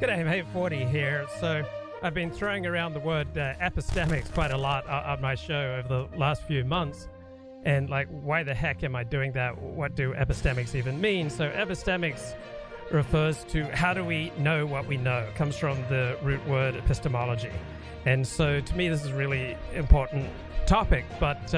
G'day, mate. 40 here. So I've been throwing around the word epistemics quite a lot on my show over the last few months. And like, why the heck am I doing that? What do epistemics even mean? So epistemics refers to how do we know what we know. It comes from the root word epistemology. And so to me, this is a really important topic. But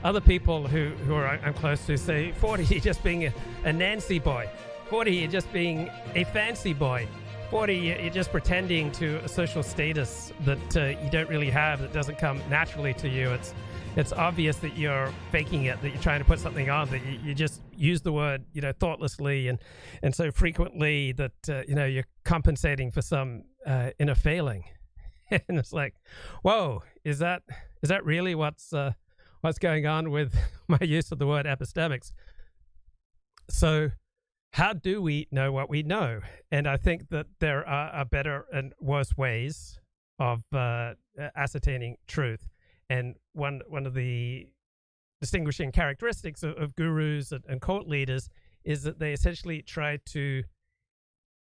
other people who I'm close to say, 40, you're just being a Nancy boy. 40, you're just being a fancy boy. 40, you're just pretending to a social status that you don't really have, that doesn't come naturally to you. It's obvious that you're faking it, that you're trying to put something on, that you just use the word, thoughtlessly and so frequently that, you're compensating for some inner failing. And it's like, whoa, is that really what's going on with my use of the word epistemics? So how do we know what we know? And I think that there are better and worse ways of ascertaining truth. And one of the distinguishing characteristics of gurus and cult leaders is that they essentially try to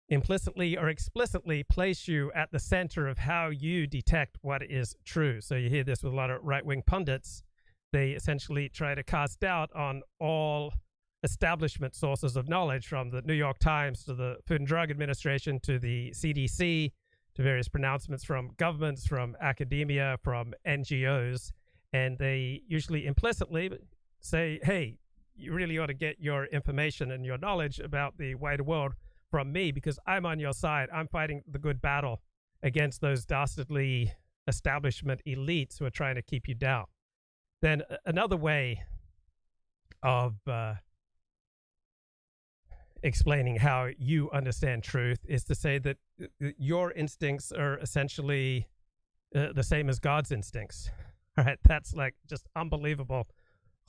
implicitly or explicitly place you at the center of how you detect what is true. So you hear this with a lot of right-wing pundits. They essentially try to cast doubt on all establishment sources of knowledge, from the New York Times to the Food and Drug Administration to the CDC to various pronouncements from governments, from academia, from NGOs. And they usually implicitly say, hey, you really ought to get your information and your knowledge about the wider world from me, because I'm on your side. I'm fighting the good battle against those dastardly establishment elites who are trying to keep you down. Then another way of explaining how you understand truth is to say that your instincts are essentially the same as God's instincts. All right, that's like just unbelievable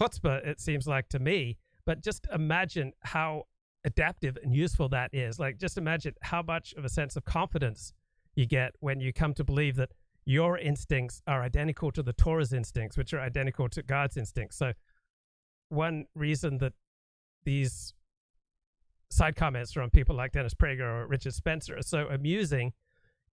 chutzpah, it seems like to me. But just imagine how adaptive and useful that is. Like, just imagine how much of a sense of confidence you get when you come to believe that your instincts are identical to the Torah's instincts, which are identical to God's instincts. So one reason that these side comments from people like Dennis Prager or Richard Spencer are so amusing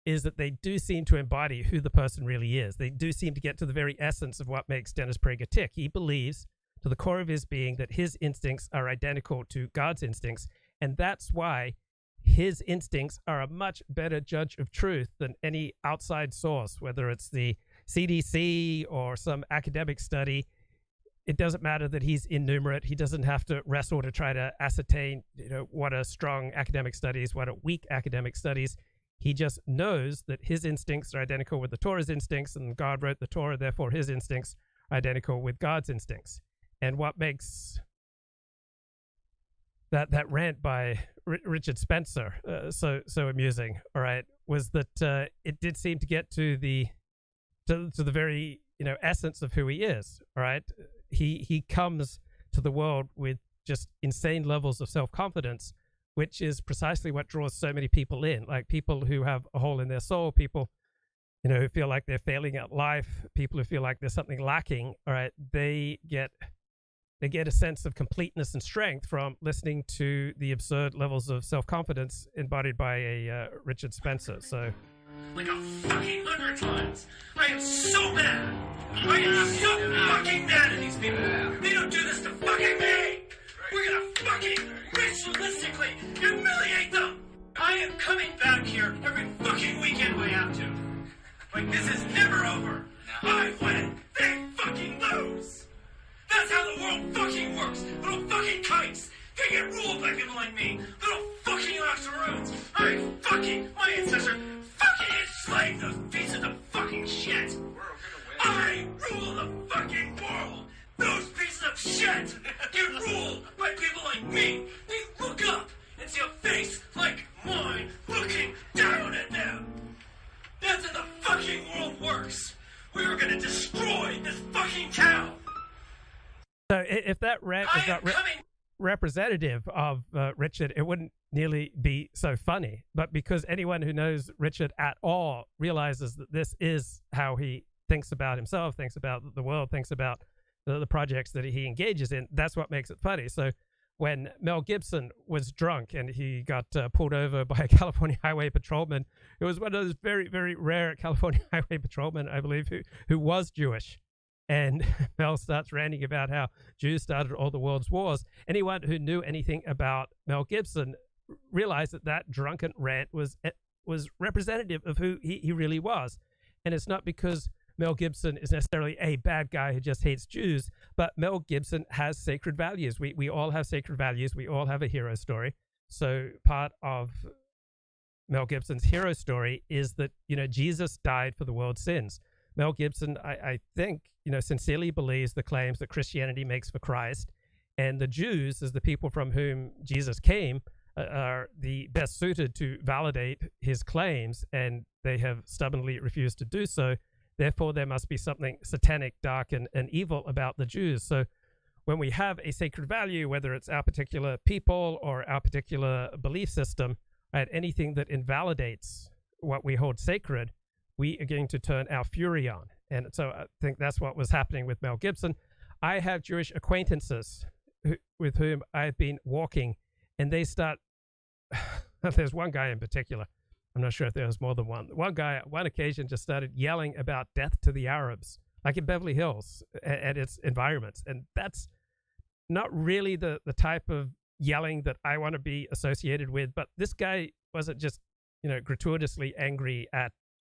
is that they do seem to embody who the person really is. They do seem to get to the very essence of what makes Dennis Prager tick. He believes to the core of his being that his instincts are identical to God's instincts, and that's why his instincts are a much better judge of truth than any outside source, whether it's the CDC or some academic study. It doesn't matter that he's innumerate. He doesn't have to wrestle to try to ascertain, what are strong academic studies, what are weak academic studies. He just knows that his instincts are identical with the Torah's instincts, and God wrote the Torah, therefore his instincts are identical with God's instincts. And what makes that rant by Richard Spencer so amusing, all right, was that it did seem to get to the very essence of who he is, all right. He comes to the world with just insane levels of self-confidence, which is precisely what draws so many people in, like people who have a hole in their soul, people, who feel like they're failing at life, people who feel like there's something lacking, all right, they get a sense of completeness and strength from listening to the absurd levels of self-confidence embodied by a Richard Spencer. So, like a fucking 100 times. I am so mad. I am so fucking mad at these people. They don't do this to fucking me. We're gonna fucking ritualistically humiliate them. I am coming back here every fucking weekend we have to. Like, this is never over. I win, they fucking lose. That's how the world fucking works. Little fucking kites. They get ruled by people like me. Little fucking octoroons. My ancestors fucking enslaved those pieces of fucking shit. I rule the fucking world. Those pieces of shit get ruled by people like me. They look up and see a face like mine looking down at them. That's how the fucking world works. We are gonna destroy this fucking town. So if that rant is not representative of Richard, it wouldn't nearly be so funny. But because anyone who knows Richard at all realizes that this is how he thinks about himself, thinks about the world, thinks about the projects that he engages in, that's what makes it funny. So when Mel Gibson was drunk and he got pulled over by a California highway patrolman. It was one of those very, very rare California highway patrolmen, I believe, who was Jewish. And Mel starts ranting about how Jews started all the world's wars. Anyone who knew anything about Mel Gibson realized that drunken rant was representative of who he really was. And it's not because Mel Gibson is necessarily a bad guy who just hates Jews, but Mel Gibson has sacred values. We all have sacred values. We all have a hero story. So part of Mel Gibson's hero story is that, Jesus died for the world's sins. Mel Gibson, I think, sincerely believes the claims that Christianity makes for Christ, and the Jews, as the people from whom Jesus came, are the best suited to validate his claims, and they have stubbornly refused to do so. Therefore, there must be something satanic, dark, and evil about the Jews. So when we have a sacred value, whether it's our particular people or our particular belief system, right, anything that invalidates what we hold sacred, we are going to turn our fury on. And so I think that's what was happening with Mel Gibson. I have Jewish acquaintances with whom I've been walking, and they start, there's one guy in particular, I'm not sure if there was more than one. One guy at one occasion just started yelling about death to the Arabs, like in Beverly Hills and its environments. And that's not really the type of yelling that I want to be associated with. But this guy wasn't just, gratuitously angry at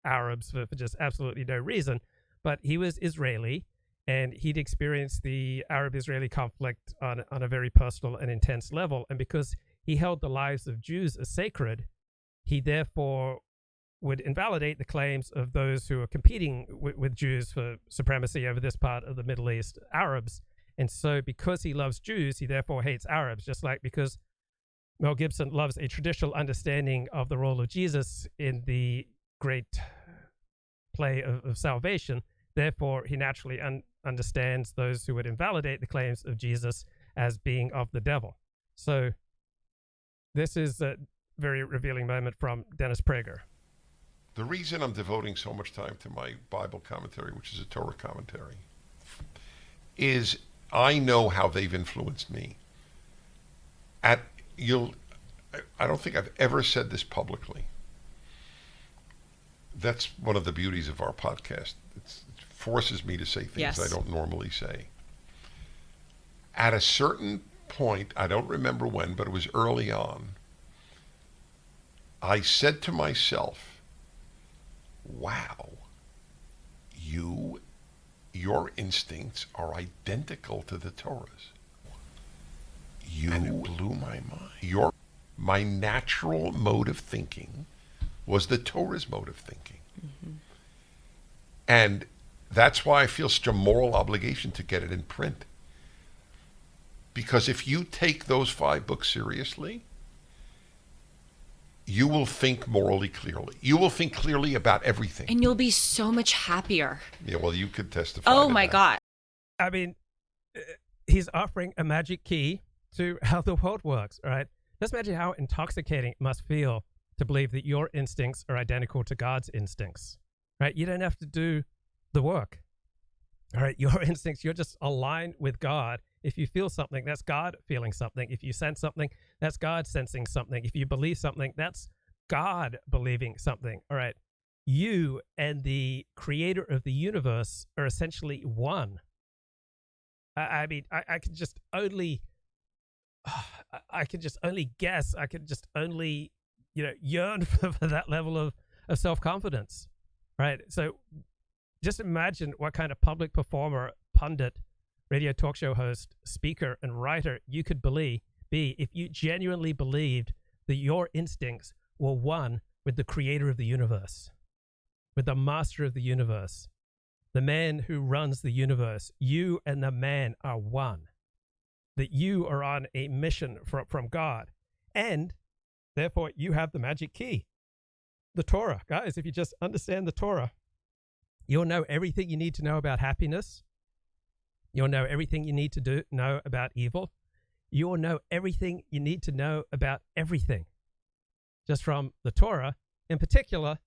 Arabs for just absolutely no reason. But he was Israeli, and he'd experienced the Arab-Israeli conflict on a very personal and intense level. And because he held the lives of Jews as sacred, he therefore would invalidate the claims of those who are competing with Jews for supremacy over this part of the Middle East, Arabs. And so because he loves Jews, he therefore hates Arabs, just like because Mel Gibson loves a traditional understanding of the role of Jesus in the great play of salvation. Therefore, he naturally understands those who would invalidate the claims of Jesus as being of the devil. So this is a very revealing moment from Dennis Prager. The reason I'm devoting so much time to my Bible commentary, which is a Torah commentary, is I know how they've influenced me. I don't think I've ever said this publicly. That's one of the beauties of our podcast. It forces me to say things I don't normally say. At a certain point, I don't remember when, but it was early on, I said to myself, wow, your instincts are identical to the Torah's. And it blew my mind. My natural mode of thinking was the Torah's mode of thinking. Mm-hmm. And that's why I feel such a moral obligation to get it in print. Because if you take those 5 books seriously, you will think morally clearly. You will think clearly about everything. And you'll be so much happier. Yeah, well, you could testify. Oh, my God. I mean, he's offering a magic key to how the world works, right? Just imagine how intoxicating it must feel to believe that your instincts are identical to God's instincts, right? You don't have to do the work, all right? Your instincts, you're just aligned with God. If you feel something, that's God feeling something. If you sense something, that's God sensing something. If you believe something, that's God believing something, all right? You and the creator of the universe are essentially one. I mean, I could just only guess. I could just only, yearn for that level of self-confidence, right? So just imagine what kind of public performer, pundit, radio talk show host, speaker, and writer you could be if you genuinely believed that your instincts were one with the creator of the universe, with the master of the universe, the man who runs the universe. You and the man are one, that you are on a mission from God, and therefore you have the magic key, the Torah. Guys, if you just understand the Torah, you'll know everything you need to know about happiness. You'll know everything you need to know about evil. You'll know everything you need to know about everything, just from the Torah, in particular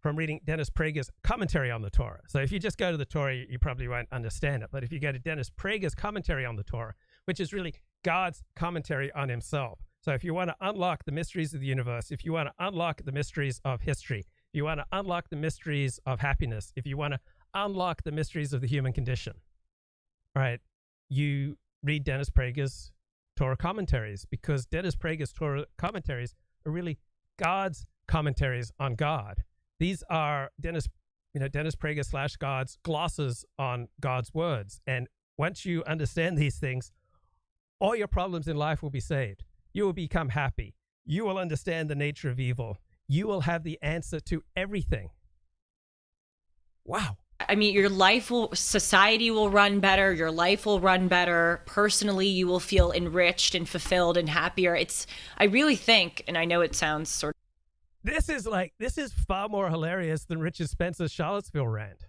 from reading Dennis Prager's commentary on the Torah. So if you just go to the Torah, you probably won't understand it. But if you go to Dennis Prager's commentary on the Torah, which is really God's commentary on himself. So if you want to unlock the mysteries of the universe, if you want to unlock the mysteries of history, if you want to unlock the mysteries of happiness, if you want to unlock the mysteries of the human condition, right, you read Dennis Prager's Torah commentaries, because Dennis Prager's Torah commentaries are really God's commentaries on God. These are Dennis Prager / God's glosses on God's words. And once you understand these things, all your problems in life will be saved. You will become happy. You will understand the nature of evil. You will have the answer to everything. Wow. I mean, society will run better. Your life will run better. Personally, you will feel enriched and fulfilled and happier. I really think, and I know it sounds sort of. This is far more hilarious than Richard Spencer's Charlottesville rant.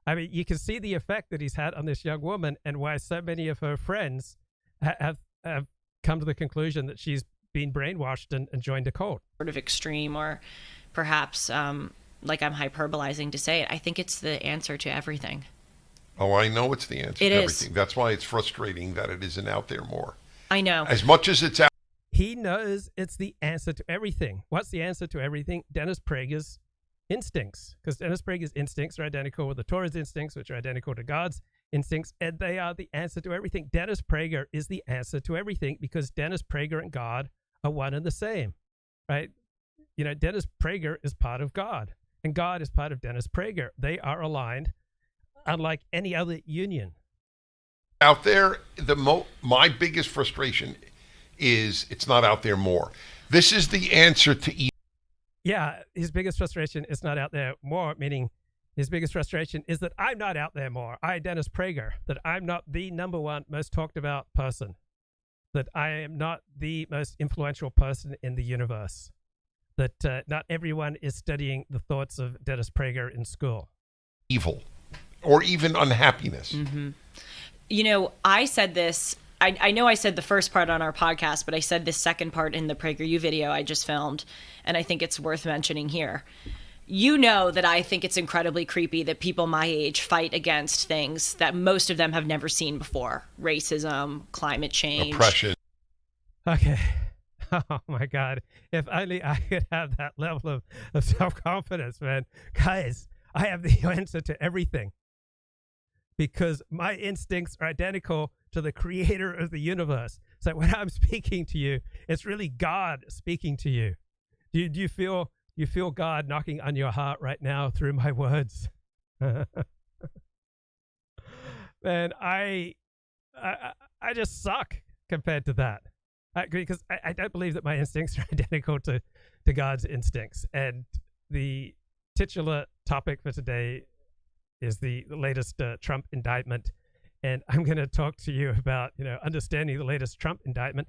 I mean, you can see the effect that he's had on this young woman, and why so many of her friends have come to the conclusion that she's been brainwashed and joined a cult. Sort of extreme, or perhaps like I'm hyperbolizing to say it. I think it's the answer to everything. Oh, I know it's the answer to is. everything. That's why it's frustrating that it isn't out there more. I know. As much as it's out. He knows it's the answer to everything. What's the answer to everything? Dennis Prager's instincts. Because Dennis Prager's instincts are identical with the Torah's instincts, which are identical to God's instincts, and they are the answer to everything. Dennis Prager is the answer to everything, because Dennis Prager and God are one and the same, right? You know, Dennis Prager is part of God, and God is part of Dennis Prager. They are aligned, unlike any other union. Out there, my biggest frustration is it's not out there more. This is the answer to evil. Yeah, his biggest frustration is not out there more, meaning his biggest frustration is that I'm not out there more. Dennis Prager, that I'm not the number one most talked about person, that I am not the most influential person in the universe, that not everyone is studying the thoughts of Dennis Prager in school. Evil, or even unhappiness. Mm-hmm. You know, I said this, I know I said the first part on our podcast, but I said the second part in the PragerU video I just filmed, and I think it's worth mentioning here. You know that I think it's incredibly creepy that people my age fight against things that most of them have never seen before. Racism, climate change. Oppression. Okay. Oh my God. If only I could have that level of self-confidence, man. Guys, I have the answer to everything, because my instincts are identical to the creator of the universe. So when I'm speaking to you, it's really God speaking to you. Do you feel God knocking on your heart right now through my words? Man, I just suck compared to that. Because I don't believe that my instincts are identical to God's instincts. And the titular topic for today is the latest Trump indictment. And I'm going to talk to you about, understanding the latest Trump indictment.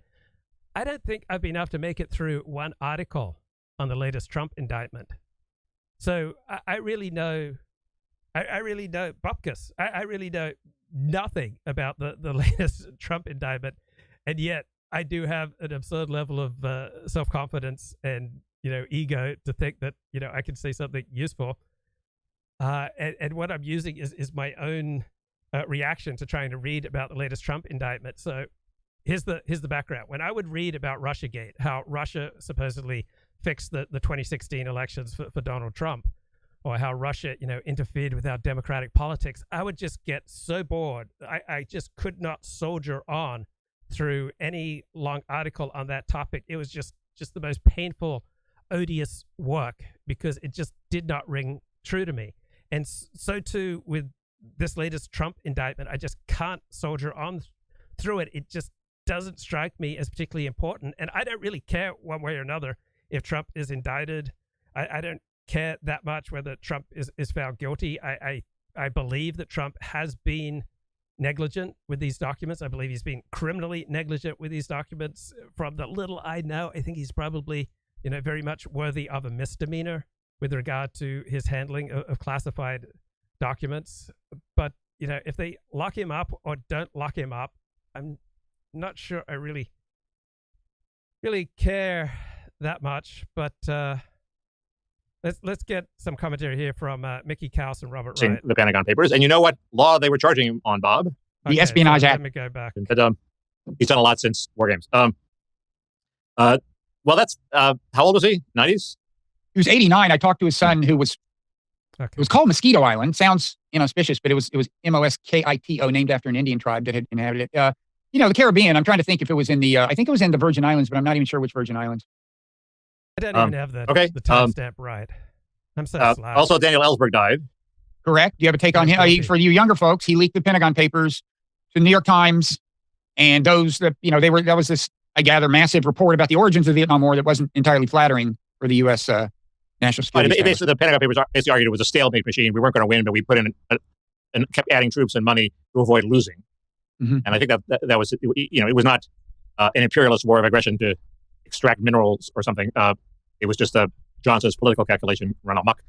I don't think I've been able to make it through one article on the latest Trump indictment. So I really know bupkis. I really know nothing about the latest Trump indictment. And yet I do have an absurd level of self-confidence and, ego to think that, I can say something useful. And what I'm using is my own reaction to trying to read about the latest Trump indictment. So here's the background. When I would read about Russiagate, how Russia supposedly fixed the 2016 elections for Donald Trump, or how Russia, interfered with our democratic politics, I would just get so bored. I just could not soldier on through any long article on that topic. It was just the most painful, odious work, because it just did not ring true to me. And so too with this latest Trump indictment. I just can't soldier on through it. It just doesn't strike me as particularly important. And I don't really care one way or another if Trump is indicted. I don't care that much whether Trump is found guilty. I believe that Trump has been negligent with these documents. I believe he's been criminally negligent with these documents. From the little I know, I think he's probably, very much worthy of a misdemeanor with regard to his handling of classified documents. But, if they lock him up or don't lock him up, I'm not sure I really care that much. But let's get some commentary here from Mickey Kaus and Robert Wright. The Pentagon Papers. And you know what law they were charging him on, Bob? The Espionage Act. Let me go back. he's done a lot since War Games. Well, that's how old was he? 90s? He was 89. I talked to his son, who was Okay. it was called Mosquito Island. Sounds inauspicious, but it was Moskito, named after an Indian tribe that had inhabited it. The Caribbean. I'm trying to think if it was in the. I think it was in the Virgin Islands, but I'm not even sure which Virgin Islands. I don't even have the timestamp right. I'm so slack. Also, Daniel Ellsberg died. Correct. Do you have a take on him? For you younger folks, he leaked the Pentagon Papers to the New York Times, and those that that was this, I gather, massive report about the origins of the Vietnam War that wasn't entirely flattering for the U.S. National security. Basically, the Pentagon Papers basically argued it was a stalemate machine. We weren't going to win, but we put in and kept adding troops and money to avoid losing. Mm-hmm. And I think that was, it was not an imperialist war of aggression to extract minerals or something. It was just Johnson's political calculation run amok.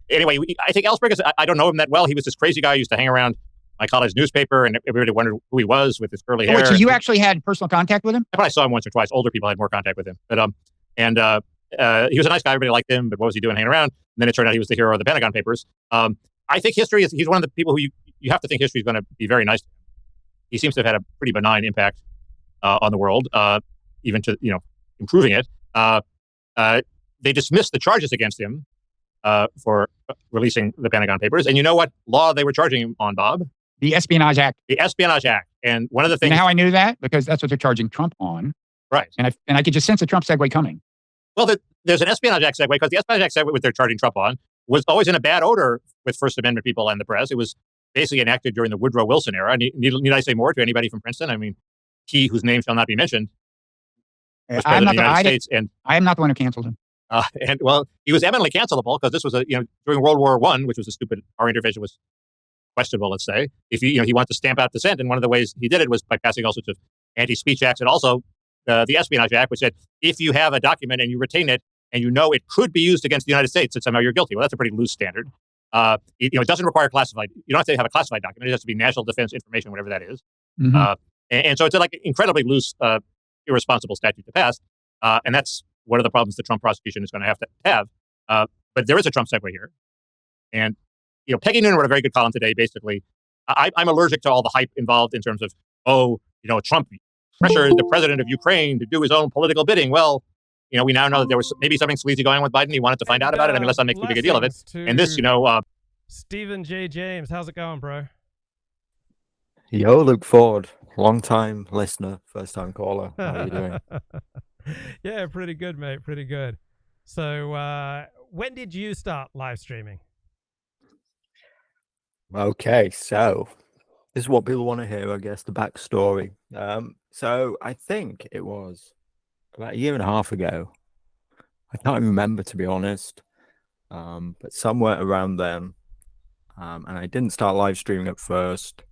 Anyway, I think Ellsberg I don't know him that well. He was this crazy guy who used to hang around my college newspaper, and everybody wondered who he was with his curly hair. So you actually had personal contact with him? I probably saw him once or twice. Older people had more contact with him. But he was a nice guy. Everybody liked him, but what was he doing hanging around? And then it turned out he was the hero of the Pentagon Papers. I think he's one of the people who you have to think history is going to be very nice to him. He seems to have had a pretty benign impact on the world, even to, improving it. They dismissed the charges against him for releasing the Pentagon Papers. And you know what law they were charging him on, Bob? The Espionage Act. The Espionage Act. And one of the things... You know how I knew that? Because that's what they're charging Trump on. Right. And I could just sense a Trump segue coming. Well, there's an Espionage Act segue, because the Espionage Act segue, which they're charging Trump on, was always in a bad odor with First Amendment people and the press. It was basically enacted during the Woodrow Wilson era. Need I say more to anybody from Princeton? I mean, he whose name shall not be mentioned was president of the United States. And I am not the one who canceled him. And well, he was eminently cancelable, because this was during World War I, which was a stupid, our intervention was questionable, let's say. If he wanted to stamp out dissent, and one of the ways he did it was by passing all sorts of anti-speech acts, and also the Espionage Act, which said if you have a document and you retain it and it could be used against the United States, that somehow you're guilty. Well, that's a pretty loose standard. It doesn't require classified. You don't have to have a classified document. It has to be national defense information, whatever that is. Mm-hmm. And so it's a incredibly loose, irresponsible statute to pass. And that's one of the problems the Trump prosecution is going to have. But there is a Trump segue here. And, Peggy Noonan wrote a very good column today, basically. I'm allergic to all the hype involved in terms of, Trump pressured the president of Ukraine to do his own political bidding. Well, we now know that there was maybe something sleazy going on with Biden. He wanted to find out about it. I mean, let's not make too big a deal of it. And this, Stephen J. James, how's it going, bro? Yo, Luke Ford, long time listener, first time caller. How are you doing? Yeah, pretty good, mate. Pretty good. So, when did you start live streaming? Okay, so this is what people want to hear, I guess, the backstory. So I think it was about a year and a half ago. I can't even remember, to be honest, but somewhere around then. And I didn't start live streaming at first.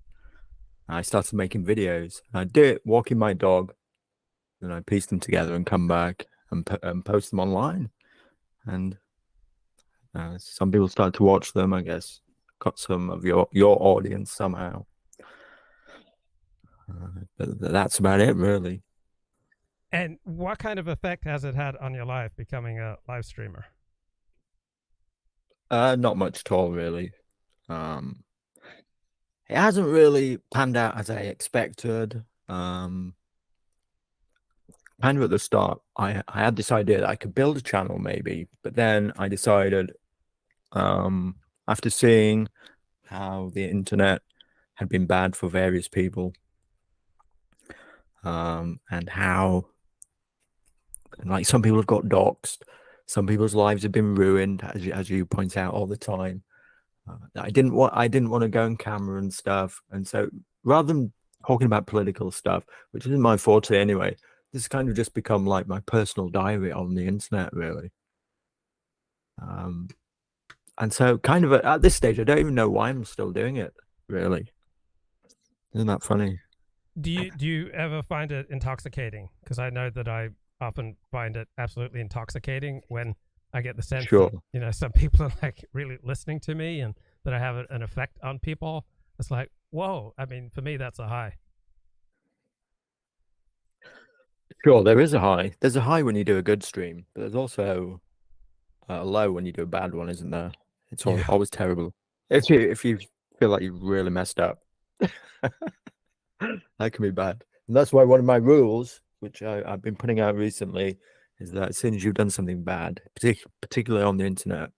I started making videos. I did it walking my dog, then I pieced them together and come back and post them online. And some people started to watch them, I guess. Got some of your audience somehow. But that's about it, really. And what kind of effect has it had on your life, becoming a live streamer? Not much at all, really. It hasn't really panned out as I expected. Kind of at the start, I had this idea that I could build a channel maybe, but then I decided, after seeing how the internet had been bad for various people, and how, like, some people have got doxxed, some people's lives have been ruined, as you point out all the time. I didn't want to go on camera and stuff, and so rather than talking about political stuff, which isn't my forte anyway, this kind of just become like my personal diary on the internet, really. And so kind of at this stage, I don't even know why I'm still doing it, really. Isn't that funny? Do you ever find it intoxicating? Because I know that I often find it absolutely intoxicating when I get the sense that, some people are like really listening to me and that I have an effect on people. It's like, whoa. I mean, for me, that's a high. Sure, there is a high. There's a high when you do a good stream, but there's also a low when you do a bad one, isn't there? It's always terrible. If you feel like you really messed up. That can be bad. And that's why one of my rules, which I've been putting out recently, is that as soon as you've done something bad, particularly on the internet,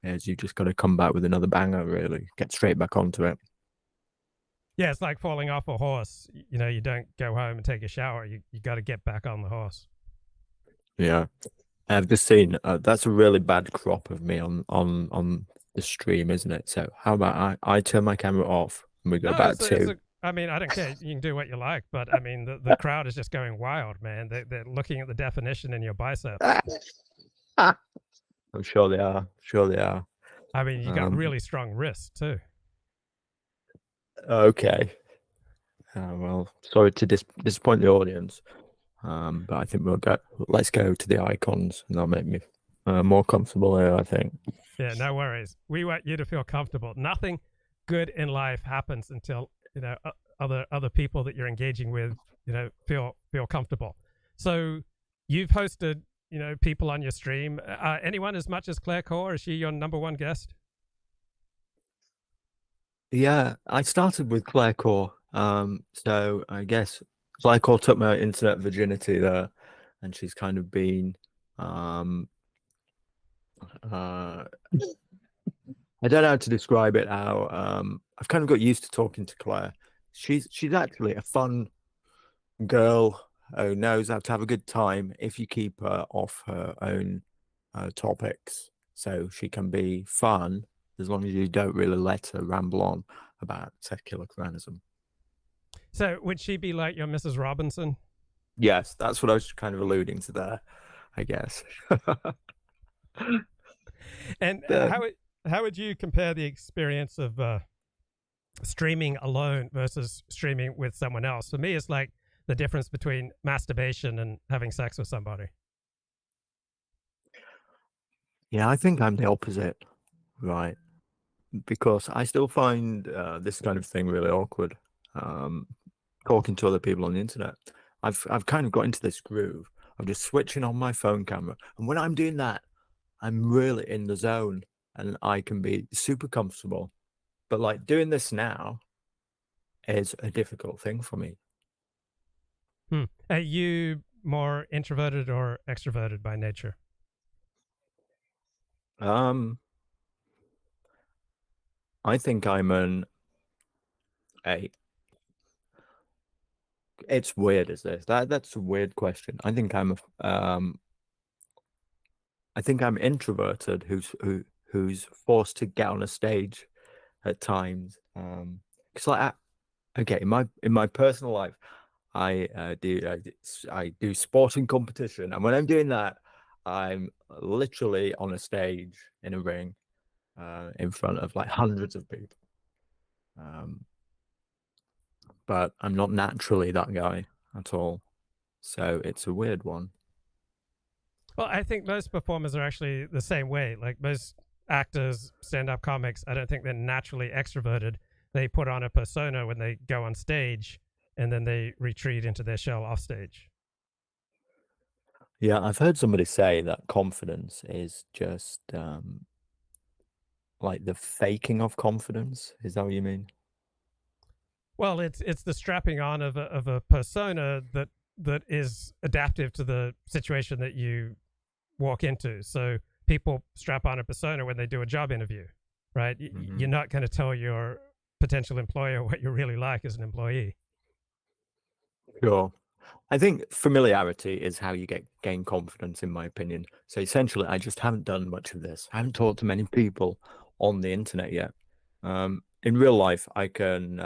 is you just got to come back with another banger, really. Get straight back onto it. Yeah, it's like falling off a horse. You know, you don't go home and take a shower. You got to get back on the horse. Yeah. I've just seen, that's a really bad crop of me on the stream, isn't it? So how about I turn my camera off and we go back to... I mean, I don't care. You can do what you like, but I mean, the crowd is just going wild, man. They're looking at the definition in your bicep. I'm sure they are. Sure they are. I mean, you got really strong wrists too. Okay. Well, sorry to disappoint the audience, but I think let's go to the icons, and that'll make me more comfortable here, I think. Yeah, no worries. We want you to feel comfortable. Nothing good in life happens until, you know, other people that you're engaging with, you know, feel comfortable. So you've hosted, you know, people on your stream. Anyone as much as Claire Core? Is she your number one guest? Yeah, I started with Claire Core. So I guess Claire Core took my internet virginity there, and she's kind of been I don't know how to describe it. How I've kind of got used to talking to Claire. She's actually a fun girl who knows how to have a good time if you keep her off her own topics. So she can be fun as long as you don't really let her ramble on about secular Quranism. So would she be like your Mrs. Robinson? Yes, that's what I was kind of alluding to there, I guess. And how would you compare the experience of streaming alone versus streaming with someone else? For me, it's like the difference between masturbation and having sex with somebody. Yeah, I think I'm the opposite, right? Because I still find this kind of thing really awkward. Talking to other people on the internet, I've kind of got into this groove of just switching on my phone camera, and when I'm doing that, I'm really in the zone, and I can be super comfortable. But like doing this now is a difficult thing for me. Are you more introverted or extroverted by nature? I think I'm an 8. It's weird, is this? That's a weird question. I think I'm introverted who's forced to get on a stage at times. Because like in my personal life, I do sporting competition, and when I'm doing that, I'm literally on a stage in a ring in front of like hundreds of people. But I'm not naturally that guy at all. So it's a weird one. Well, I think most performers are actually the same way. Like most actors, stand-up comics, I don't think they're naturally extroverted. They put on a persona when they go on stage, and then they retreat into their shell off stage. Yeah, I've heard somebody say that confidence is just like the faking of confidence. Is that what you mean? Well, it's the strapping on of a persona that is adaptive to the situation that you walk into. So people strap on a persona when they do a job interview, right? Mm-hmm. You're not going to tell your potential employer what you're really like as an employee. Sure. I think familiarity is how you gain confidence, in my opinion. So essentially, I just haven't done much of this. I haven't talked to many people on the internet yet. In real life, I can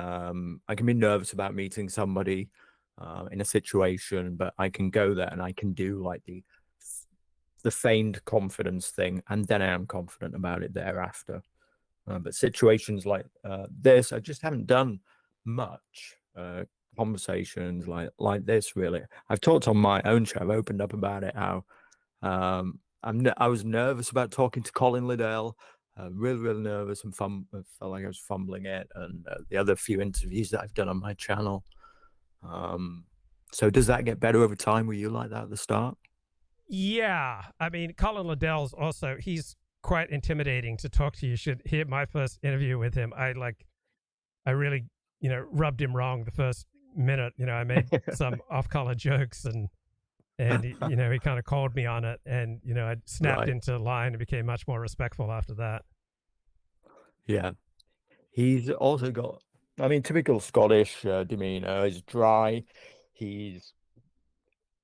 be nervous about meeting somebody in a situation, but I can go there and I can do like the feigned confidence thing, and then I am confident about it thereafter. But situations like this, I just haven't done much conversations like this. Really, I've talked on my own show. I've opened up about it. How I was nervous about talking to Colin Liddell. Really nervous and felt like I was fumbling it, and the other few interviews that I've done on my channel. So does that get better over time? Were you like that at the start? Yeah, I mean, Colin Liddell's also, he's quite intimidating to talk to. You should hear my first interview with him. I really, rubbed him wrong the first minute. I made some off-color jokes and he kind of called me on it, and I snapped into line and became much more respectful after that. Yeah, he's also got, typical Scottish demeanor. He's dry, he's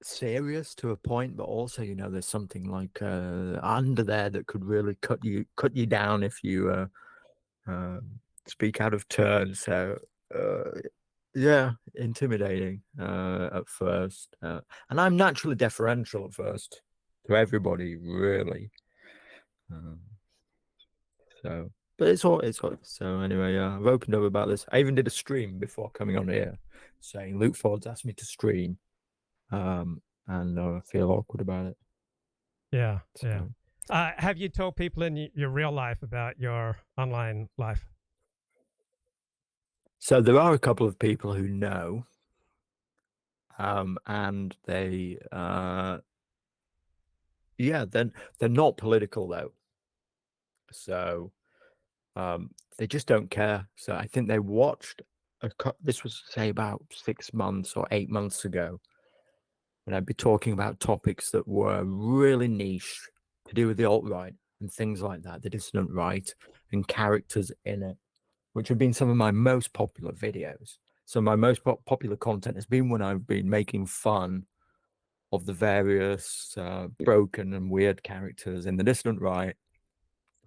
serious to a point, but also there's something like under there that could really cut you down if you speak out of turn. So yeah, intimidating at first, and I'm naturally deferential at first to everybody, really. So, but it's all. So anyway, I've opened up about this. I even did a stream before coming on here, saying Luke Ford's asked me to stream, and I feel awkward about it. Yeah, so. Yeah. Have you told people in your real life about your online life? So there are a couple of people who know, and they, then they're not political though. So they just don't care. So I think they watched this was say about 6 months or 8 months ago, when I'd be talking about topics that were really niche to do with the alt-right and things like that, the dissident right, and characters in it, which have been some of my most popular videos. So my most popular content has been when I've been making fun of the various broken and weird characters in the dissident right.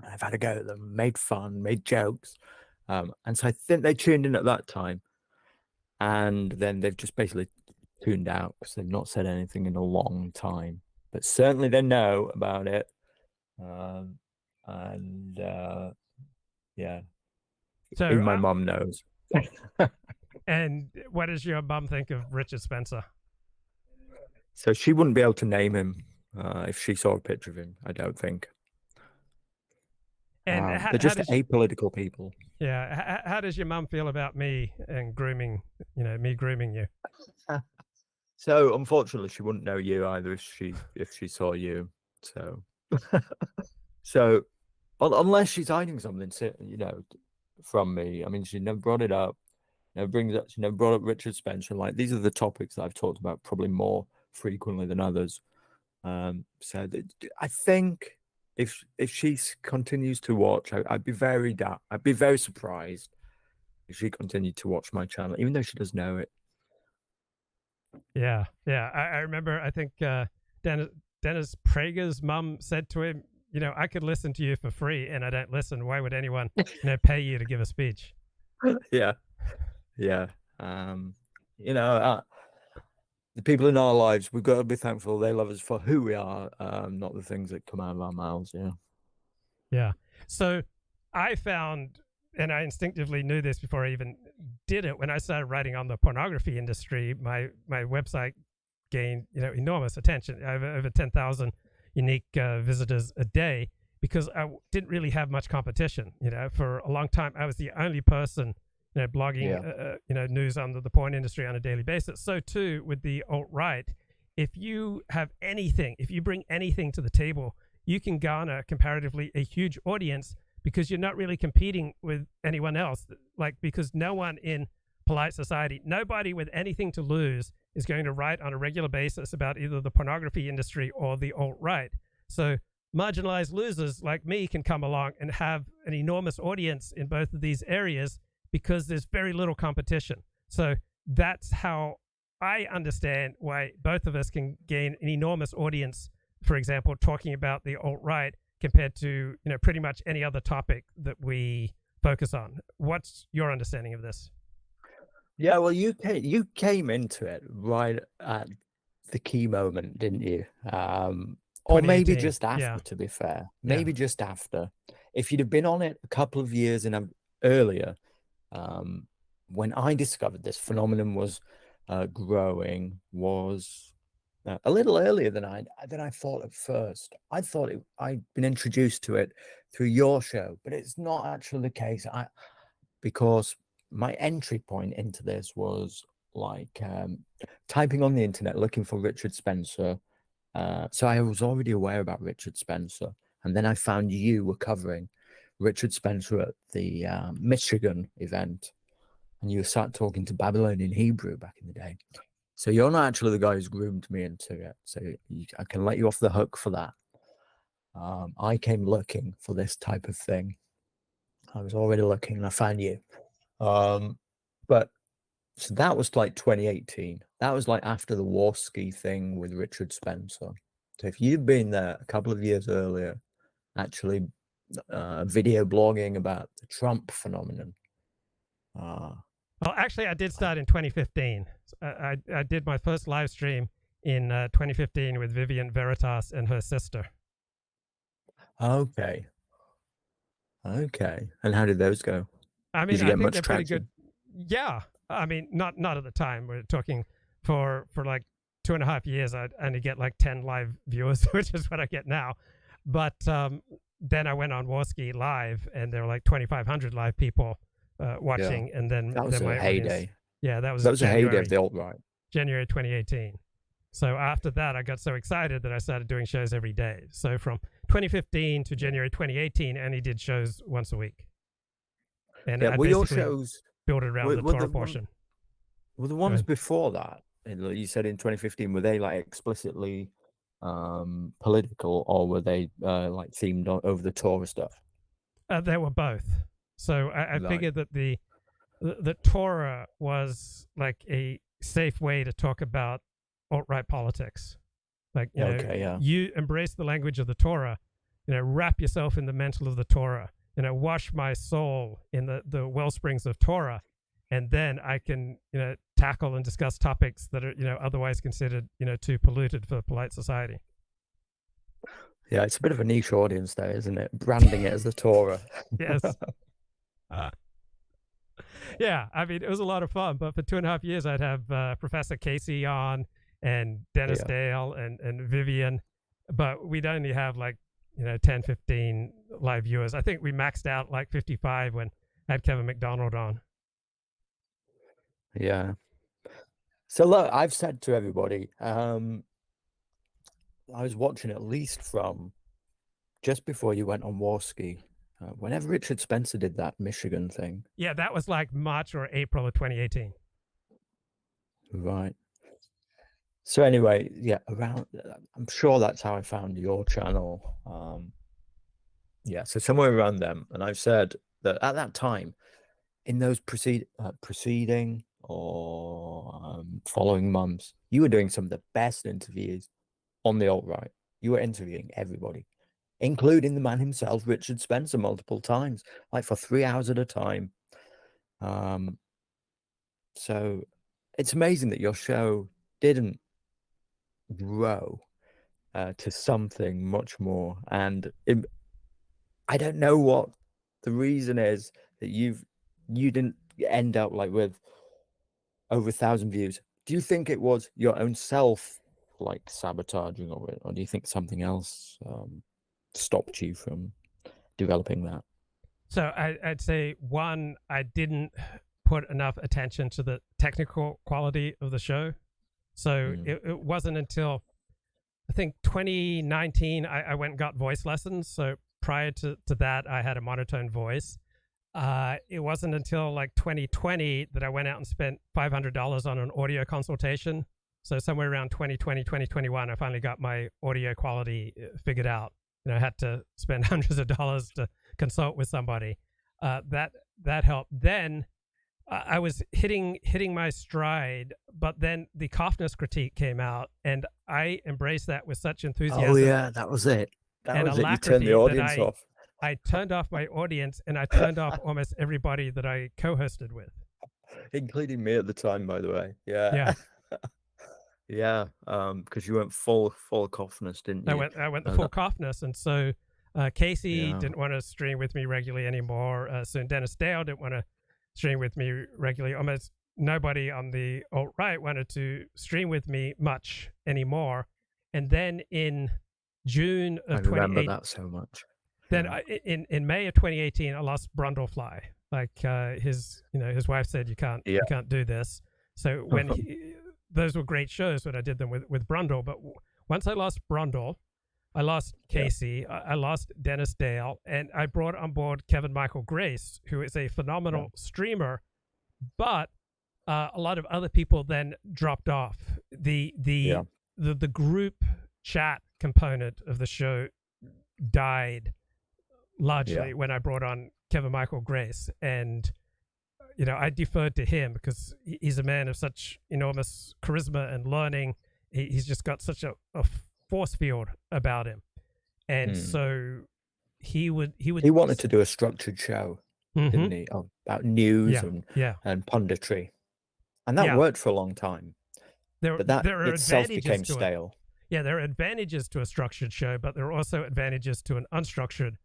I've had a go at them, made fun, made jokes. And so I think they tuned in at that time. And then they've just basically tuned out because they've not said anything in a long time. But certainly they know about it. Yeah. So even my mum knows. And what does your mum think of Richard Spencer? So she wouldn't be able to name him if she saw a picture of him, I don't think. And they're just apolitical people. Yeah. How does your mum feel about me and grooming, me grooming you? So unfortunately, she wouldn't know you either if she saw you. So, unless she's hiding something, from me. I mean, she never brought it up. She never brought up Richard Spencer. Like, these are the topics that I've talked about probably more frequently than others. So I think if she continues to watch, I'd be very surprised if she continued to watch my channel, even though she does know it. Yeah. I remember. I think Dennis Prager's mum said to him, I could listen to you for free, and I don't listen. Why would anyone, pay you to give a speech? Yeah. The people in our lives, we've got to be thankful they love us for who we are, not the things that come out of our mouths. Yeah. So I found, and I instinctively knew this before I even did it, when I started writing on the pornography industry, my website gained enormous attention. I have over 10,000 unique visitors a day, because I didn't really have much competition. For a long time I was the only person blogging news on the porn industry on a daily basis. So too with the alt-right. If you bring anything to the table, you can garner comparatively a huge audience, because you're not really competing with anyone else. Because no one in polite society, nobody with anything to lose, is going to write on a regular basis about either the pornography industry or the alt-right. So marginalized losers like me can come along and have an enormous audience in both of these areas, because there's very little competition. So that's how I understand why both of us can gain an enormous audience, for example, talking about the alt-right compared to pretty much any other topic that we focus on. What's your understanding of this? Yeah, well, you came into it right at the key moment, didn't you? Or maybe just after, to be fair. Maybe just after. If you'd have been on it a couple of years earlier, when I discovered this phenomenon was growing, was a little earlier than I thought at first. I thought I'd been introduced to it through your show, but it's not actually the case. Because my entry point into this was like typing on the internet, looking for Richard Spencer. So I was already aware about Richard Spencer. And then I found you were covering Richard Spencer at the Michigan event. and you sat talking to Babylonian Hebrew back in the day. So you're not actually the guy who's groomed me into it. So I can let you off the hook for that. I came looking for this type of thing. I was already looking and I found you. But so that was like 2018. That was like after the war ski thing with Richard Spencer. So if you'd been there a couple of years earlier, actually video blogging about the Trump phenomenon. Well, actually, I did start in 2015. I did my first live stream in 2015 with Vivian Veritas and her sister. Okay. And how did those go? I mean, did you get much traction? Pretty good. Yeah. I mean, not at the time. We're talking for like 2.5 years. I'd only get like 10 live viewers, which is what I get now. But then I went on Warski Live, and there were like 2,500 live people watching. Yeah. And then that was a heyday. Yeah, that was a heyday of the alt-right. January 2018. So after that, I got so excited that I started doing shows every day. So from 2015 to January 2018, and he did shows once a week. And yeah, were your shows built around the Torah portion? Were the ones before that, you said in 2015, were they like explicitly political, or were they like themed over the Torah stuff? They were both. So I figured that the Torah was like a safe way to talk about alt-right politics. Like, you embrace the language of the Torah, wrap yourself in the mantle of the Torah, wash my soul in the well springs of Torah, and then I can, tackle and discuss topics that are, otherwise considered, too polluted for polite society. Yeah, it's a bit of a niche audience there, isn't it? Branding it as the Torah. Yes. Yeah, I mean, it was a lot of fun, but for 2.5 years, I'd have Professor Casey on, and Dennis Dale and Vivian, but we'd only have like 10, 15 live viewers. I think we maxed out like 55 when I had Kevin McDonald on. Yeah. So look, I've said to everybody, I was watching at least from just before you went on Warski, whenever Richard Spencer did that Michigan thing. Yeah, that was like March or April of 2018. Right. So anyway, yeah, I'm sure that's how I found your channel. Yeah, so somewhere around them. And I've said that at that time, in those preceding or following months, you were doing some of the best interviews on the alt-right. You were interviewing everybody, including the man himself, Richard Spencer, multiple times, like for 3 hours at a time. So it's amazing that your show didn't grow to something much more. And I don't know what the reason is that you didn't end up like with over 1,000 views. Do you think it was your own self like sabotaging of it, or do you think something else stopped you from developing that? So I'd say, one, I didn't put enough attention to the technical quality of the show. So it wasn't until, I think, 2019, I went and got voice lessons. So prior to that, I had a monotone voice. It wasn't until like 2020 that I went out and spent $500 on an audio consultation. So somewhere around 2020, 2021, I finally got my audio quality figured out. I had to spend hundreds of dollars to consult with somebody. That helped. Then I was hitting my stride, but then the Coughness critique came out, and I embraced that with such enthusiasm. Oh yeah, that was it. That was it. You turned the audience off. I turned off my audience, and I turned off almost everybody that I co-hosted with, including me at the time, by the way. Yeah. Yeah, because you went full Coughness, didn't you? I went the full Coughness, and so Casey didn't want to stream with me regularly anymore. Soon Dennis Dale didn't want to stream with me regularly. Almost nobody on the alt-right wanted to stream with me much anymore. And then in June of 2018, I remember that so much. Then in May of 2018, I lost Brundlefly. Like his wife said, you can't do this. So when those were great shows when I did them with Brundle. But once I lost Brundle, I lost Casey, I lost Dennis Dale, and I brought on board Kevin Michael Grace, who is a phenomenal streamer, But a lot of other people then dropped off. The group chat component of the show died largely when I brought on Kevin Michael Grace, and I deferred to him because he's a man of such enormous charisma and learning. He's just got such a force field about him, and so he wanted to do a structured show, didn't he, about news and punditry, and that worked for a long time. But that itself became stale. There are advantages to a structured show, but there are also advantages to an unstructured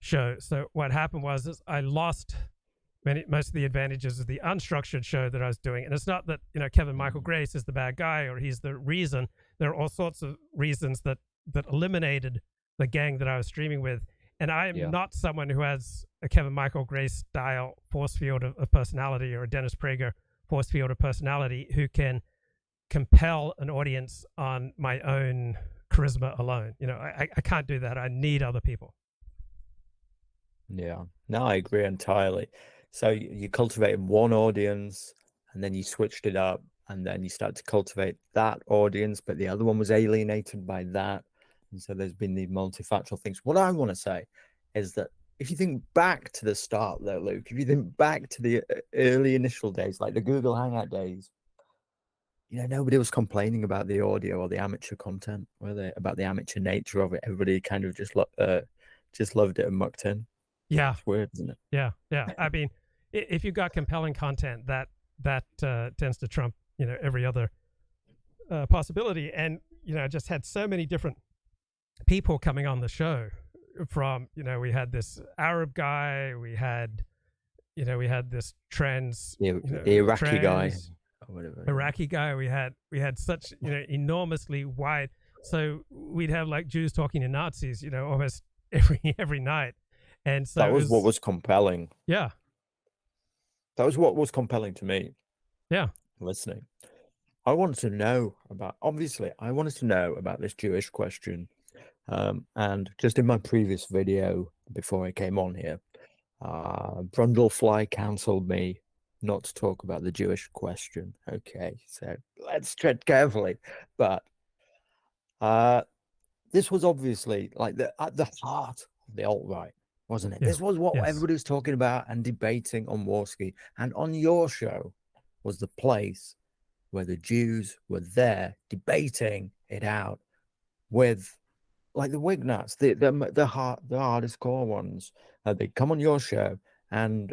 show. So what happened was I lost most of the advantages of the unstructured show that I was doing. And it's not that, Kevin Michael Grace is the bad guy or he's the reason. There are all sorts of reasons that eliminated the gang that I was streaming with. And I am not someone who has a Kevin Michael Grace style force field of personality, or a Dennis Prager force field of personality, who can compel an audience on my own charisma alone. I can't do that. I need other people. Yeah, no, I agree entirely. So you cultivated one audience, and then you switched it up, and then you started to cultivate that audience, but the other one was alienated by that. And so there's been these multifactorial things. What I want to say is that if you think back to the start though, Luke, if you think back to the early initial days, like the Google Hangout days, nobody was complaining about the audio or the amateur content, were they? About the amateur nature of it. Everybody kind of just loved it and mucked in. Yeah. It's weird, isn't it? Yeah. I mean, if you've got compelling content, that tends to trump, every other possibility. And, I just had so many different people coming on the show from, we had this Arab guy, we had this the Iraqi guy. Or whatever. Iraqi guy. We had such, enormously wide. So we'd have like Jews talking to Nazis, almost every night. And so that was what was compelling. Yeah. That was what was compelling to me. Yeah. Listening. I wanted to know about this Jewish question. And just in my previous video before I came on here, Brundlefly counseled me not to talk about the Jewish question. Okay, so let's tread carefully. But this was obviously like at the heart of the alt-right, wasn't it? Yeah. This was what everybody was talking about and debating on Warski. And on your show was the place where the Jews were there debating it out with, like, the Wignats, the hardest core ones. They come on your show and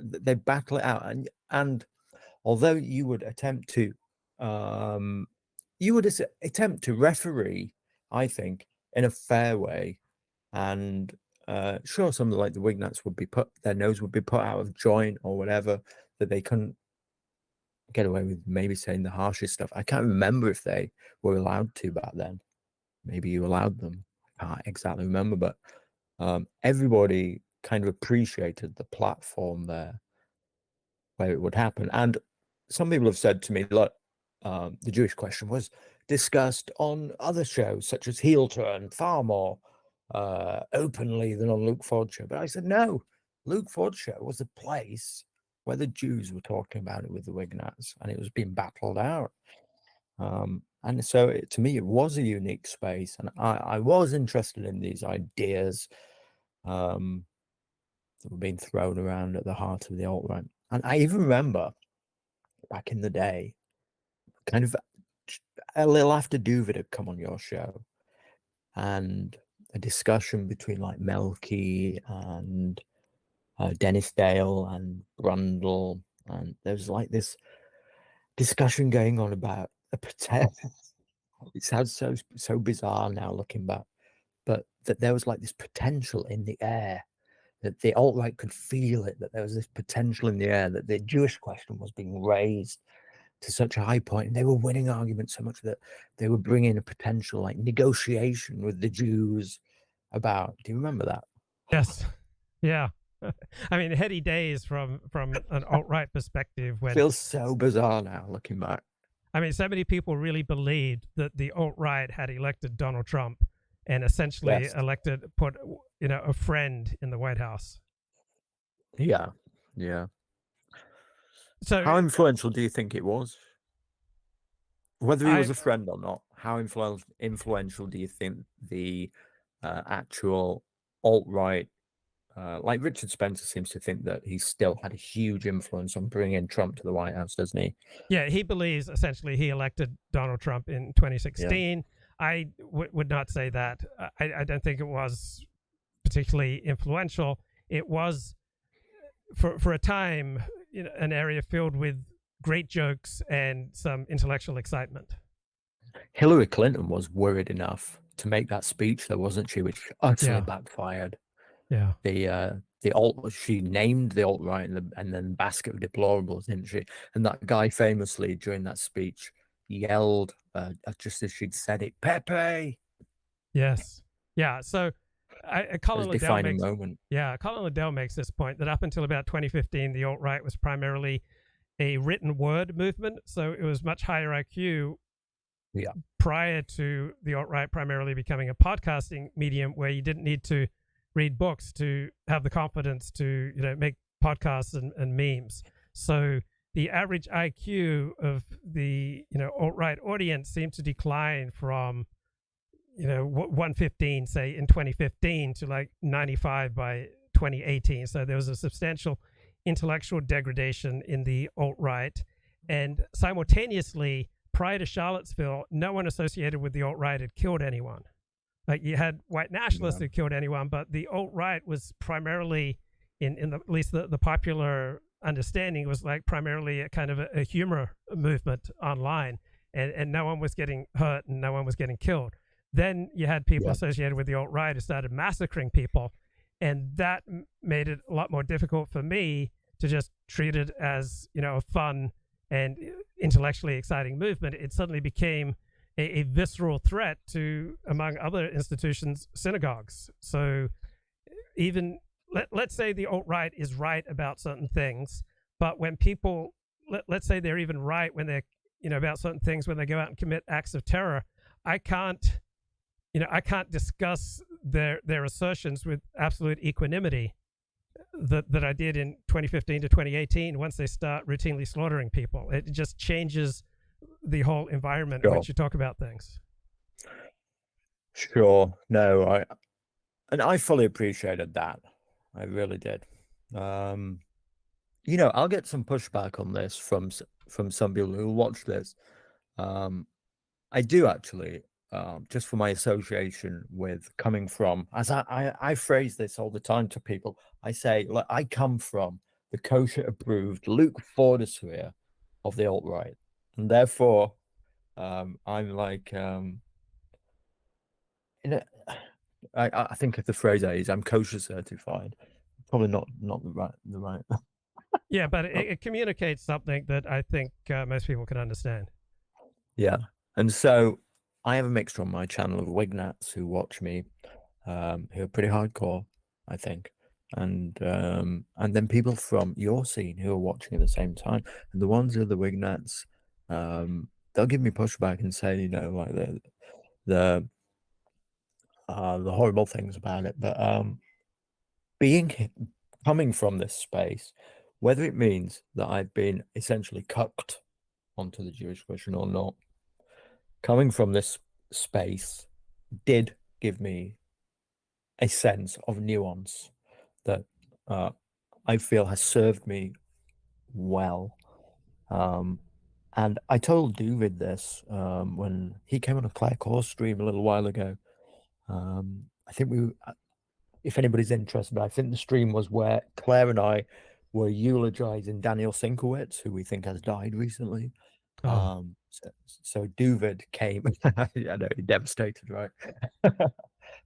they battle it out. And although you would attempt to referee, I think, in a fair way, and sure, something like the Wignats their nose would be put out of joint or whatever, that they couldn't get away with maybe saying the harshest stuff. I can't remember if they were allowed to back then. Maybe you allowed them. I can't exactly remember, but everybody kind of appreciated the platform there where it would happen. And some people have said to me, look, the Jewish question was discussed on other shows such as Heel Turn far more openly than on Luke Ford's show. But I said, no, Luke Ford's show was a place where the Jews were talking about it with the Wignats, and it was being battled out. And so to me, it was a unique space, and I was interested in these ideas that were being thrown around at the heart of the alt-right. And I even remember back in the day, kind of a little after Duvid had come on your show, and a discussion between like Melky and Dennis Dale and Brundle, and there was like this discussion going on about a potential. It sounds so bizarre now looking back, but that there was like this potential in the air, that the alt-right could feel it, that there was this potential in the air, that the Jewish question was being raised to such a high point, and they were winning arguments so much that they were bringing a potential like negotiation with the Jews about. Do you remember that? Yes. Yeah. I mean, heady days from an alt-right perspective. When feels so bizarre now looking back. I mean, so many people really believed that the alt-right had elected Donald Trump and essentially put a friend in the White House. Yeah. So How influential do you think it was? Whether he was a friend or not, how influential do you think the actual alt-right, like Richard Spencer seems to think that he still had a huge influence on bringing Trump to the White House, doesn't he? Yeah, he believes essentially he elected Donald Trump in 2016. Yeah. I would not say that. I don't think it was particularly influential. It was, for a time, an area filled with great jokes and some intellectual excitement. Hillary Clinton was worried enough to make that speech, though, wasn't she? Which utterly backfired. Yeah. She named the alt-right and then basket of deplorables, didn't she? And that guy famously during that speech yelled, just as she'd said it, Pepe. Yes. Yeah. So Colin Liddell makes this point that up until about 2015, the alt-right was primarily a written word movement. So it was much higher IQ prior to the alt-right primarily becoming a podcasting medium where you didn't need to read books to have the confidence to make podcasts and memes. So the average IQ of the alt-right audience seemed to decline from 115 say in 2015 to like 95 by 2018. So there was a substantial intellectual degradation in the alt-right, and simultaneously prior to Charlottesville, no one associated with the alt-right had killed anyone. Like you had white nationalists who killed anyone, but the alt-right was primarily, at least the popular understanding was like primarily a kind of a humor movement online, and no one was getting hurt and no one was getting killed. Then you had people associated with the alt-right who started massacring people, and that made it a lot more difficult for me to just treat it as a fun and intellectually exciting movement. It suddenly became a visceral threat to, among other institutions, synagogues. So even, let's say the alt-right is right about certain things, but when people, let's say they're even right when they're, about certain things, when they go out and commit acts of terror, I can't discuss their assertions with absolute equanimity that I did in 2015 to 2018 once they start routinely slaughtering people. It just changes the whole environment in which you talk about things. Sure. No, I fully appreciated that. I really did. I'll get some pushback on this from some people who watch this. I do actually, just for my association with coming from, as I phrase this all the time to people, I say, like, I come from the kosher-approved Luke Fordersphere of the alt-right. And therefore, I'm like, I think of the phrase I use, I'm kosher certified. Probably not the right. Yeah, but it communicates something that I think most people can understand. Yeah, and so I have a mixture on my channel of Wignats who watch me, who are pretty hardcore, I think, and then people from your scene who are watching at the same time, and the ones who are the Wignats. They'll give me pushback and say, like the horrible things about it. But coming from this space, whether it means that I've been essentially cucked onto the Jewish question or not, coming from this space did give me a sense of nuance that I feel has served me well. And I told David this when he came on a Claire Course stream a little while ago. I think if anybody's interested, I think the stream was where Claire and I were eulogizing Daniel Sinkowitz, who we think has died recently. So David came. I know, he devastated, right?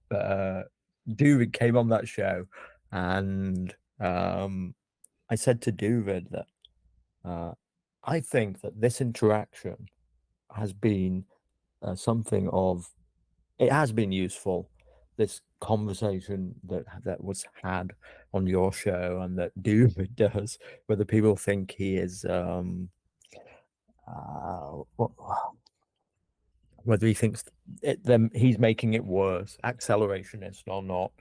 But David came on that show, and I said to David that I think that this interaction has been something of, it has been useful, this conversation that was had on your show and that David does, whether people think he is, whether he thinks he's making it worse, accelerationist or not.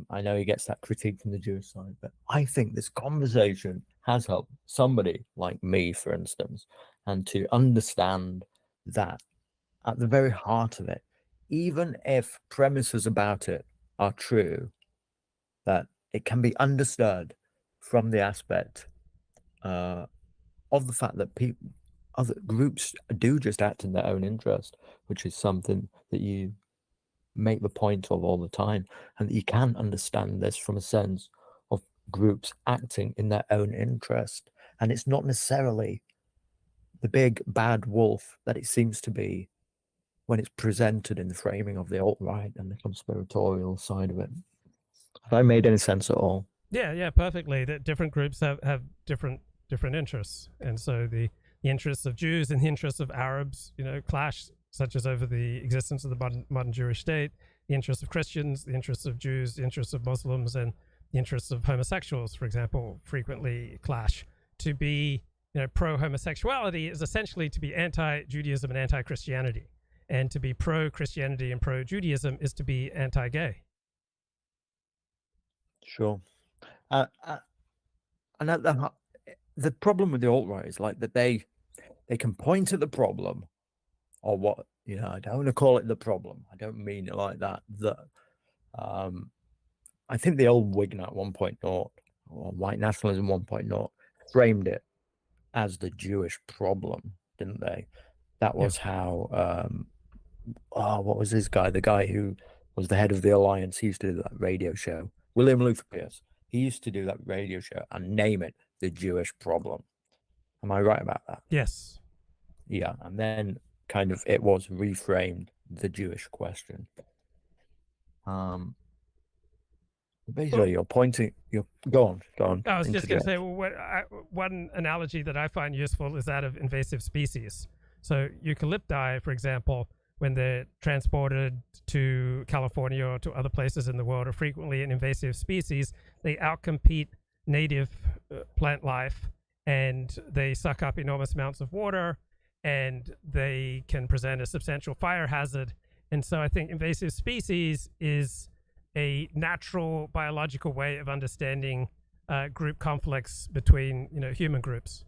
I know he gets that critique from the Jewish side, but I think this conversation has helped somebody like me, for instance, and to understand that at the very heart of it, even if premises about it are true, that it can be understood from the aspect of the fact that other groups do just act in their own interest, which is something that you make the point of all the time, and that you can understand this from a sense of groups acting in their own interest, and it's not necessarily the big bad wolf that it seems to be when it's presented in the framing of the alt-right and the conspiratorial side of it. Have I made any sense at all? Yeah, perfectly. That different groups have different interests, and so the interests of Jews and the interests of Arabs, clash, such as over the existence of the modern Jewish state. The interests of Christians, the interests of Jews, the interests of Muslims, and the interests of homosexuals, for example, frequently clash. To be pro-homosexuality is essentially to be anti-Judaism and anti-Christianity, and to be pro-Christianity and pro-Judaism is to be anti-gay. Sure. And at the problem with the alt-right is like that they can point at the problem, or what, I don't want to call it the problem. I don't mean it like that. I think the old Wignat 1.0 or white nationalism 1.0 framed it as the Jewish problem, didn't they? That was how, what was this guy? The guy who was the head of the Alliance, he used to do that radio show. William Luther Pierce. He used to do that radio show and name it the Jewish problem. Am I right about that? Yes. Yeah, and then kind of it was reframed the Jewish question. Basically, you're go on. I was just going to say, one analogy that I find useful is that of invasive species. So eucalypti, for example, when they're transported to California or to other places in the world, are frequently an invasive species. They outcompete native plant life, and they suck up enormous amounts of water, and they can present a substantial fire hazard. And so I think invasive species is a natural biological way of understanding group conflicts between human groups.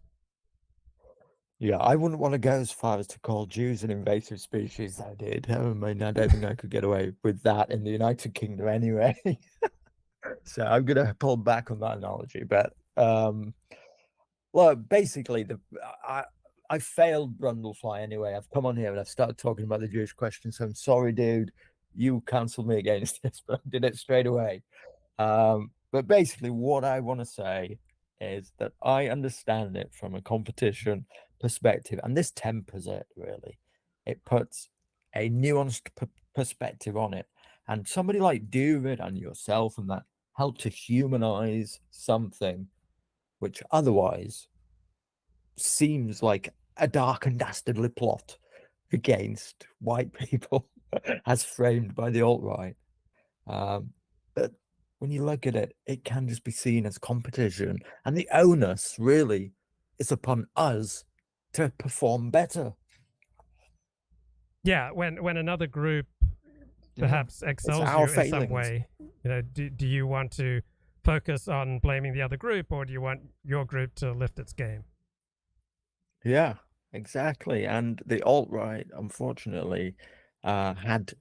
Yeah, I wouldn't want to go as far as to call Jews an invasive species. I did. I mean, I don't think I could get away with that in the United Kingdom anyway. So I'm going to pull back on that analogy. But well, basically, I failed Brundlefly anyway. I've come on here and I've started talking about the Jewish question. So I'm sorry, dude. You cancelled me against this, but I did it straight away. But basically, what I want to say is that I understand it from a competition perspective, and this tempers it, really. It puts a nuanced perspective on it. And somebody like David and yourself and that help to humanize something which otherwise seems like a dark and dastardly plot against white people as framed by the alt-right. But when you look at it, it can just be seen as competition, and the onus really is upon us to perform better. Yeah, when another group perhaps excels you in some way, do you want to focus on blaming the other group, or do you want your group to lift its game? Yeah, exactly. And the alt-right, unfortunately, had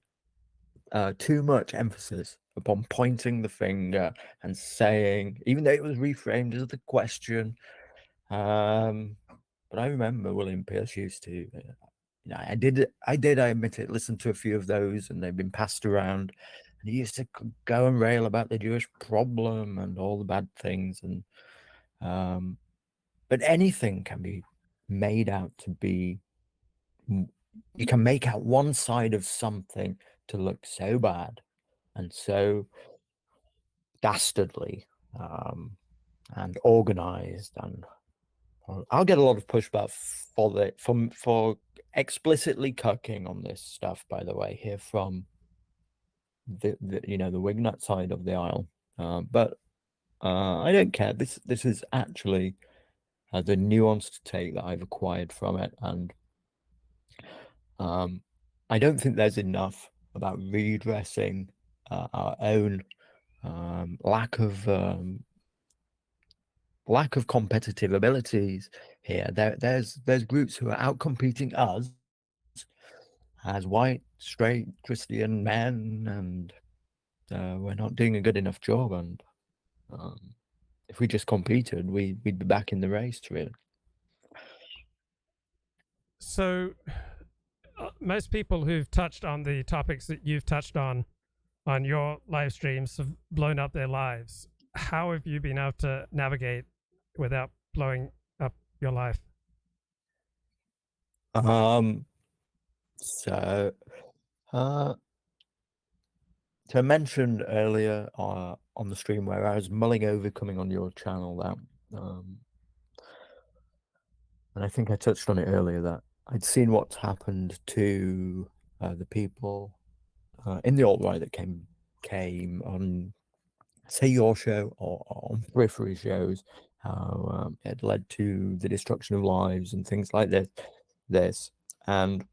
too much emphasis upon pointing the finger and saying, even though it was reframed as the question, but I remember William Pierce used to, I admit it, listen to a few of those, and they've been passed around, and he used to go and rail about the Jewish problem and all the bad things, and but anything can be made out to be, you can make out one side of something to look so bad and so dastardly and organized, and I'll get a lot of pushback for explicitly cucking on this stuff, by the way, here from the Wignat side of the aisle, but I don't care. This is actually the nuanced take that I've acquired from it, and I don't think there's enough about redressing our own lack of competitive abilities here. There's groups who are out competing us as white, straight, Christian men, and we're not doing a good enough job. And if we just competed, we'd be back in the race, really. So, most people who've touched on the topics that you've touched on your live streams have blown up their lives. How have you been able to navigate without blowing up your life? So I mentioned earlier on the stream where I was mulling over coming on your channel that, and I think I touched on it earlier, that I'd seen what's happened to the people in the alt-right that came on, say, your show or on periphery shows, how it led to the destruction of lives and things like this. And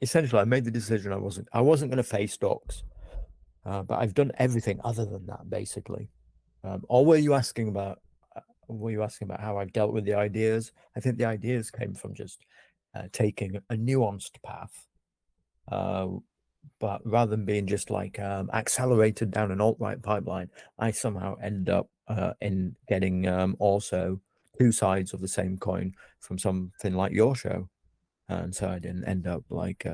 essentially, I made the decision I wasn't going to face docs, but I've done everything other than that, basically. Or were you asking about how I've dealt with the ideas? I think the ideas came from just taking a nuanced path, but rather than being just like accelerated down an alt-right pipeline, I somehow end up in getting also two sides of the same coin from something like your show. And so I didn't end up like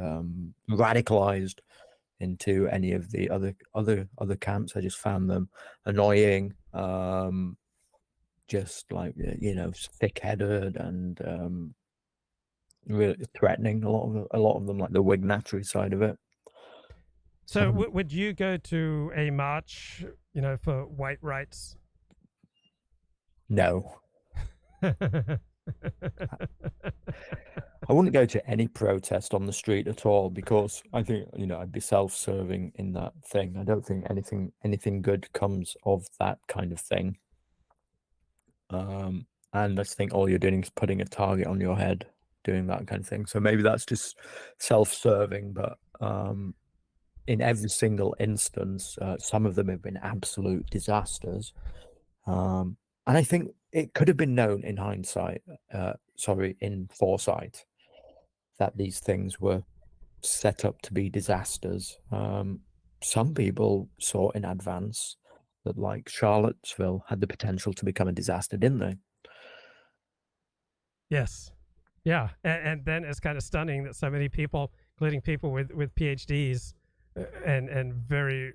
radicalized into any of the other camps. I just found them annoying, just like, you know, thick-headed and really threatening. A lot of them, like the Wignatory side of it. So would you go to a march, you know, for white rights? No. I wouldn't go to any protest on the street at all, because I think, you know, I'd be self-serving in that thing. I don't think anything good comes of that kind of thing. And I just think all you're doing is putting a target on your head, doing that kind of thing. So maybe that's just self-serving, but in every single instance, some of them have been absolute disasters. And I think it could have been known in hindsight, in foresight, that these things were set up to be disasters. Some people saw in advance that, like, Charlottesville had the potential to become a disaster, didn't they? Yes. Yeah. And then it's kind of stunning that so many people, including people with PhDs and very,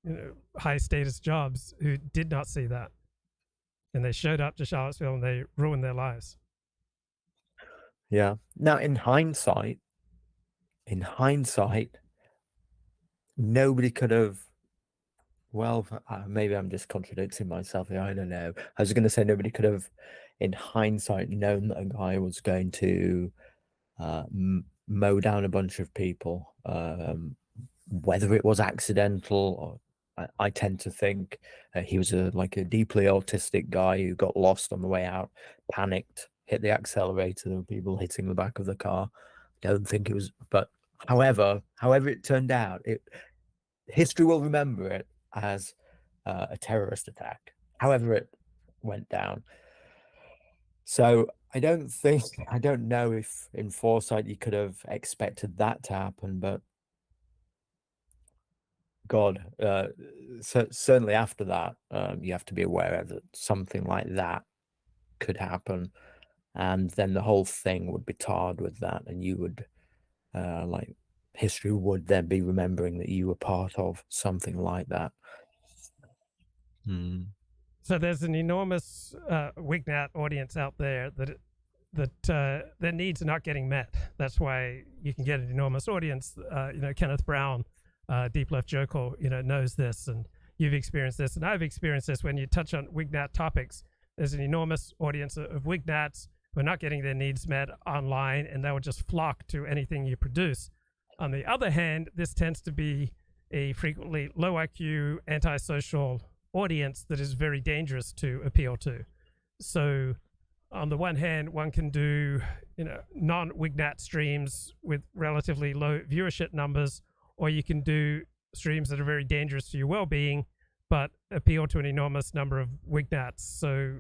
you know, high status jobs, who did not see that. And they showed up to Charlottesville and they ruined their lives. Yeah. Now, in hindsight, nobody could have. Well, maybe I'm just contradicting myself here. I don't know. I was going to say nobody could have, in hindsight, known that a guy was going to mow down a bunch of people, whether it was accidental or. I tend to think he was a deeply autistic guy who got lost on the way out, panicked, hit the accelerator. There were people hitting the back of the car. Don't think it was, but however it turned out, history will remember it as a terrorist attack. However it went down. So I don't know if in foresight you could have expected that to happen, but God, certainly after that, you have to be aware that something like that could happen, and then the whole thing would be tarred with that, and you would, history would then be remembering that you were part of something like that. So there's an enormous Wignat audience out there that their needs are not getting met. That's why you can get an enormous audience. You know, Kenneth Brown, Deep Left Jokel, you know, knows this, and you've experienced this, and I've experienced this. When you touch on Wignat topics, there's an enormous audience of Wignats who are not getting their needs met online, and they will just flock to anything you produce. On the other hand, this tends to be a frequently low IQ, antisocial audience that is very dangerous to appeal to. So on the one hand, one can do, you know, non-Wignat streams with relatively low viewership numbers, or you can do streams that are very dangerous to your well-being, but appeal to an enormous number of wignats. So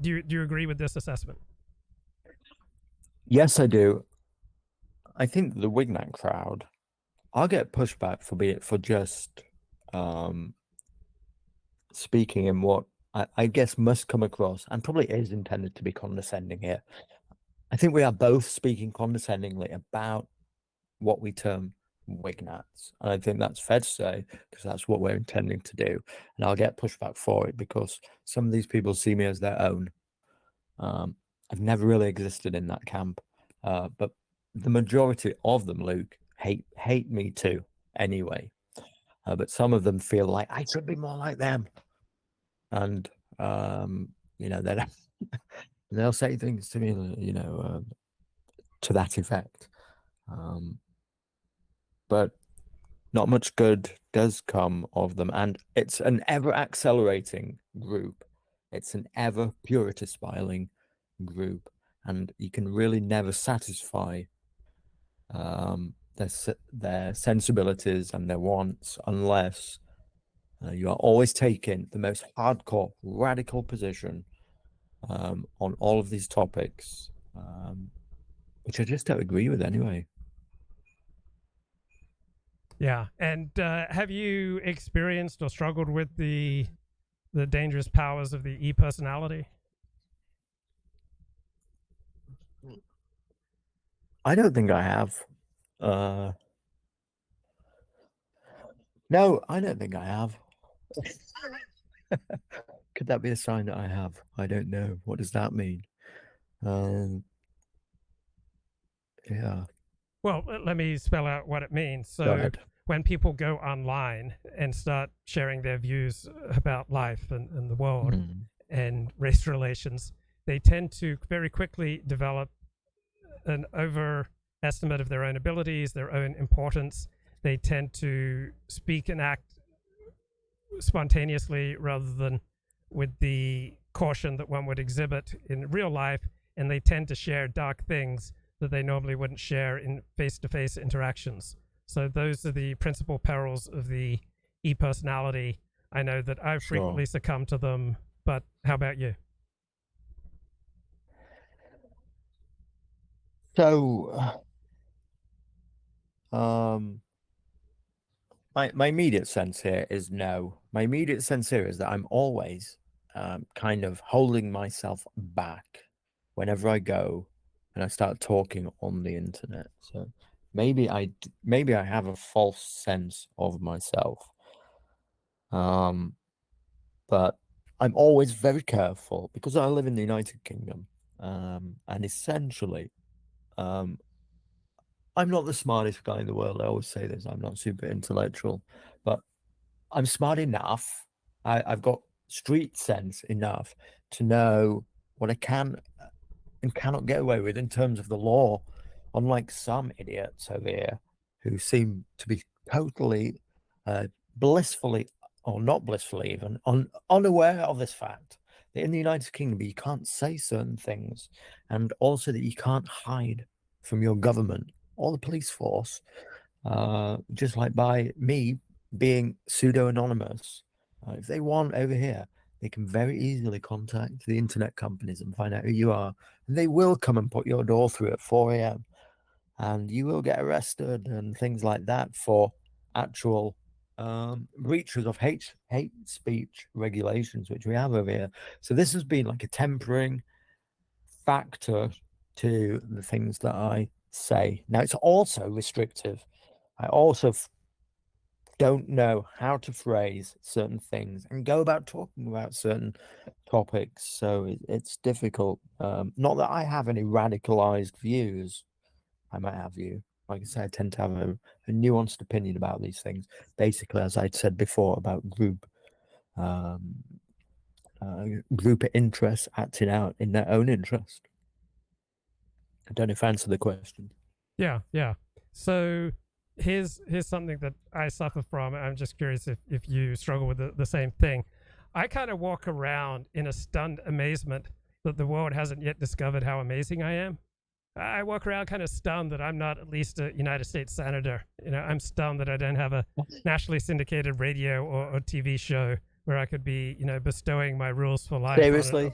do you agree with this assessment? Yes, I do. I think the Wignat crowd, I'll get pushback for just speaking in what I guess must come across, and probably is intended to be condescending here. I think we are both speaking condescendingly about what we term Wignats, and I think that's fair to say because that's what we're intending to do. And I'll get pushback for it because some of these people see me as their own. I've never really existed in that camp, but the majority of them, Luke, hate me too. Anyway, but some of them feel like I should be more like them, and they'll say things to me, to that effect. But not much good does come of them, and it's an ever accelerating group. It's an ever purity spiraling group, and you can really never satisfy their sensibilities and their wants unless you are always taking the most hardcore, radical position on all of these topics, which I just don't agree with anyway. Yeah, and have you experienced or struggled with the dangerous powers of the e-personality? I don't think I have. No, I don't think I have. Could that be a sign that I have? I don't know. What does that mean? Yeah. Well, let me spell out what it means. Go So ahead. when people go online and start sharing their views about life and the world and race relations, they tend to very quickly develop an overestimate of their own abilities, their own importance. They tend to speak and act spontaneously rather than with the caution that one would exhibit in real life, and they tend to share dark things that they normally wouldn't share in face-to-face interactions. So those are the principal perils of the e-personality. I know that I've frequently succumbed to them, but how about you? So, my immediate sense here is no. My immediate sense here is that I'm always kind of holding myself back whenever I go and I start talking on the internet. So maybe I have a false sense of myself. But I'm always very careful because I live in the United Kingdom, and essentially, I'm not the smartest guy in the world. I always say this. I'm not super intellectual, but I'm smart enough. I've got street sense enough to know what I can and cannot get away with in terms of the law, unlike some idiots over here who seem to be totally blissfully, or not blissfully even, unaware of this fact that in the United Kingdom you can't say certain things, and also that you can't hide from your government or the police force, just like by me being pseudo-anonymous. If they want over here, they can very easily contact the internet companies and find out who you are, and they will come and put your door through at 4 a.m. and you will get arrested and things like that for actual breaches of hate speech regulations, which we have over here. So this has been like a tempering factor to the things that I say. Now, it's also restrictive. I also don't know how to phrase certain things and go about talking about certain topics, so it's difficult. Not that I have any radicalized views. I might have you. Like I said, I tend to have a nuanced opinion about these things. Basically, as I said before, about group interests acting out in their own interest. I don't know if I answered the question. Yeah. So here's something that I suffer from. I'm just curious if you struggle with the same thing. I kind of walk around in a stunned amazement that the world hasn't yet discovered how amazing I am. I walk around kind of stunned that I'm not at least a United States senator. I'm stunned that I don't have a nationally syndicated radio or TV show where I could be, bestowing my rules for life. Seriously?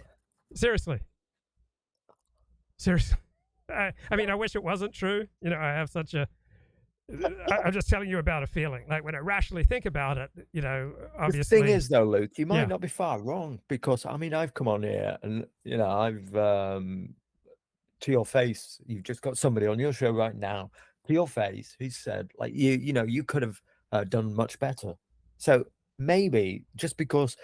Seriously. I mean, I wish it wasn't true. I have such a. I'm just telling you about a feeling. Like when I rationally think about it, obviously. The thing is, though, Luke, you might not be far wrong, because I mean, I've come on here and I've to your face, you've just got somebody on your show right now. To your face, who said like you could have done much better. So maybe just because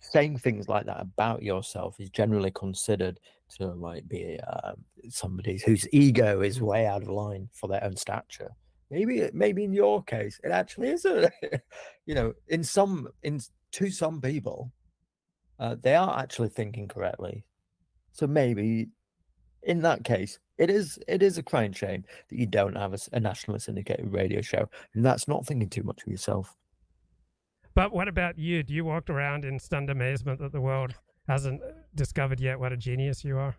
saying things like that about yourself is generally considered to like be somebody whose ego is way out of line for their own stature. Maybe in your case, it actually isn't. To some people, they are actually thinking correctly. So maybe in that case, it is a crying shame that you don't have a nationally syndicated radio show, and that's not thinking too much of yourself. But what about you? Do you walk around in stunned amazement that the world hasn't discovered yet what a genius you are?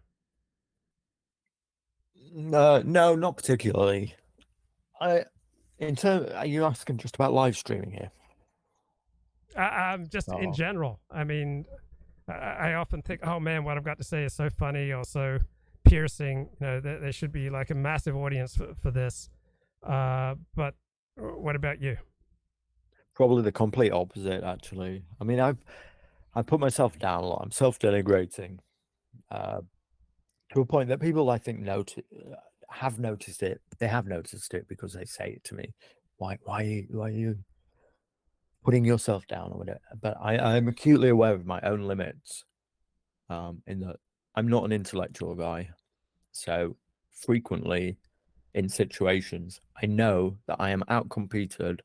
No, not particularly. Are you asking just about live streaming here? Just in general. I mean, I often think, oh man, what I've got to say is so funny or so piercing. There should be like a massive audience for this. But what about you? Probably the complete opposite, actually. I mean, I put myself down a lot. I'm self-denigrating to a point that people, I think, have noticed it. They have noticed it because they say it to me. Why are you putting yourself down or whatever? But I'm acutely aware of my own limits. In that I'm not an intellectual guy, so frequently in situations I know that I am outcompeted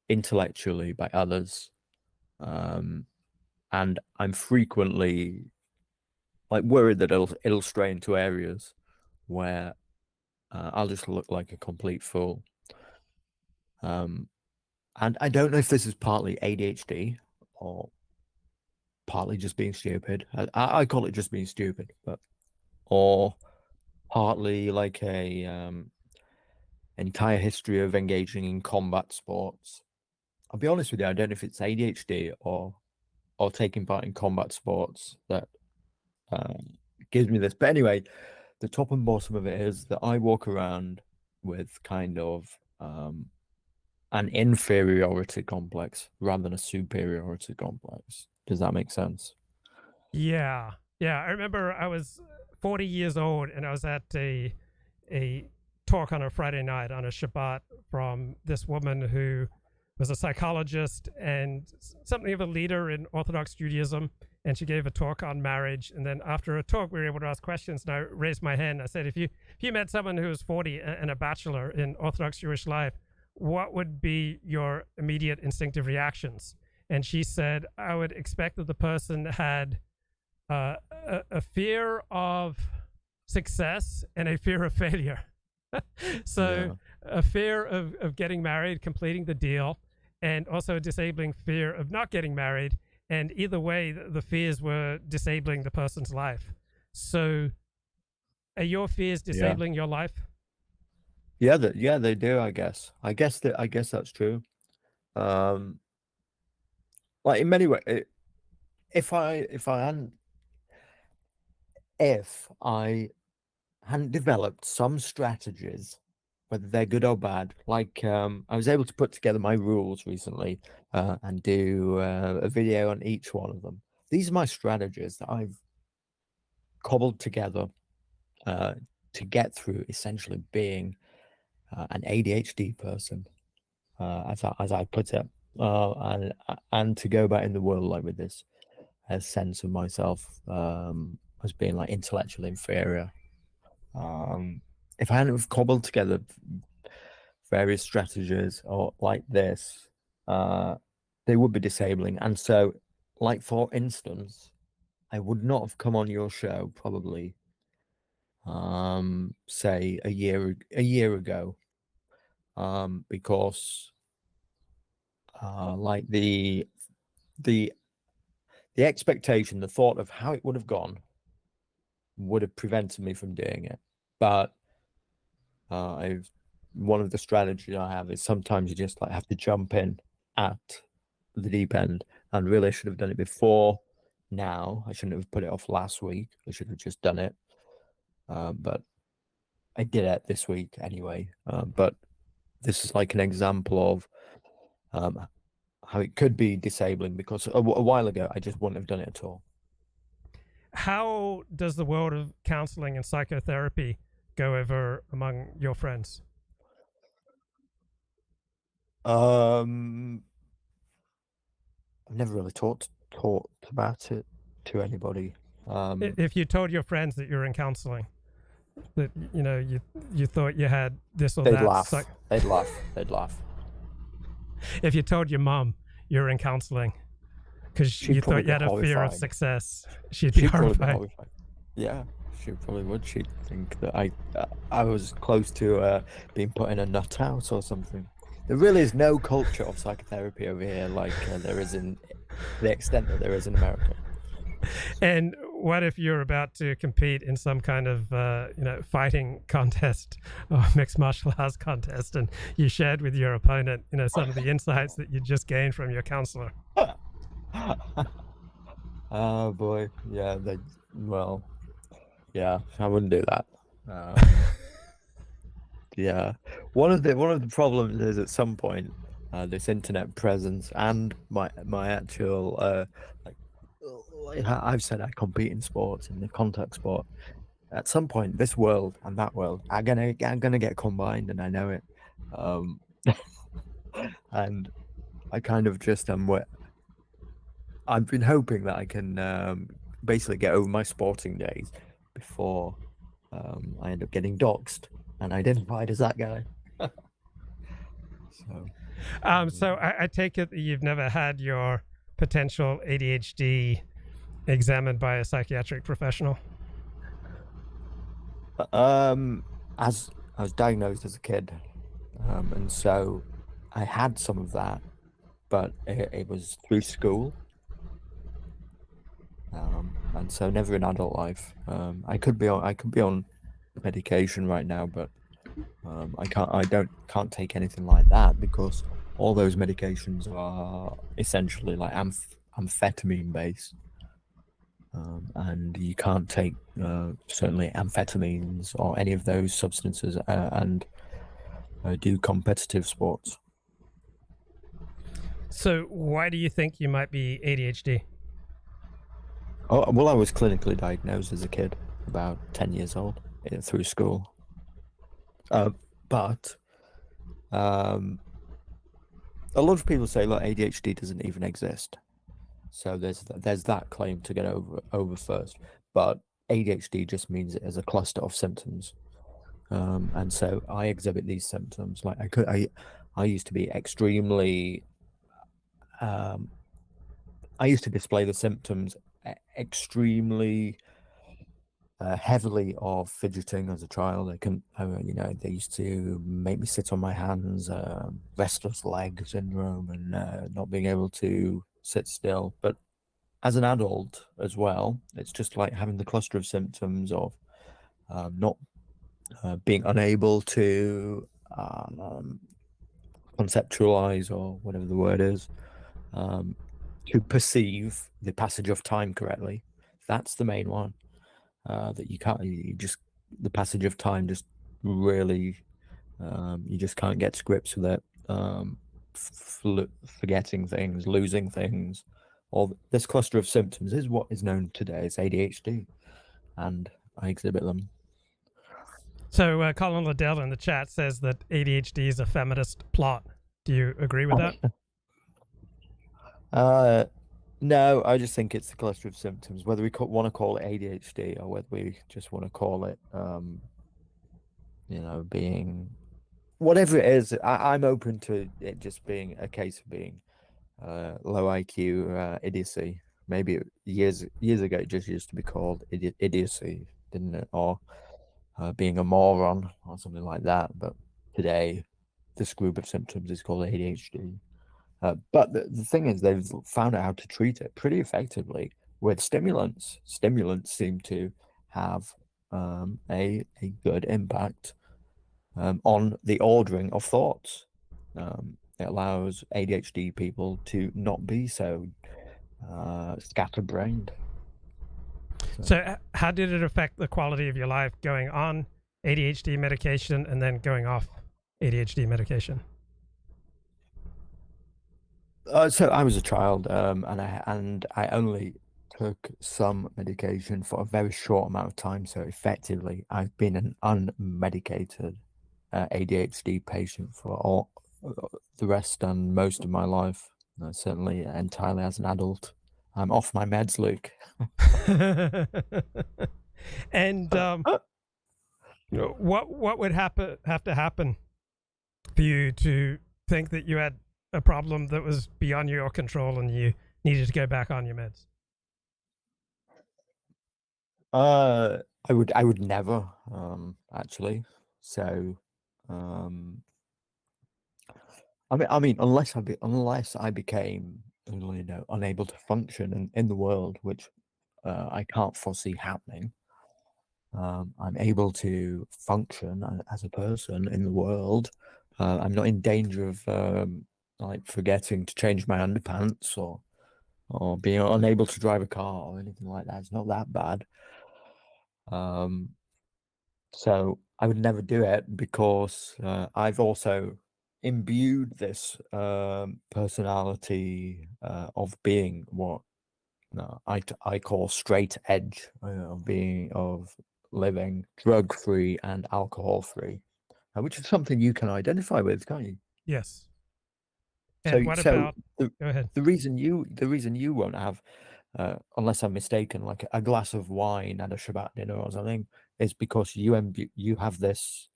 intellectually by others, and I'm frequently like worried that it'll stray into areas where I'll just look like a complete fool. And I don't know if this is partly ADHD or partly just being stupid. I call it just being stupid, or partly like a entire history of engaging in combat sports. I'll be honest with you, I don't know if it's ADHD or taking part in combat sports that gives me this. But anyway, the top and bottom of it is that I walk around with kind of an inferiority complex rather than a superiority complex. Does that make sense? Yeah. I remember I was 40 years old and I was at a talk on a Friday night on a Shabbat from this woman who was a psychologist and something of a leader in Orthodox Judaism. And she gave a talk on marriage. And then after a talk, we were able to ask questions. And I raised my hand. I said, if you met someone who was 40 and a bachelor in Orthodox Jewish life, what would be your immediate instinctive reactions? And she said, I would expect that the person had a fear of success and a fear of failure. So a fear of getting married, completing the deal, and also a disabling fear of not getting married. And either way, the fears were disabling the person's life. So are your fears disabling your life? Yeah, they do, I guess. I guess that's true. Like in many ways, if I hadn't developed some strategies, whether they're good or bad, like I was able to put together my rules recently and do a video on each one of them. These are my strategies that I've cobbled together to get through essentially being an ADHD person, as I put it, and to go back in the world like with this sense of myself as being like intellectually inferior. If I hadn't have cobbled together various strategies or like this, they would be disabling. And so, like for instance, I would not have come on your show probably, say a year ago, because like the expectation, the thought of how it would have gone would have prevented me from doing it. But one of the strategies I have is sometimes you just like have to jump in at the deep end, and really I should have done it before now. I shouldn't have put it off last week. I should have just done it. But I did it this week anyway. But this is like an example of how it could be disabling, because a while ago I just wouldn't have done it at all. How does the world of counseling and psychotherapy go over among your friends? I've never really talked about it to anybody. If you told your friends that you're in counseling, that you thought you had this or they'd that, laugh. They'd laugh. If you told your mom you're in counseling because you thought you had a fear of success, she'd be horrified. Yeah, she probably would. She'd think that I was close to being put in a nut house or something. There really is no culture of psychotherapy over here like there is in the extent that there is in America. And what if you're about to compete in some kind of fighting contest or mixed martial arts contest, and you shared with your opponent some of the insights that you just gained from your counselor? Oh boy, yeah. Yeah, I wouldn't do that. Yeah, one of the problems is at some point this internet presence and my actual I've said I compete in sports, in the contact sport. At some point, this world and that world are gonna get combined, and I know it. And I kind of just I've been hoping that I can basically get over my sporting days before I end up getting doxxed and identified as that guy. So I take it that you've never had your potential ADHD examined by a psychiatric professional? As I was diagnosed as a kid, and so I had some of that, but it was through school, and so never in adult life. I could be on medication right now, but I can't take anything like that because all those medications are essentially like amphetamine based. And you can't take certainly amphetamines or any of those substances and do competitive sports. So why do you think you might be ADHD? Oh, well, I was clinically diagnosed as a kid, about 10 years old, through school. But a lot of people say, look, ADHD doesn't even exist. So there's that claim to get over first, but ADHD just means it as a cluster of symptoms, and so I exhibit these symptoms. Like I used to be extremely, I used to display the symptoms extremely heavily of fidgeting as a child. They used to make me sit on my hands, restless leg syndrome, and not being able to sit still. But as an adult as well, it's just like having the cluster of symptoms of not being unable to conceptualize, or whatever the word is, to perceive the passage of time correctly. That's the main one, that you can't, the passage of time just really, you just can't get to grips with it. Forgetting things, losing things, all this cluster of symptoms is what is known today as ADHD, and I exhibit them. So Colin Liddell in the chat says that ADHD is a feminist plot. Do you agree with that? No, I just think it's a cluster of symptoms. Whether we want to call it ADHD or whether we just want to call it, being whatever it is, I'm open to it just being a case of being low IQ idiocy. Maybe years ago it just used to be called idiocy, didn't it? Or being a moron or something like that. But today, this group of symptoms is called ADHD. But the thing is, they've found out how to treat it pretty effectively with stimulants. Stimulants seem to have a good impact on the ordering of thoughts. It allows ADHD people to not be so scatterbrained. So how did it affect the quality of your life going on ADHD medication and then going off ADHD medication? So I was a child, and I only took some medication for a very short amount of time. So effectively, I've been an unmedicated ADHD patient for all the rest and most of my life. Certainly, entirely as an adult. I'm off my meds, Luke. And what would have to happen for you to think that you had a problem that was beyond your control and you needed to go back on your meds? I would never actually. So I mean unless I became unable to function in the world, which I can't foresee happening. I'm able to function as a person in the world. I'm not in danger of like forgetting to change my underpants or being unable to drive a car or anything like that. It's not that bad. So I would never do it because I've also imbued this personality of being what I call straight edge, of living drug free and alcohol free, which is something you can identify with, can't you? Yes. And what about? Go ahead. The reason you won't have, unless I'm mistaken, like a glass of wine at a Shabbat dinner or something, is because you have this.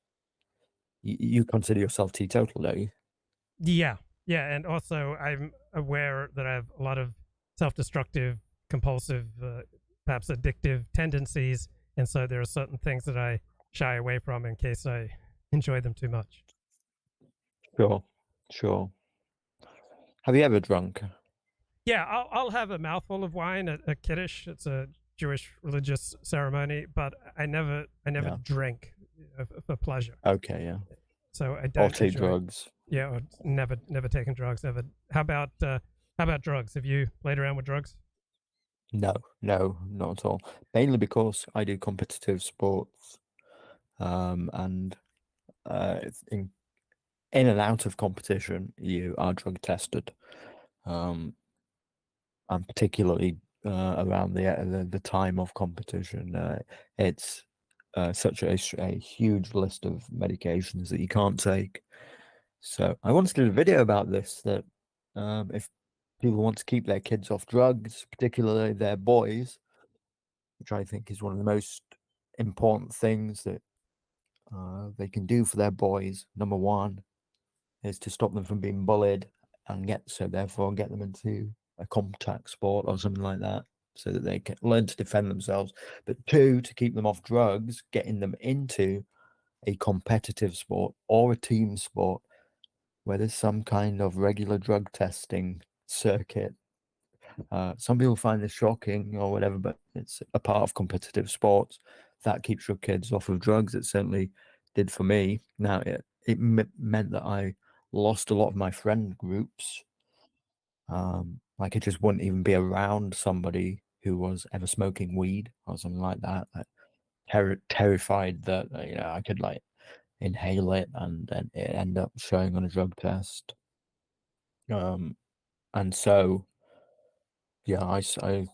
You consider yourself teetotal, don't you? Yeah, and also I'm aware that I have a lot of self-destructive, compulsive, perhaps addictive tendencies, and so there are certain things that I shy away from in case I enjoy them too much. Sure. Have you ever drunk? Yeah, I'll have a mouthful of wine at a Kiddush. It's a Jewish religious ceremony, but I never drink for pleasure. Okay, yeah. So I don't. Or take drugs. Yeah, or never taken drugs ever. How about drugs? Have you played around with drugs? No, not at all. Mainly because I do competitive sports, and in and out of competition, you are drug tested, and particularly around the time of competition, it's such a huge list of medications that you can't take. So I wanted to do a video about this, that if people want to keep their kids off drugs, particularly their boys, which I think is one of the most important things that they can do for their boys. Number one is to stop them from being bullied and therefore get them into a contact sport or something like that, so that they can learn to defend themselves. But two, to keep them off drugs, getting them into a competitive sport or a team sport where there's some kind of regular drug testing circuit. Some people find this shocking or whatever, but it's a part of competitive sports that keeps your kids off of drugs. It certainly did for me. Now, it meant that I lost a lot of my friend groups. Like I just wouldn't even be around somebody who was ever smoking weed or something like that. Terrified that I could like inhale it and then it end up showing on a drug test. And so, yeah, I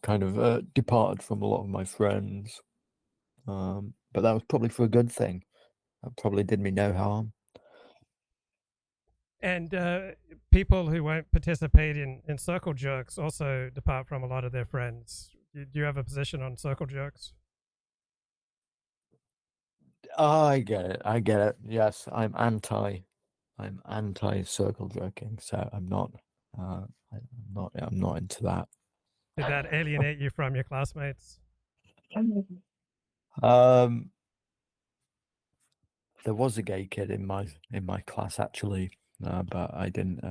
kind of departed from a lot of my friends, but that was probably for a good thing. That probably did me no harm. And people who won't participate in circle jerks also depart from a lot of their friends. Do you have a position on circle jerks? I get it. Yes, I'm anti circle jerking, so I'm not into that. Did that alienate you from your classmates? There was a gay kid in my class actually, but I didn't.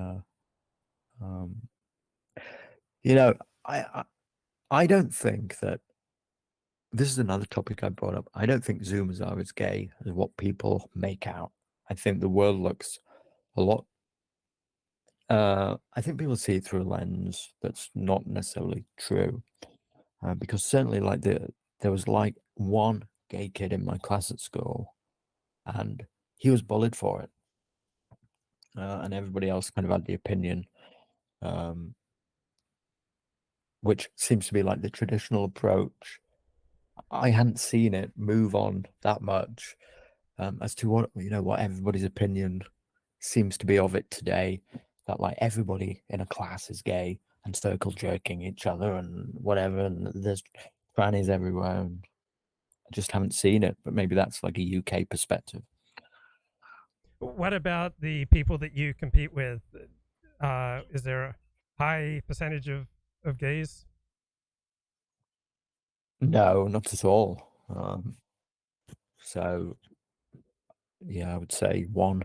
I don't think that this is another topic I brought up. I don't think Zoomers are as gay as what people make out. I think the world looks a lot. I think people see it through a lens that's not necessarily true, because certainly, like there was like one gay kid in my class at school, and he was bullied for it, and everybody else kind of had the opinion, which seems to be like the traditional approach. I hadn't seen it move on that much, as to what everybody's opinion seems to be of it today, that like everybody in a class is gay and circle jerking each other and whatever, and there's trannies everywhere, and I just haven't seen it. But maybe that's like a UK perspective. What about the people that you compete with? Is there a high percentage of gays? No, not at all. So yeah, I would say one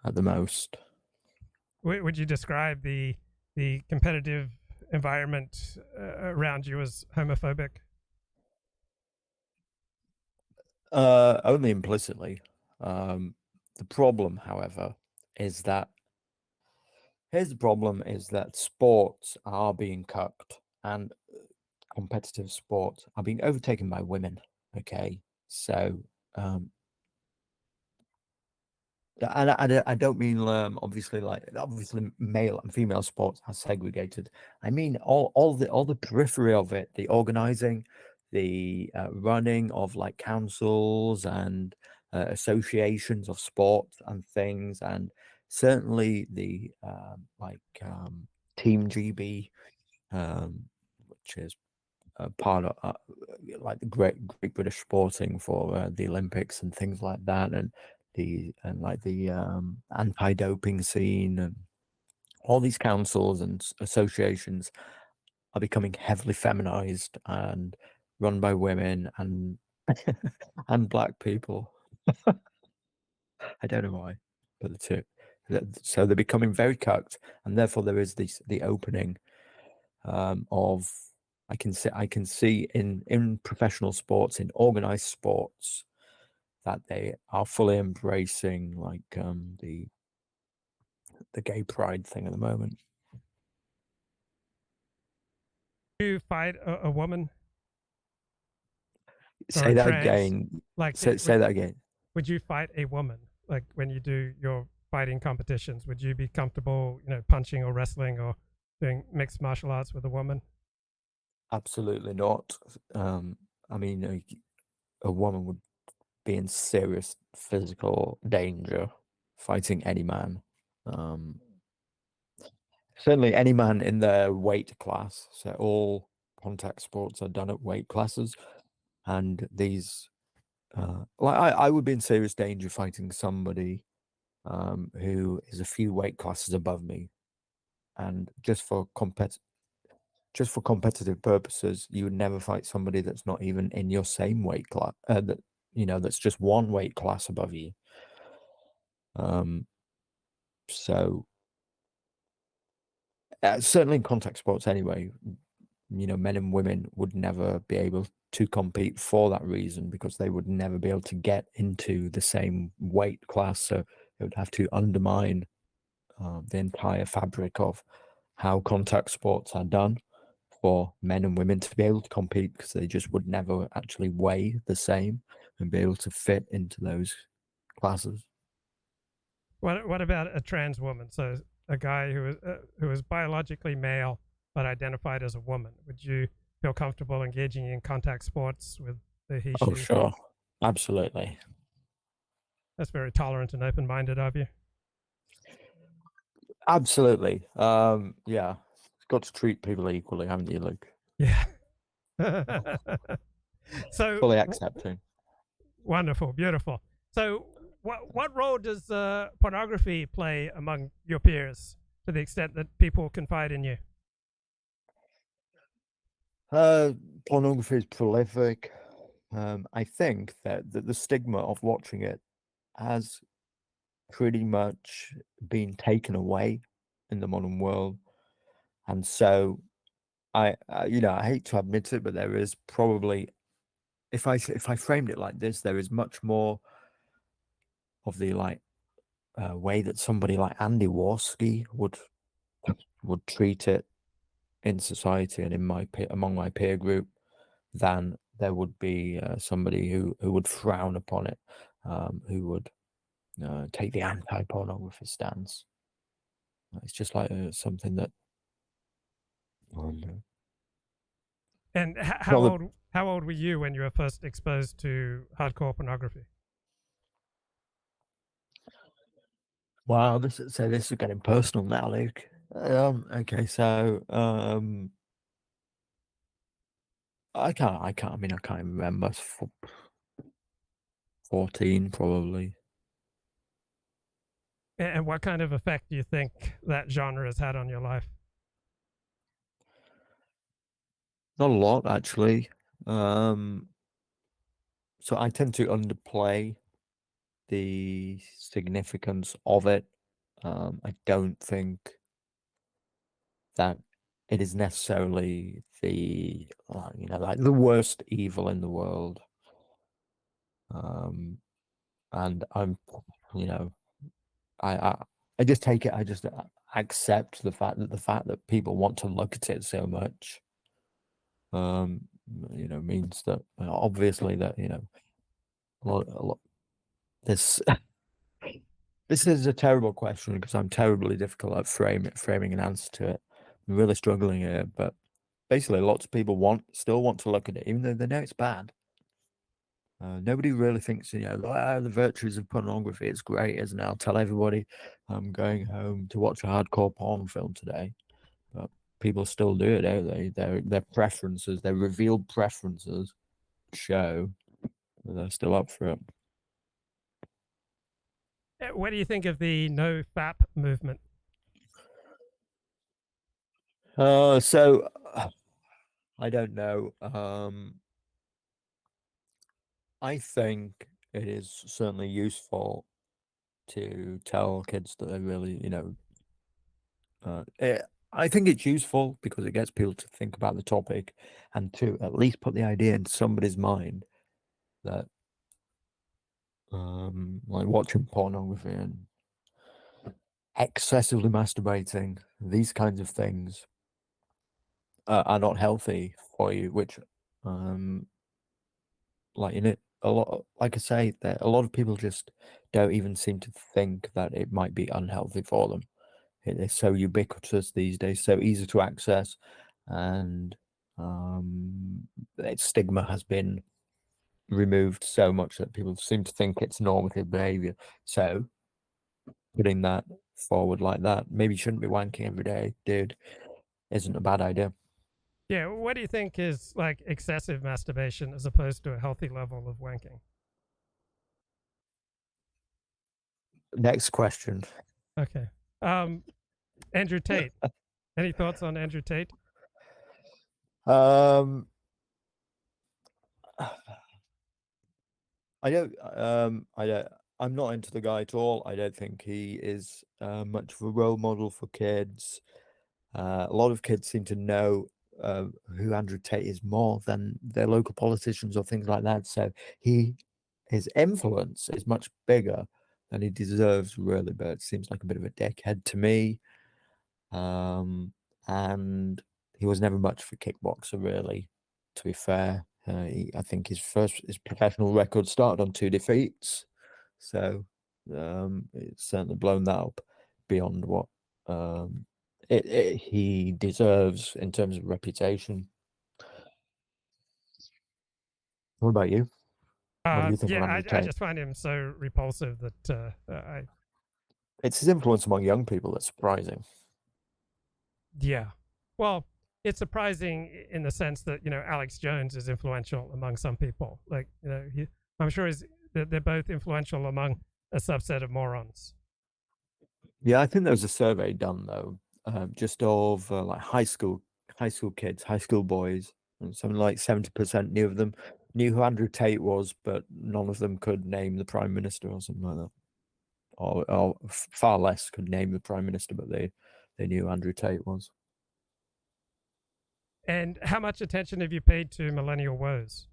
at the most. Would you describe the competitive environment around you as homophobic? Only implicitly. The problem, however, is that here's the problem: is that sports are being cucked, and competitive sports are being overtaken by women. Okay, so and I don't mean obviously male and female sports are segregated. I mean all the periphery of it, the organizing, the running of like councils and associations of sport and things, and certainly the Team GB, which is part of like the Great British Sporting for the Olympics and things like that, and the anti-doping scene, and all these councils and associations are becoming heavily feminized and run by women and and black people. I don't know why, but the two. So they're becoming very cucked, and therefore there is the opening of I can see in professional sports, in organized sports, that they are fully embracing like the gay pride thing at the moment. Do you fight a woman? Say that again. Like say that again. Would you fight a woman? Like when you do your fighting competitions, would you be comfortable, punching or wrestling or doing mixed martial arts with a woman? Absolutely not. I mean, a woman would be in serious physical danger fighting any man. Certainly any man in their weight class. So all contact sports are done at weight classes, and these I would be in serious danger fighting somebody who is a few weight classes above me, and just for competitive purposes, you would never fight somebody that's not even in your same weight class. That's just one weight class above you. So certainly in contact sports, anyway, men and women would never be able to compete for that reason, because they would never be able to get into the same weight class. So it would have to undermine the entire fabric of how contact sports are done for men and women to be able to compete, because they just would never actually weigh the same and be able to fit into those classes. What about a trans woman? So a guy who is biologically male but identified as a woman. Would you feel comfortable engaging in contact sports with the he, she? Oh, sure. Absolutely. That's very tolerant and open-minded of you. Absolutely. Yeah. Got to treat people equally, haven't you, Luke? Yeah. So fully accepting. Wonderful, beautiful. So what role does pornography play among your peers, to the extent that people confide in you? Pornography is prolific. I think that the stigma of watching it has pretty much been taken away in the modern world, and so I hate to admit it, but there is probably, if I framed it like this, there is much more of the way that somebody like Andy Warski would treat it in society and among my peer group than there would be somebody who would frown upon it, who would take the anti-pornography stance. It's just like something that. And how old were you when you were first exposed to hardcore pornography? Wow, this is getting personal now, Luke. Okay, so I can't remember. 14 probably. And what kind of effect do you think that genre has had on your life? Not a lot, actually. So I tend to underplay the significance of it. I don't think that it is necessarily the the worst evil in the world. And I'm, I just take it. I just accept the fact that people want to look at it so much. Means that obviously that a lot. This this is a terrible question because I'm terribly difficult at framing an answer to it. I'm really struggling here, but basically, lots of people still want to look at it, even though they know it's bad. Nobody really thinks, the virtues of pornography. It's great, isn't it? I'll tell everybody I'm going home to watch a hardcore porn film today. But people still do it, don't they? Their preferences, their revealed preferences show that they're still up for it. What do you think of the no FAP movement? So I don't know. I think it is certainly useful to tell kids that they really, I think it's useful because it gets people to think about the topic and to at least put the idea into somebody's mind that, like watching pornography and excessively masturbating, these kinds of things are not healthy for you, which, a lot, like I say, that a lot of people just don't even seem to think that it might be unhealthy for them. It is so ubiquitous these days, so easy to access, and its stigma has been removed so much that people seem to think it's normative behavior. So putting that forward like that, maybe you shouldn't be wanking every day, dude, isn't a bad idea. Yeah, what do you think is like excessive masturbation as opposed to a healthy level of wanking? Next question. Okay. Andrew Tate. Any thoughts on Andrew Tate? I don't. I'm not into the guy at all. I don't think he is much of a role model for kids. A lot of kids seem to know who Andrew Tate is more than their local politicians or things like that. So his influence is much bigger than he deserves, really. But it seems like a bit of a dickhead to me. And he was never much of a kickboxer, really. To be fair, I think his professional record started on 2 defeats, so it's certainly blown that up beyond what he deserves in terms of reputation. What about you? What do you think of Andrew Tate? I just find him so repulsive that It's his influence among young people that's surprising. Yeah. Well, it's surprising in the sense that, Alex Jones is influential among some people. Like, I'm sure they're both influential among a subset of morons. Yeah, I think there was a survey done, though, just of like high school kids, high school boys, and something like 70% knew who Andrew Tate was, but none of them could name the Prime Minister or something like that. Or far less could name the Prime Minister, but they knew who Andrew Tate was. And how much attention have you paid to Millennial Woes?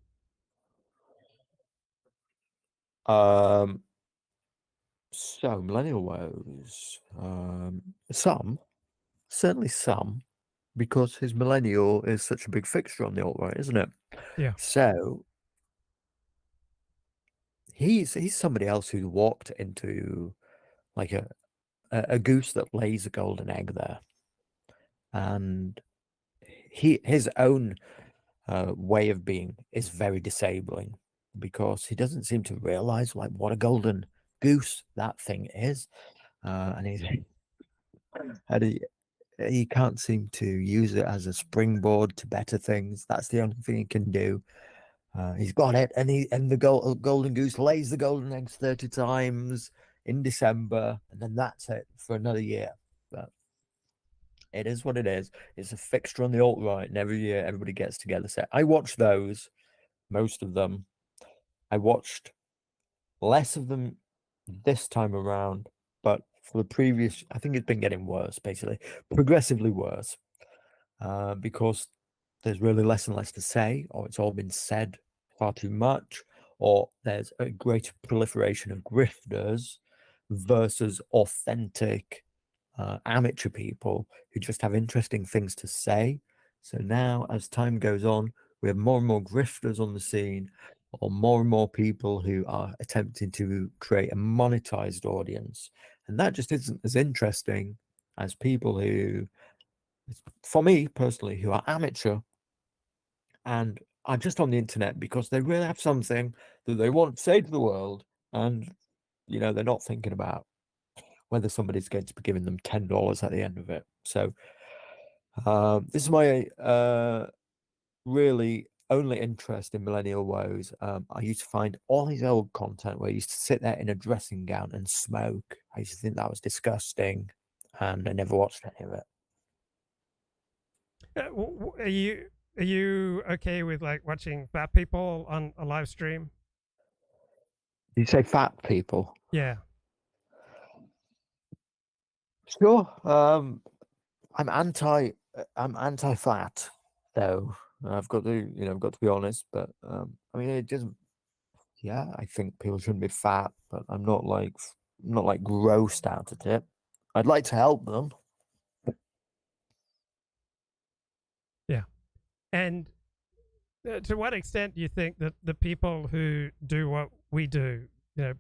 So Millennial Woes, some, certainly some, because his millennial is such a big fixture on the alt-right, isn't it? Yeah. So he's somebody else who walked into like a goose that lays a golden egg there, and his own way of being is very disabling because he doesn't seem to realize like what a golden goose that thing is, and he can't seem to use it as a springboard to better things. That's the only thing he can do. He's got it, and the golden goose lays the golden eggs 30 times in December, and then that's it for another year. But it is what it is. It's a fixture on the alt-right, and every year everybody gets together. So I watched those, most of them. I watched less of them this time around, but for the previous, I think it's been getting worse, basically, progressively worse, because there's really less and less to say, or it's all been said far too much, or there's a greater proliferation of grifters versus authentic amateur people who just have interesting things to say. So now, as time goes on, we have more and more grifters on the scene, or more and more people who are attempting to create a monetized audience. And that just isn't as interesting as people who, for me personally, who are amateur and are just on the internet because they really have something that they want to say to the world, and they're not thinking about whether somebody's going to be giving them $10 at the end of it. So this is my really only interest in Millennial Woes. I used to find all his old content where he used to sit there in a dressing gown and smoke. I used to think that was disgusting, and I never watched any of it. Are you okay with like watching fat people on a live stream? You say fat people? Yeah. Sure. I'm anti-fat, though. I've got to be honest. But I mean, it doesn't. Yeah, I think people shouldn't be fat, but I'm not like grossed out at it. I'd like to help them. Yeah. And to what extent do you think that the people who do what we do,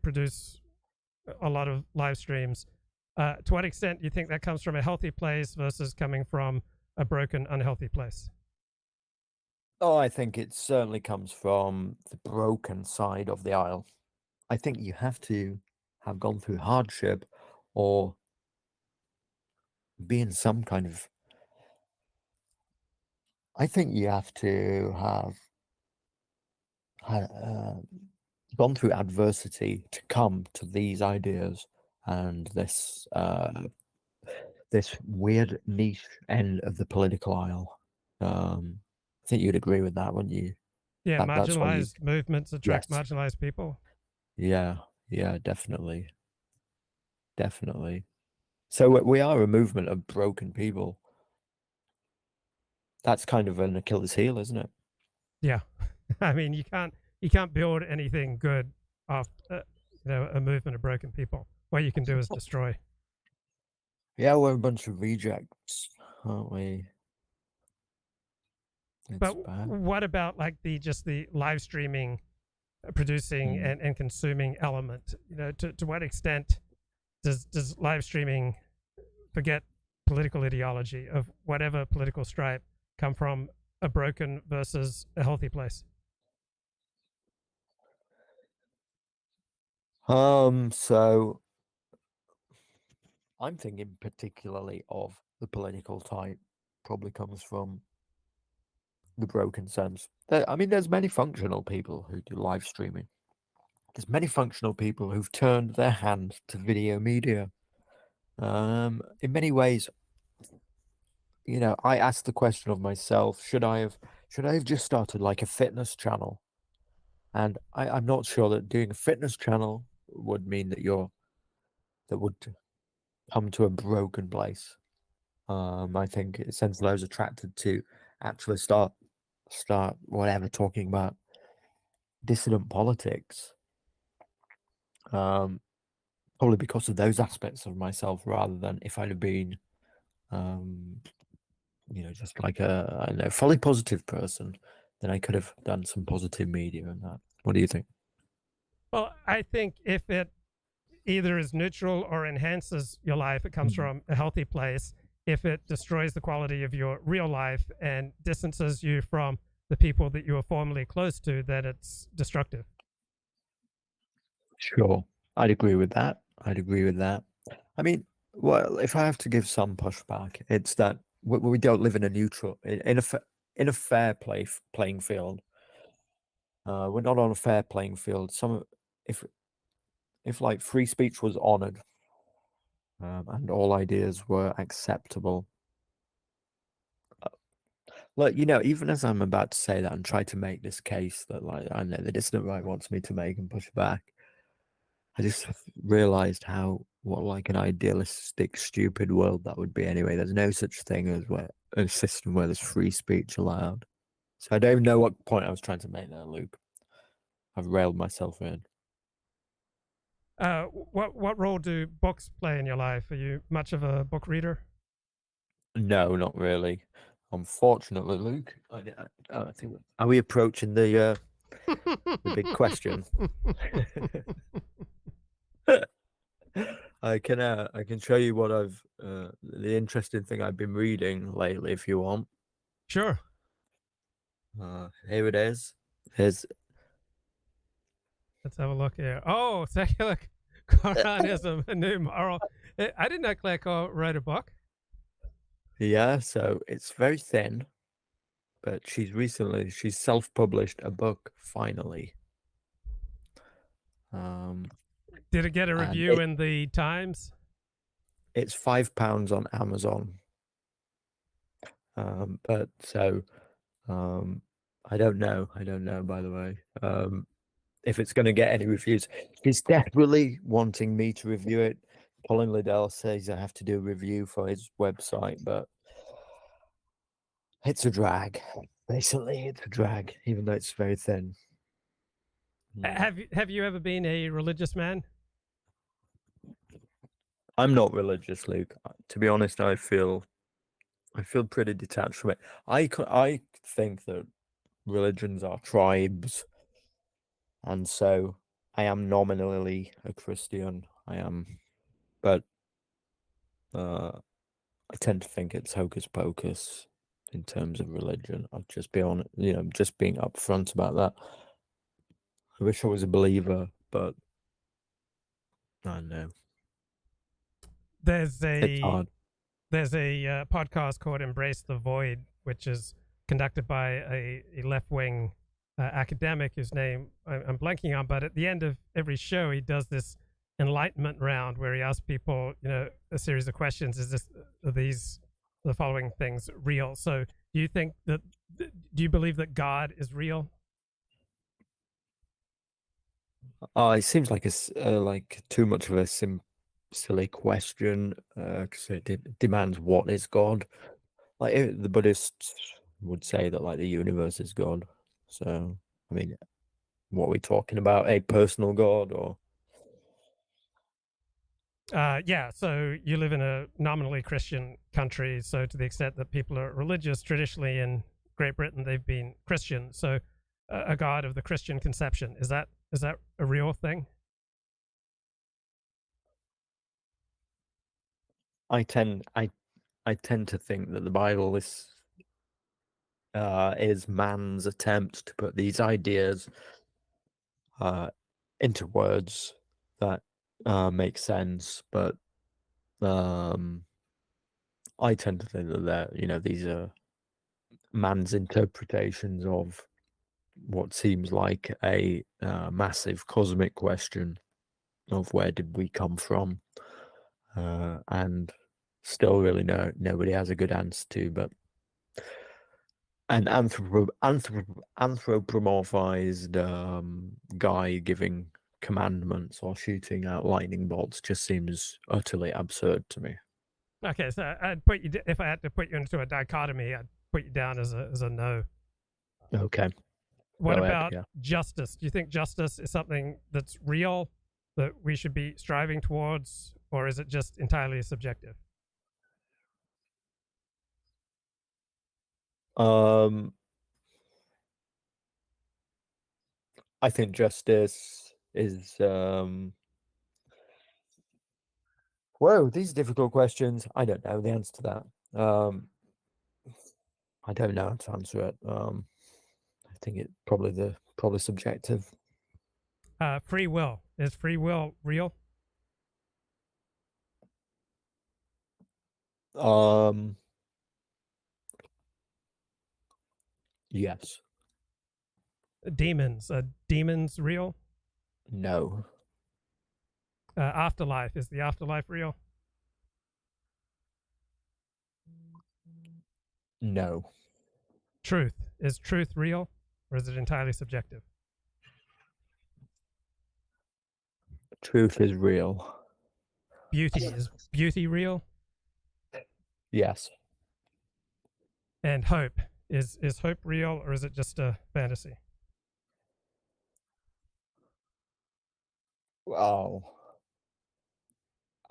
produce a lot of live streams, to what extent do you think that comes from a healthy place versus coming from a broken, unhealthy place? Oh, I think it certainly comes from the broken side of the aisle. I think you have to have gone through hardship or be in some kind of... I think you have to have gone through adversity to come to these ideas and this weird niche end of the political aisle. I think you'd agree with that, wouldn't you? Yeah, marginalized movements attract marginalized people. Yeah, definitely. So we are a movement of broken people. That's kind of an Achilles heel, isn't it? Yeah. I mean, you can't build anything good off a movement of broken people. What you can do is destroy. Yeah, we're a bunch of rejects, aren't we? But what about like the live streaming, producing and consuming element? To what extent does live streaming forget political ideology of whatever political stripe come from a broken versus a healthy place? So I'm thinking particularly of the political type probably comes from the broken sense. I mean, there's many functional people who do live streaming. There's many functional people who've turned their hand to video media. In many ways, I asked the question of myself: should I have just started like a fitness channel? And I'm not sure that doing a fitness channel would mean that would come to a broken place. I think it sends those attracted to actually start whatever talking about dissident politics. Probably because of those aspects of myself, rather than if I'd have been, just like a, I don't know, fully positive person, then I could have done some positive media and that. What do you think? Well, I think if it either is neutral or enhances your life, it comes from a healthy place. If it destroys the quality of your real life and distances you from the people that you were formerly close to, then it's destructive. Sure. I'd agree with that. I mean, well, if I have to give some pushback, it's that we don't live in a neutral, in a fair playing field. We're not on a fair playing field. If like free speech was honored, and all ideas were acceptable. Look, even as I'm about to say that and try to make this case that, like, I know the dissident right wants me to make and push back, I just realized what like an idealistic, stupid world that would be anyway. There's no such thing as a system where there's free speech allowed. So I don't even know what point I was trying to make there, Luke. I've railed myself in. What role do books play in your life? Are you much of a book reader? No, not really. Unfortunately, Luke. I think, are we approaching the big question? I can show you what the interesting thing I've been reading lately, if you want. Sure. Here it is. Let's have a look here. Oh, secular Quranism, a new moral. I did not Claire write a book. Yeah, so it's very thin, but she's self-published a book finally. Did it get a review in the Times? It's £5 on Amazon. But so I don't know. By the way, if it's going to get any reviews. He's desperately wanting me to review it. Colin Liddell says I have to do a review for his website, but it's a drag. Basically, it's a drag, even though it's very thin. Have you ever been a religious man? I'm not religious, Luke. To be honest, I feel pretty detached from it. I think that religions are tribes, and so I am nominally a Christian. I am, but I tend to think it's hocus pocus in terms of religion. I'll just be on, just being upfront about that. I wish I was a believer, but I don't know. There's a podcast called Embrace the Void, which is conducted by a left-wing academic whose name I'm blanking on, but at the end of every show he does this enlightenment round where he asks people, a series of questions. Are the following things real? So do you believe that God is real? It seems like like too much of a silly question, because it demands what is God. Like the Buddhists would say that like the universe is God. So I mean, what are we talking about? A personal God or? Yeah, so you live in a nominally Christian country, so to the extent that people are religious, traditionally in Great Britain they've been Christian. So a God of the Christian conception, is that a real thing? I tend to think that the Bible is man's attempt to put these ideas into words that make sense, but I tend to think that these are man's interpretations of what seems like a massive cosmic question of where did we come from, and still really nobody has a good answer to, but an anthropomorphized guy giving commandments or shooting out lightning bolts just seems utterly absurd to me. Okay, so if I had to put you into a dichotomy, I'd put you down as a no. Okay. What Go ahead, about yeah. justice? Do you think justice is something that's real, that we should be striving towards, or is it just entirely subjective? I think justice is whoa, these are difficult questions. I don't know the answer to that. I don't know how to answer it. I think it probably subjective. Free will. Is free will real? Yes. Demons. Are demons real? No. Afterlife. Is the afterlife real? No. Truth. Is truth real, or is it entirely subjective? Truth is real. Beauty. Is beauty real? Yes. And hope. Is hope real, or is it just a fantasy? Oh.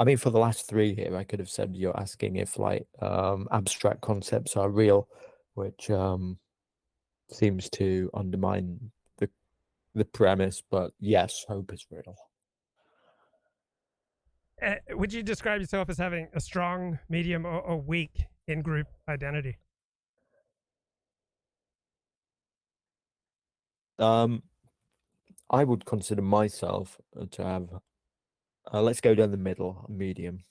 I mean, for the last three here, I could have said you're asking if like abstract concepts are real, which seems to undermine the premise. But yes, hope is real. Would you describe yourself as having a strong, medium, or weak in-group identity? I would consider myself to have. Let's go down the middle, medium.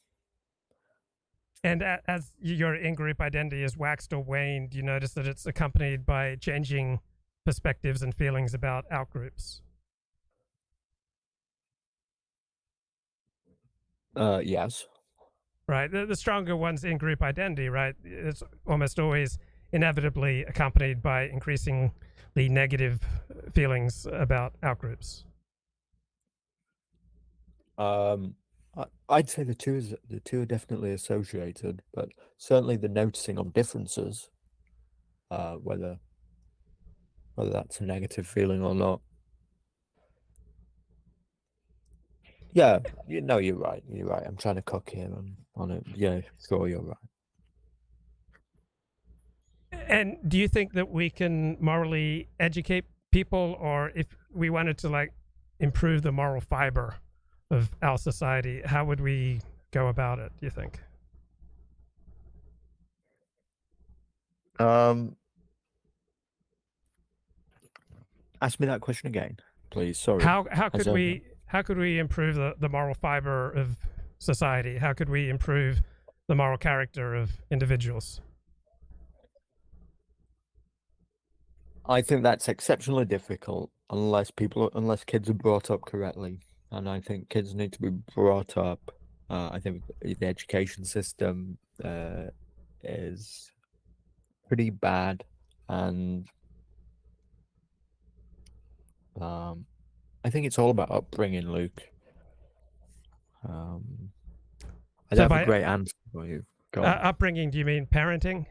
And as your in-group identity is waxed or waned, you notice that it's accompanied by changing perspectives and feelings about outgroups. Yes. Right. The stronger one's in-group identity, right? It's almost always inevitably accompanied by increasingly negative feelings about outgroups. I'd say the two are definitely associated, but certainly the noticing of differences, whether that's a negative feeling or not. Yeah, you're right. You're right. I'm trying to cock here on it. Yeah, sure, you're right. And do you think that we can morally educate people, or if we wanted to like improve the moral fiber of our society, how would we go about it, do you think? Ask me that question again, please. Sorry. How could we improve the moral fiber of society? How could we improve the moral character of individuals? I think that's exceptionally difficult unless kids are brought up correctly, and I think kids need to be brought up. I think the education system is pretty bad, and I think it's all about upbringing, Luke. I don't have a great answer for you. Go on. Upbringing, do you mean parenting?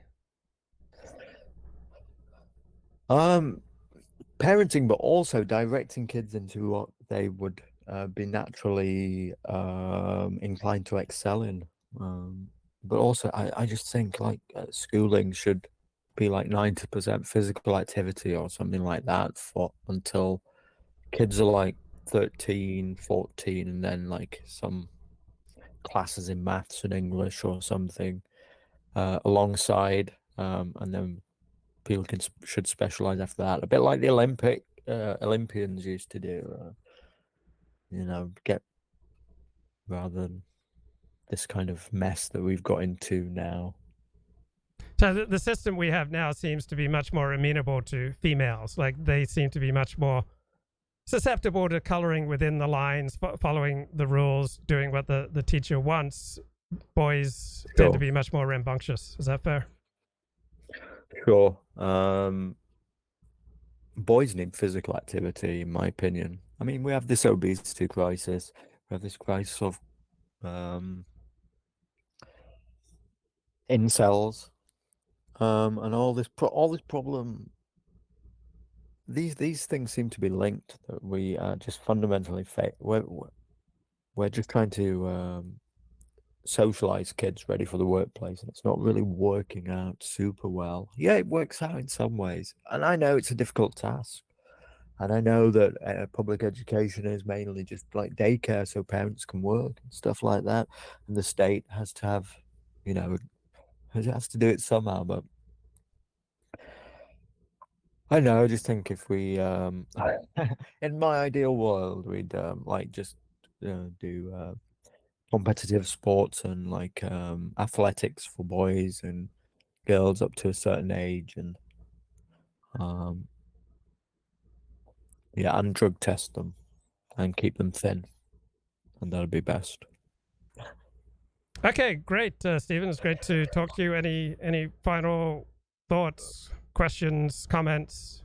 Parenting, but also directing kids into what they would be naturally inclined to excel in. But also, I just think like schooling should be like 90% physical activity or something like that until kids are like 13, 14, and then like some classes in maths and English or something alongside, and then people should specialize after that, a bit like the Olympians used to do. Get rather than this kind of mess that we've got into now. So the system we have now seems to be much more amenable to females. Like they seem to be much more susceptible to coloring within the lines, following the rules, doing what the teacher wants. Boys tend to be much more rambunctious. Is that fair? Sure. Boys need physical activity, in my opinion. I mean, we have this obesity crisis. We have this crisis of incels. And all this problem. These things seem to be linked. That we are just fundamentally we're just trying to socialize kids ready for the workplace, and it's not really working out super well. Yeah, it works out in some ways, and I know it's a difficult task. And I know that public education is mainly just like daycare so parents can work and stuff like that. And the state has to have, it has to do it somehow. But I know, I just think if we, in my ideal world, we'd just do competitive sports and like athletics for boys and girls up to a certain age, and and drug test them and keep them thin, and that'll be best. Okay, great, Stephen. It's great to talk to you. Any final thoughts, questions, comments?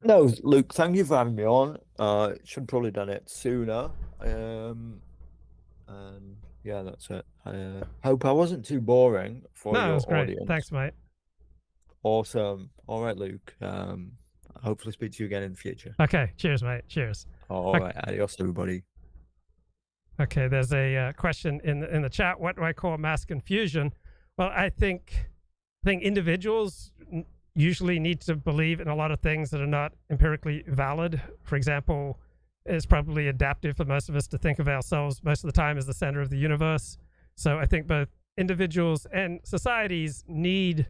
No, Luke, thank you for having me on. Should probably done it sooner. And yeah, that's it. I hope I wasn't too boring for your it was great. audience. Thanks, mate. Awesome. All right, Luke. Hopefully speak to you again in the future. Okay, cheers, mate. Cheers. All right, adios, everybody. Okay, there's a question in the chat. What do I call mass confusion? Well, I think individuals usually need to believe in a lot of things that are not empirically valid. For example, it's probably adaptive for most of us to think of ourselves most of the time as the center of the universe. So I think both individuals and societies need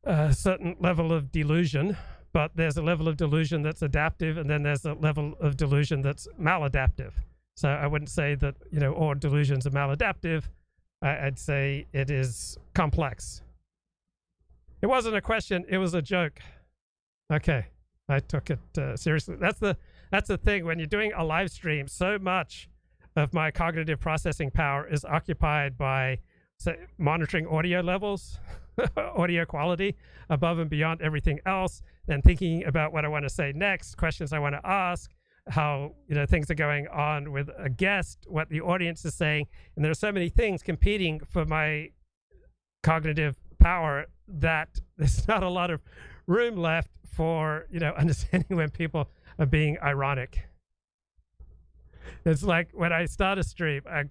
a certain level of delusion, but there's a level of delusion that's adaptive, and then there's a level of delusion that's maladaptive. So I wouldn't say that, all delusions are maladaptive. I'd say it is complex. It wasn't a question, it was a joke. Okay, I took it seriously. That's the thing. When you're doing a live stream, so much of my cognitive processing power is occupied by, say, monitoring audio levels, audio quality above and beyond everything else, then thinking about what I want to say next, questions I want to ask, how things are going on with a guest, what the audience is saying. And there are so many things competing for my cognitive power that there's not a lot of room left for understanding when people are being ironic. It's like when I start a stream, I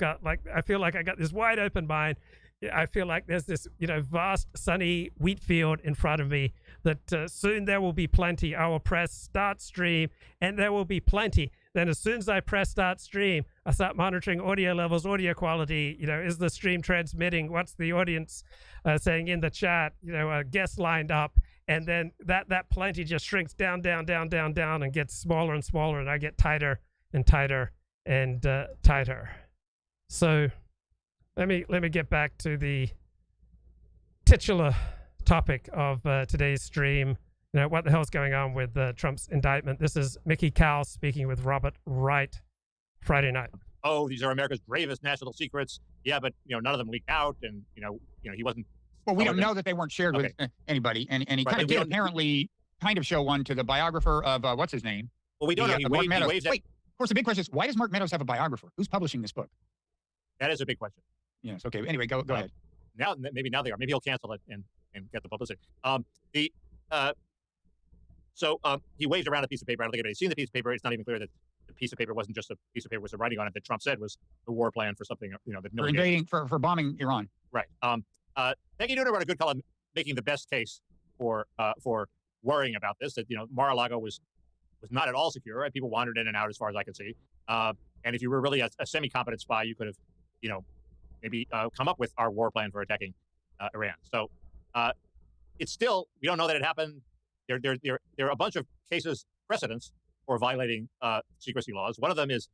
feel like I got this wide open mind. I feel like there's this vast sunny wheat field in front of me that soon there will be plenty. I will press start stream and there will be plenty. Then as soon as I press start stream, I start monitoring audio levels, audio quality. Is the stream transmitting? What's the audience saying in the chat? A guest lined up. And then that plenty just shrinks down, and gets smaller and smaller, and I get tighter and tighter and tighter. So let me get back to the titular topic of today's stream. What the hell's going on with Trump's indictment? This is Mickey Cowell speaking with Robert Wright Friday night. Oh, these are America's gravest national secrets. Yeah, but none of them leaked out, and he wasn't. Well, we don't know that they weren't shared with anybody, and he kind of did apparently kind of show one to the biographer of what's his name? Well, we don't know. He waived that. Wait, of course, the big question is, why does Mark Meadows have a biographer? Who's publishing this book? That is a big question. Yes. Okay. Anyway, go ahead. Now they are. Maybe he'll cancel it and get the publicity. So he waved around a piece of paper. I don't think anybody's seen the piece of paper. It's not even clear that the piece of paper wasn't just a piece of paper with some writing on it that Trump said was the war plan for something. That for invading, for bombing Iran. Right. Peggy Noonan wrote a good column making the best case for worrying about this. That Mar-a-Lago was not at all secure. Right? People wandered in and out as far as I could see. And if you were really a semi-competent spy, you could have, maybe come up with our war plan for attacking Iran. So it's still, we don't know that it happened. There are a bunch of cases, precedents for violating secrecy laws. One of them is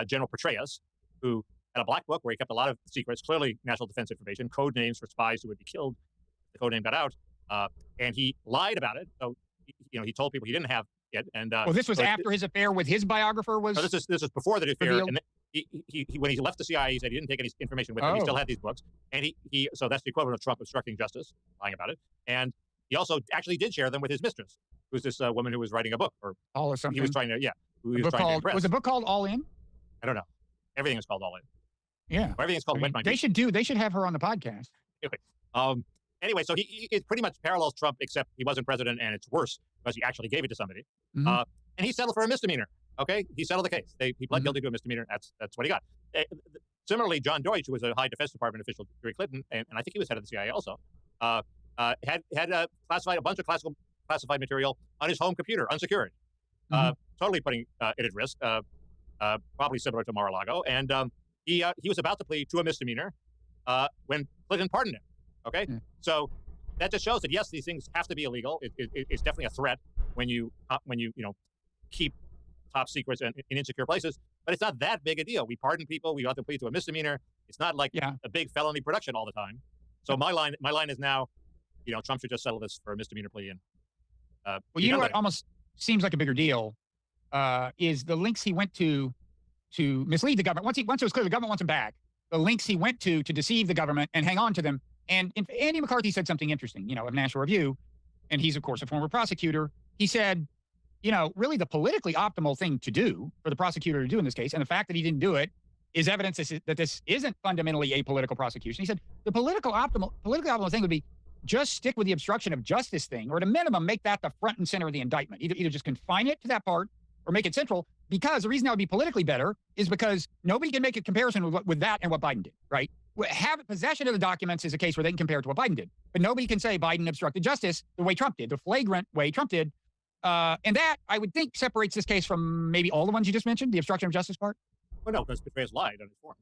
General Petraeus, who had a black book where he kept a lot of secrets, clearly national defense information, code names for spies who would be killed. The code name got out, and he lied about it. So he told people he didn't have it. And well, this was after his affair with his biographer was. No, this is before the affair. And he when he left the CIA, he said he didn't take any information with him. He still had these books, and he so that's the equivalent of Trump obstructing justice, lying about it. And he also actually did share them with his mistress, who's this woman who was writing a book, or All or something. He was trying to, was the book called All In? I don't know. Everything is called All In. Yeah. Or everything's called Wet My They should have her on the podcast. Anyway, anyway, so it pretty much parallels Trump, except he wasn't president, and it's worse because he actually gave it to somebody. And he settled for a misdemeanor. Okay, he settled the case. He pled guilty to a misdemeanor. That's what he got. Similarly, John Deutsch, who was a high Defense Department official, Hillary Clinton, and I think he was head of the CIA also, had classified a bunch of classified material on his home computer, unsecured, totally putting it at risk. Probably similar to Mar-a-Lago, and he was about to plead to a misdemeanor when Clinton pardoned him. Okay, so that just shows that yes, these things have to be illegal. It's definitely a threat when you keep top secrets in insecure places, but it's not that big a deal. We pardon people. We have to plead to a misdemeanor. It's not like a big felony production all the time. So my line is now, Trump should just settle this for a misdemeanor plea. And well, you know what almost seems like a bigger deal is the links he went to mislead the government. Once it was clear the government wants him back, the links he went to deceive the government and hang on to them. And Andy McCarthy said something interesting, of National Review, and he's of course a former prosecutor. He said, really the politically optimal thing to do for the prosecutor to do in this case, and the fact that he didn't do it is evidence that this isn't fundamentally a political prosecution. He said the politically optimal thing would be just stick with the obstruction of justice thing, or at a minimum, make that the front and center of the indictment. Either just confine it to that part or make it central, because the reason that would be politically better is because nobody can make a comparison with that and what Biden did, right? Possession of the documents is a case where they can compare it to what Biden did, but nobody can say Biden obstructed justice the way Trump did, the flagrant way Trump did. And that, I would think, separates this case from maybe all the ones you just mentioned, the obstruction of justice part. Well, no, because Petraeus lied on his forms.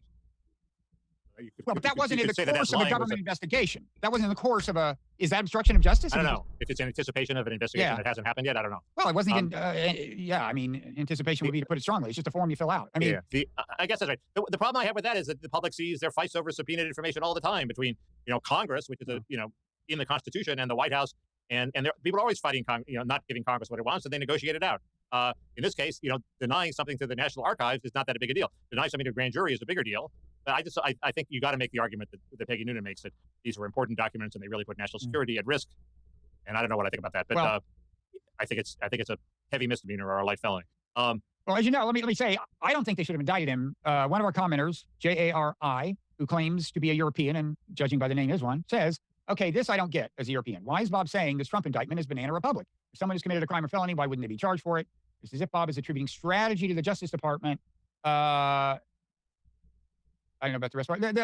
But that wasn't in the course of a government investigation. That wasn't in the course of is that obstruction of justice? I don't know. If it's in anticipation of an investigation that hasn't happened yet, I don't know. Well, it wasn't even, anticipation would be to put it strongly. It's just a form you fill out. I mean, I guess that's right. The problem I have with that is that the public sees their fights over subpoenaed information all the time between, Congress, which is, in the Constitution, and the White House. And people are always fighting, not giving Congress what it wants, and they negotiate it out. In this case, denying something to the National Archives is not that a big a deal. Denying something to a grand jury is a bigger deal. But I think you got to make the argument that Peggy Noonan makes, that these were important documents and they really put national security at risk. And I don't know what I think about that, but I think it's a heavy misdemeanor or a light felony. Well, as you know, let me say, I don't think they should have indicted him. One of our commenters, Jari, who claims to be a European and judging by the name is one, says, okay, this I don't get as a European. Why is Bob saying this Trump indictment is banana republic? If someone has committed a crime or felony, why wouldn't they be charged for it? It's as if Bob is attributing strategy to the Justice Department. I don't know about the rest of it.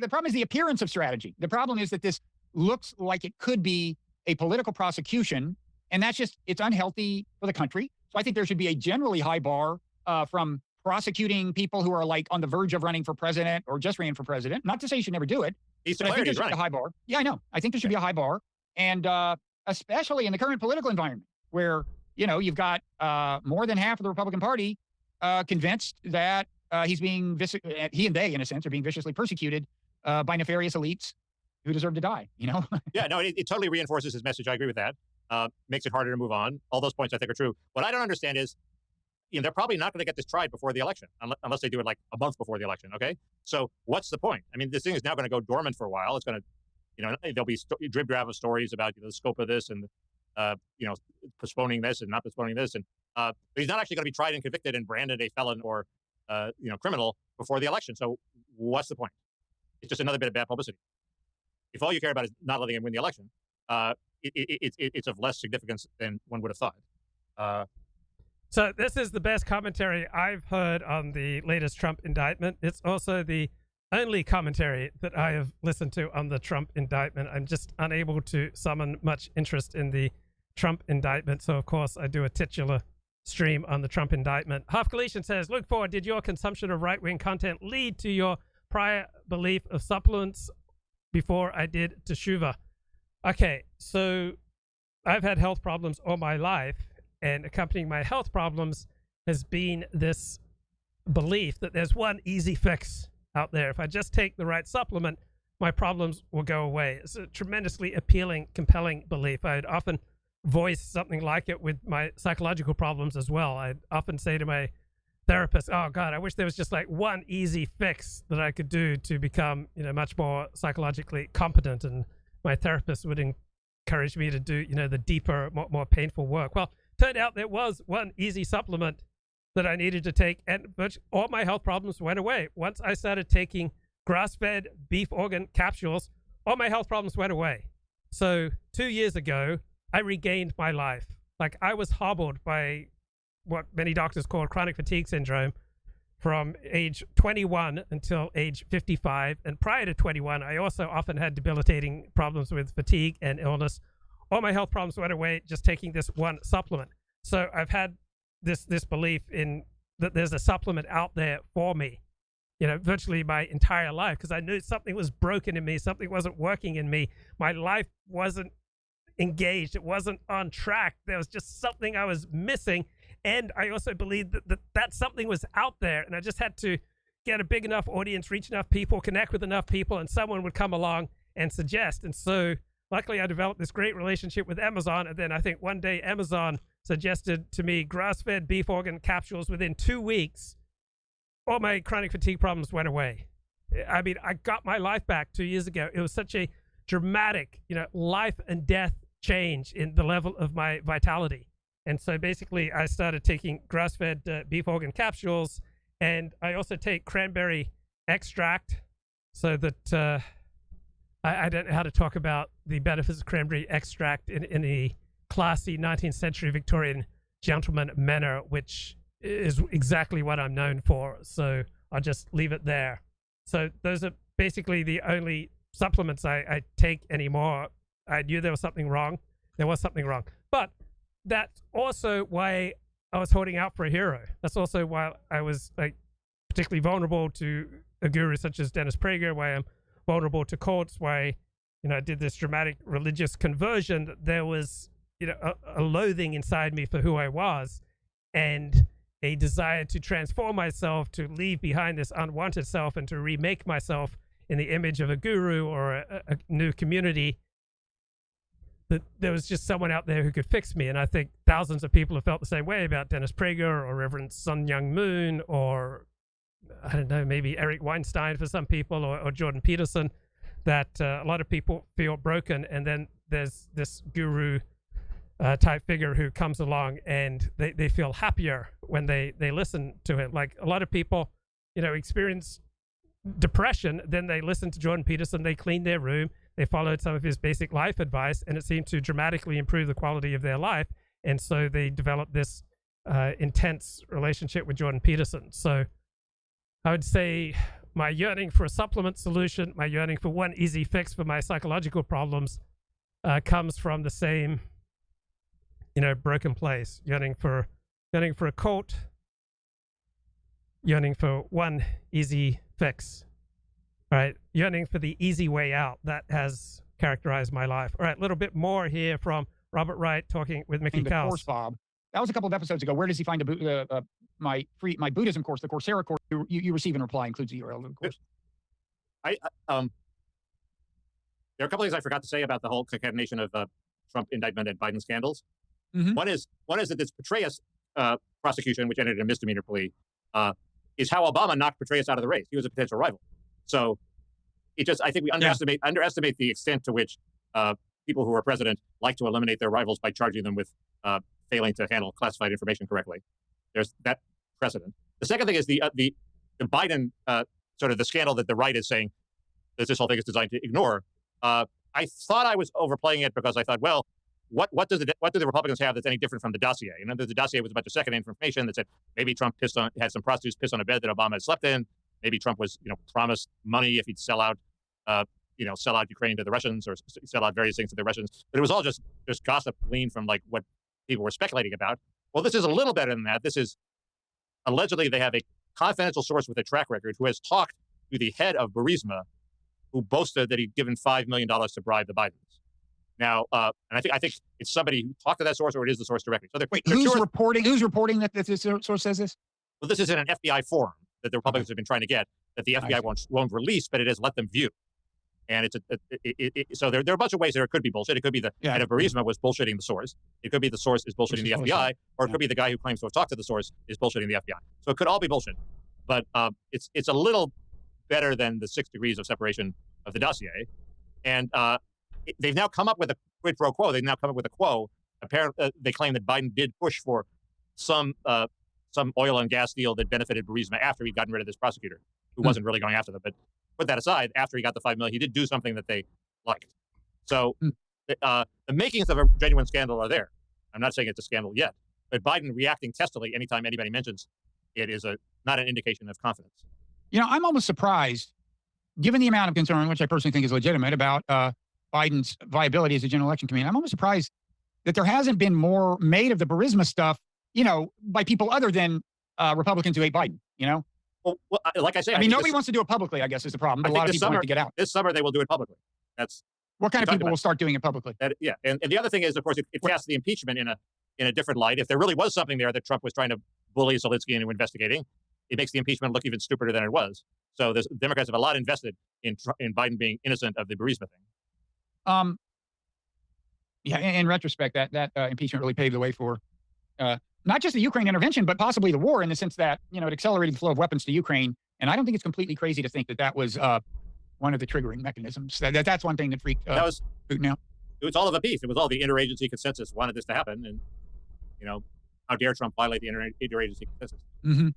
The problem is the appearance of strategy. The problem is that this looks like it could be a political prosecution, and it's unhealthy for the country. So I think there should be a generally high bar from prosecuting people who are like on the verge of running for president or just ran for president. Not to say you should never do it. He's but I think there should be a high bar. Yeah, I know. I think there should be a high bar. And especially in the current political environment where, you've got more than half of the Republican Party convinced that he and they, in a sense, are being viciously persecuted by nefarious elites who deserve to die, Yeah, no, it totally reinforces his message. I agree with that. Makes it harder to move on. All those points I think are true. What I don't understand is, they're probably not going to get this tried before the election, unless they do it like a month before the election, okay? So what's the point? I mean, this thing is now going to go dormant for a while. It's going to, there'll be drib-drab of stories about the scope of this and, postponing this and not postponing this. And but he's not actually going to be tried and convicted and branded a felon or, criminal before the election. So what's the point? It's just another bit of bad publicity. If all you care about is not letting him win the election, it's of less significance than one would have thought. So this is the best commentary I've heard on the latest Trump indictment. It's also the only commentary that I have listened to on the Trump indictment. I'm just unable to summon much interest in the Trump indictment. So, of course, I do a titular stream on the Trump indictment. Half Galatian says, look forward, did your consumption of right-wing content lead to your prior belief of supplements before I did teshuva? Okay, so I've had health problems all my life. And accompanying my health problems has been this belief that there's one easy fix out there. If I just take the right supplement, my problems will go away. It's a tremendously appealing, compelling belief. I'd often voice something like it with my psychological problems as well. I'd often say to my therapist, oh God, I wish there was just like one easy fix that I could do to become, much more psychologically competent. And my therapist would encourage me to do, the deeper, more painful work. Well, turned out there was one easy supplement that I needed to take, and all my health problems went away. Once I started taking grass-fed beef organ capsules all my health problems went away. So 2 years ago, I regained my life. Like, I was hobbled by what many doctors call chronic fatigue syndrome from age 21 until age 55. And prior to 21, I also often had debilitating problems with fatigue and illness. All my health problems went away just taking this one supplement. So I've had this belief in that there's a supplement out there for me, you know, virtually my entire life, because I knew something was broken in me, something wasn't working in me. My life wasn't engaged. It wasn't on track. There was just something I was missing. And I also believed that something was out there, and I just had to get a big enough audience, reach enough people, connect with enough people, and someone would come along and suggest. And so luckily I developed this great relationship with Amazon. And then I think one day Amazon suggested to me grass-fed beef organ capsules. Within 2 weeks, all my chronic fatigue problems went away. I mean, I got my life back 2 years ago. It was such a dramatic, you know, life and death change in the level of my vitality. And so basically I started taking grass-fed beef organ capsules, and I also take cranberry extract, so that I don't know how to talk about the benefits of cranberry extract in a classy 19th century Victorian gentleman manner, which is exactly what I'm known for. So I'll just leave it there. So those are basically the only supplements I take anymore. I knew there was something wrong. There was something wrong. But that's also why I was holding out for a hero. That's also why I was like particularly vulnerable to a guru such as Dennis Prager, why I'm vulnerable to cults, why, you know, I did this dramatic religious conversion. That there was, you know, a loathing inside me for who I was, and a desire to transform myself, to leave behind this unwanted self, and to remake myself in the image of a guru or a new community. That there was just someone out there who could fix me. And I think thousands of people have felt the same way about Dennis Prager or Reverend Sun Myung Moon, or I don't know, maybe Eric Weinstein for some people, or Jordan Peterson, that a lot of people feel broken. And then there's this guru type figure who comes along, and they feel happier when they listen to him. Like a lot of people, you know, experience depression, then they listen to Jordan Peterson, they clean their room, they followed some of his basic life advice, and it seemed to dramatically improve the quality of their life. And so they developed this intense relationship with Jordan Peterson. So I would say my yearning for a supplement solution, my yearning for one easy fix for my psychological problems comes from the same, you know, broken place. Yearning for a cult, yearning for one easy fix. All right, yearning for the easy way out. That has characterized my life. All right, a little bit more here from Robert Wright talking with Mickey Kaus. Course, Bob. That was a couple of episodes ago. Where does he find my Buddhism course, the Coursera course? You receive in reply includes the URL of the course. There are a couple things I forgot to say about the whole concatenation of Trump indictment and Biden scandals. Mm-hmm. One is that this Petraeus prosecution, which ended in a misdemeanor plea, is how Obama knocked Petraeus out of the race. He was a potential rival. So I think we underestimate the extent to which people who are president like to eliminate their rivals by charging them with failing to handle classified information correctly. There's that precedent. The second thing is the Biden sort of the scandal that the right is saying that this whole thing is designed to ignore. I thought I was overplaying it because I thought, well, what do the Republicans have that's any different from the dossier? You know, the dossier was a bunch of second-hand information that said maybe Trump had some prostitutes piss on a bed that Obama had slept in. Maybe Trump was, you know, promised money if he'd sell out Ukraine to the Russians, or sell out various things to the Russians. But it was all just gossip gleaned from like what people were speculating about. Well, this is a little better than that. This is allegedly they have a confidential source with a track record who has talked to the head of Burisma, who boasted that he'd given $5 million to bribe the Bidens. Now, and I think it's somebody who talked to that source, or it is the source directly. So who's reporting that this source says this? Well, this is in an FBI forum that the Republicans have been trying to get, that the FBI won't release, but it has let them view. And so there are a bunch of ways there. It could be bullshit. It could be the head of Burisma was bullshitting the source. It could be the source is bullshitting the FBI, or it could be the guy who claims to have talked to the source is bullshitting the FBI. So it could all be bullshit. But it's a little better than the 6 degrees of separation of the dossier. And they've now come up with a quid pro quo. They've now come up with a quo. Apparently, they claim that Biden did push for some oil and gas deal that benefited Burisma after he'd gotten rid of this prosecutor, who wasn't really going after them. But put that aside, after he got the $5 million, he did do something that they liked. So the makings of a genuine scandal are there. I'm not saying it's a scandal yet, but Biden reacting testily anytime anybody mentions it is not an indication of confidence. I'm almost surprised, given the amount of concern, which I personally think is legitimate, about Biden's viability as a general election committee. I'm almost surprised that there hasn't been more made of the Burisma stuff, by people other than Republicans who hate Biden, Well, like I say, nobody wants to do it publicly, I guess, is the problem. But a lot of people want to get out. This summer, they will do it publicly. What kind of people will start doing it publicly? And the other thing is, of course, it casts the impeachment in a different light. If there really was something there that Trump was trying to bully Zelensky into investigating, it makes the impeachment look even stupider than it was. So the Democrats have a lot invested in Biden being innocent of the Burisma thing. In retrospect, that impeachment really paved the way for not just the Ukraine intervention, but possibly the war, in the sense that it accelerated the flow of weapons to Ukraine. And I don't think it's completely crazy to think that was one of the triggering mechanisms. That's one thing that freaked Putin out. It was all of a piece. It was all the interagency consensus wanted this to happen, and how dare Trump violate the interagency consensus? Mm-hmm.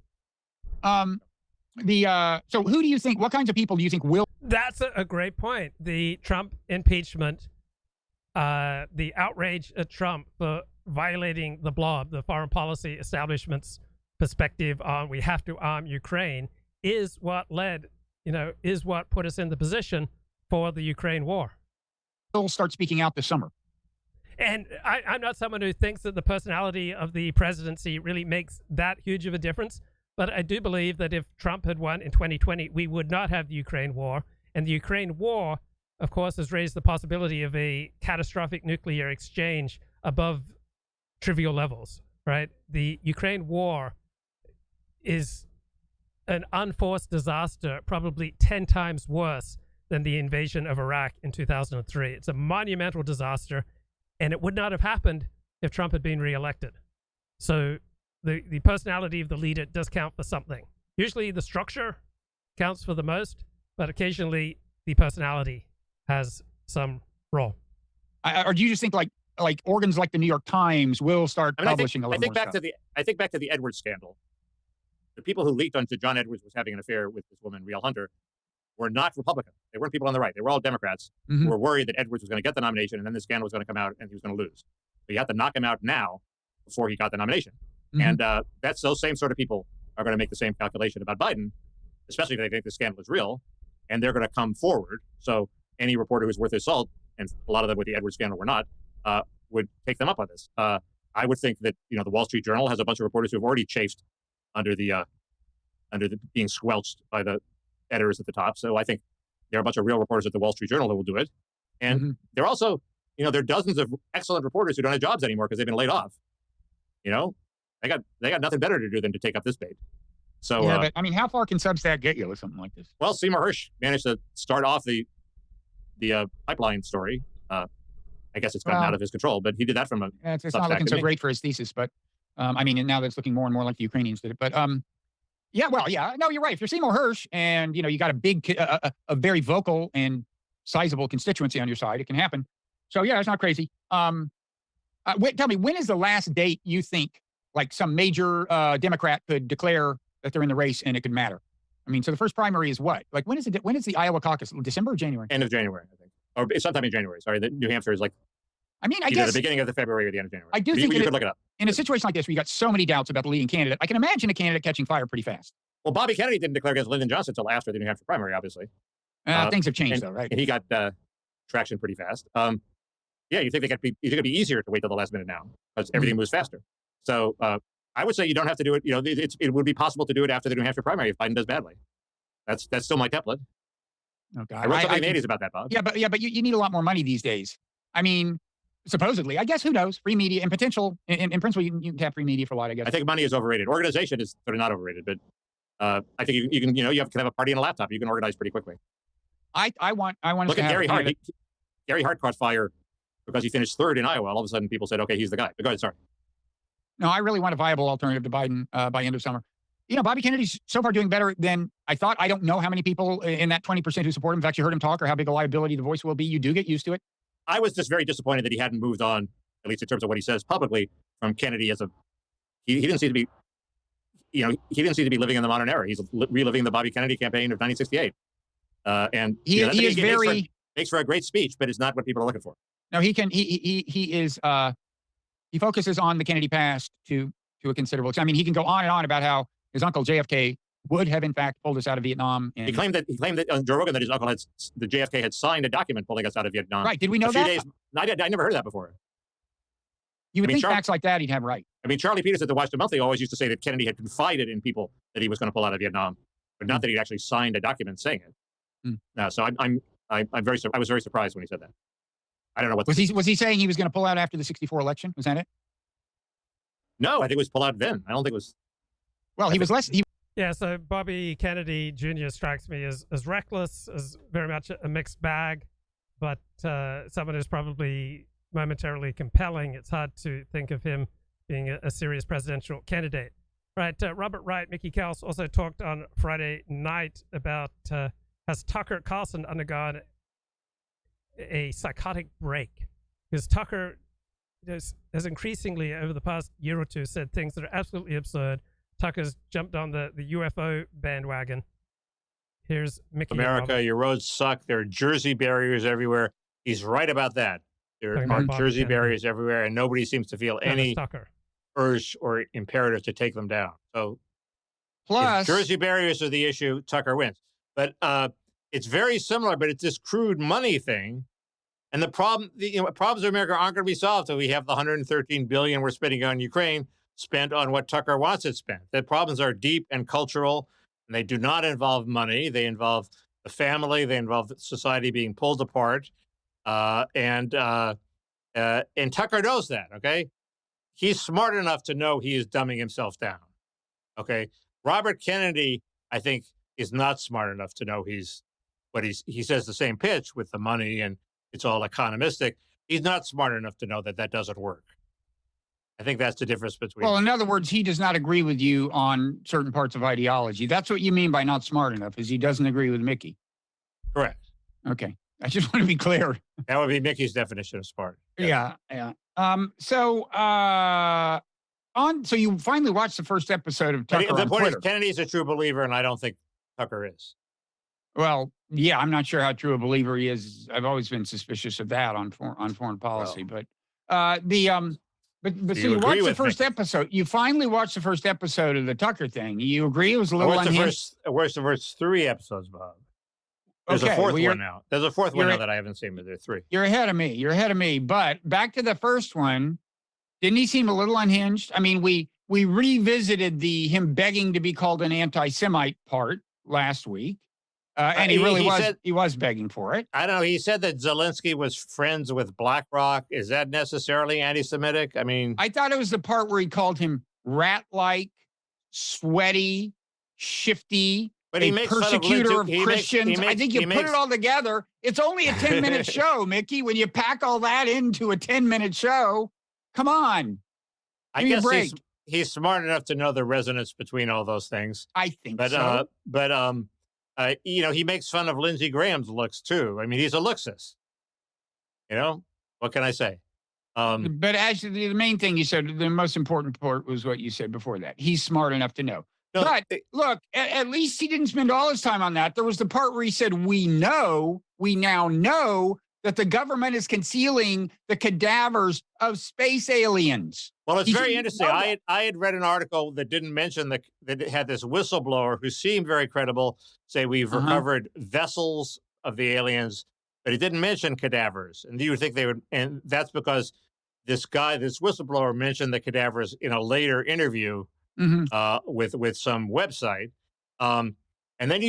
So who do you think? What kinds of people do you think will? That's a great point. The Trump impeachment, the outrage at Trump for violating the blob, the foreign policy establishment's perspective on we have to arm Ukraine, is what put us in the position for the Ukraine war. Will start speaking out this summer. And I'm not someone who thinks that the personality of the presidency really makes that huge of a difference. But I do believe that if Trump had won in 2020, we would not have the Ukraine war. And the Ukraine war, of course, has raised the possibility of a catastrophic nuclear exchange above trivial levels, right? The Ukraine war is an unforced disaster, probably 10 times worse than the invasion of Iraq in 2003. It's a monumental disaster, and it would not have happened if Trump had been reelected. So the personality of the leader does count for something. Usually the structure counts for the most, but occasionally the personality has some role. Or do you just think like organs like the New York Times will start publishing a little more stuff? I think back to the Edwards scandal. The people who leaked onto John Edwards was having an affair with this woman, Riel Hunter, were not Republican. They weren't people on the right. They were all Democrats who were worried that Edwards was going to get the nomination, and then the scandal was going to come out and he was going to lose. So you have to knock him out now before he got the nomination. And that's those same sort of people are going to make the same calculation about Biden, especially if they think the scandal is real, and they're going to come forward. So any reporter who's worth his salt, and a lot of them with the Edwards scandal were not, would take them up on this. I would think that the Wall Street Journal has a bunch of reporters who have already chafed under the being squelched by the editors at the top. So I think there are a bunch of real reporters at the Wall Street Journal who will do it. And there are also, there are dozens of excellent reporters who don't have jobs anymore because they've been laid off. They got nothing better to do than to take up this bait. So yeah, but how far can Substack get you with something like this? Well, Seymour Hersh managed to start off the pipeline story. I guess it's gotten out of his control, but he did that from a it's not looking so great for his thesis, but now that's looking more and more like the Ukrainians did it. But no, you're right. If you're Seymour Hersh and you got a big, a very vocal and sizable constituency on your side, it can happen. So yeah, it's not crazy. Tell me, when is the last date you think like some major Democrat could declare that they're in the race and it could matter? So the first primary is what? Like when is the Iowa caucus? December or January? End of January, I think, or sometime in January. Sorry, the New Hampshire is like. I either guess the beginning of the February or the end of January. I do think you could look it up. In a situation like this, where you got so many doubts about the leading candidate, I can imagine a candidate catching fire pretty fast. Well, Bobby Kennedy didn't declare against Lyndon Johnson until after the New Hampshire primary, obviously. Things have changed, though, right? And he got traction pretty fast. You think it'd be easier to wait till the last minute now because everything moves faster. So I would say you don't have to do it. It would be possible to do it after the New Hampshire primary if Biden does badly. That's still my template. Okay, I wrote something in the 80s about that, Bob. Yeah, but you need a lot more money these days. Supposedly, I guess, who knows? Free media in principle, you can tap free media for a lot, I guess. I think money is overrated. Organization is sort of not overrated, but I think you can have a party and a laptop. You can organize pretty quickly. I want look at Gary Hart. Gary Hart caught fire because he finished third in Iowa. All of a sudden, people said, "Okay, he's the guy." But go ahead, sorry. No, I really want a viable alternative to Biden by end of summer. Bobby Kennedy's so far doing better than I thought. I don't know how many people in that 20% who support him have actually heard him talk or how big a liability the voice will be. You do get used to it. I was just very disappointed that he hadn't moved on, at least in terms of what he says publicly, from Kennedy as he didn't seem to be, he didn't seem to be living in the modern era. He's reliving the Bobby Kennedy campaign of 1968. And he is very Makes for a great speech, but it's not what people are looking for. No, he focuses on the Kennedy past to a considerable extent. I mean, he can go on and on about how his uncle JFK would have in fact pulled us out of Vietnam. And he claimed that on Joe Rogan that his uncle the JFK had signed a document pulling us out of Vietnam. Right? Did we know that? I never heard that before. You would think facts like that he'd have right. I mean, Charlie Peters at the Washington Monthly always used to say that Kennedy had confided in people that he was going to pull out of Vietnam, but not that he'd actually signed a document saying it. No, so I was very surprised when he said that. I don't know what was he saying he was going to pull out after the '64 election? Was that it? No, I think it was pull out then. I don't think it was. Well, he was less. Yeah, so Bobby Kennedy Jr. strikes me as reckless, as very much a mixed bag, but someone who's probably momentarily compelling. It's hard to think of him being a serious presidential candidate. Right, Robert Wright, Mickey Kels also talked on Friday night about has Tucker Carlson undergone a psychotic break? Because Tucker has increasingly over the past year or two said things that are absolutely absurd. Tucker's jumped on the UFO bandwagon. Here's Mickey. America, your roads suck. There are Jersey barriers everywhere. He's right about that. There are Jersey barriers everywhere, and nobody seems to feel any urge or imperative to take them down. So, plus, if Jersey barriers are the issue, Tucker wins. But it's very similar, but it's this crude money thing. And the problems of America aren't going to be solved until we have the 113 billion we're spending on Ukraine spent on what Tucker wants it spent. The problems are deep and cultural, and they do not involve money. They involve the family. They involve society being pulled apart. And Tucker knows that, okay? He's smart enough to know he is dumbing himself down, okay? Robert Kennedy, I think, is not smart enough to know he says the same pitch with the money and it's all economistic. He's not smart enough to know that doesn't work. I think that's the difference between. Well, in other words, he does not agree with you on certain parts of ideology. That's what you mean by not smart enough, is he doesn't agree with Mickey. Correct. Okay. I just want to be clear. That would be Mickey's definition of smart. Yeah. So you finally watched the first episode of Tucker The point Twitter. is, Kennedy's a true believer, and I don't think Tucker is. Well, yeah, I'm not sure how true a believer he is. I've always been suspicious of that on foreign policy. But so you watched the first episode. You finally watched the first episode of the Tucker thing. You agree it was a little unhinged? I watched the first 3 episodes, Bob. There's a fourth one now. There's a fourth one now that I haven't seen, but there are 3. You're ahead of me. But back to the first one, didn't he seem a little unhinged? I mean, we revisited him begging to be called an anti-Semite part last week. And he was begging for it. I don't know. He said that Zelensky was friends with BlackRock. Is that necessarily anti-Semitic? I mean, I thought it was the part where he called him rat-like, sweaty, shifty, but he makes persecutor of Christians. I think you put it all together. It's only a 10-minute show, Mickey. When you pack all that into a 10-minute show, come on. I guess he's smart enough to know the resonance between all those things. I think so. He makes fun of Lindsey Graham's looks too. I mean, he's a looksist. What can I say? But actually, the main thing you said, the most important part was what you said before that. He's smart enough to know. But look, at least he didn't spend all his time on that. There was the part where he said, we now know that the government is concealing the cadavers of space aliens. Well, it's very interesting. I had read an article that didn't mention that it had this whistleblower who seemed very credible say we've recovered vessels of the aliens, but it didn't mention cadavers. And you would think they would, and that's because this whistleblower mentioned the cadavers in a later interview with some website. And then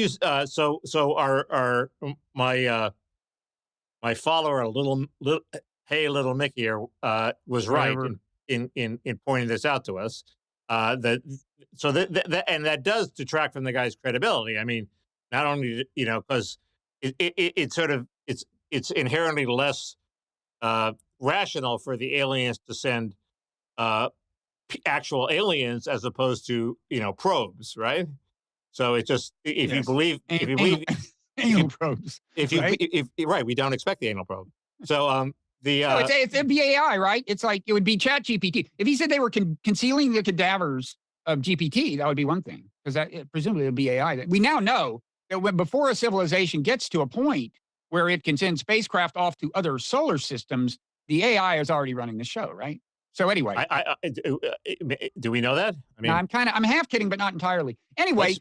my follower, little Mickey, was right in pointing this out to us. And that does detract from the guy's credibility. I mean, not only because it's inherently less rational for the aliens to send actual aliens as opposed to probes, right? So it's just if you believe anal probes, we don't expect the anal probe. So it's AI, right? It's like it would be ChatGPT. If he said they were concealing the cadavers of GPT, that would be one thing, because that presumably it would be AI. We now know that before a civilization gets to a point where it can send spacecraft off to other solar systems, the AI is already running the show, right? So anyway, do we know that? I mean, I'm half kidding, but not entirely. Anyway,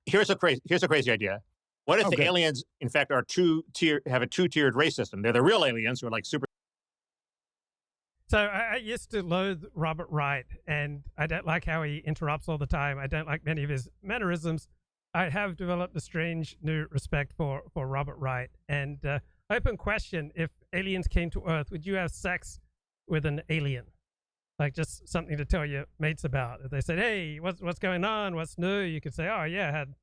here's a crazy idea. What if the aliens, in fact, have a two-tiered race system? They're the real aliens who are like super. So I used to loathe Robert Wright, and I don't like how he interrupts all the time. I don't like many of his mannerisms. I have developed a strange new respect for Robert Wright. And open question, if aliens came to Earth, would you have sex with an alien? Like just something to tell your mates about. If they said, hey, what's going on? What's new? You could say, oh, yeah, I had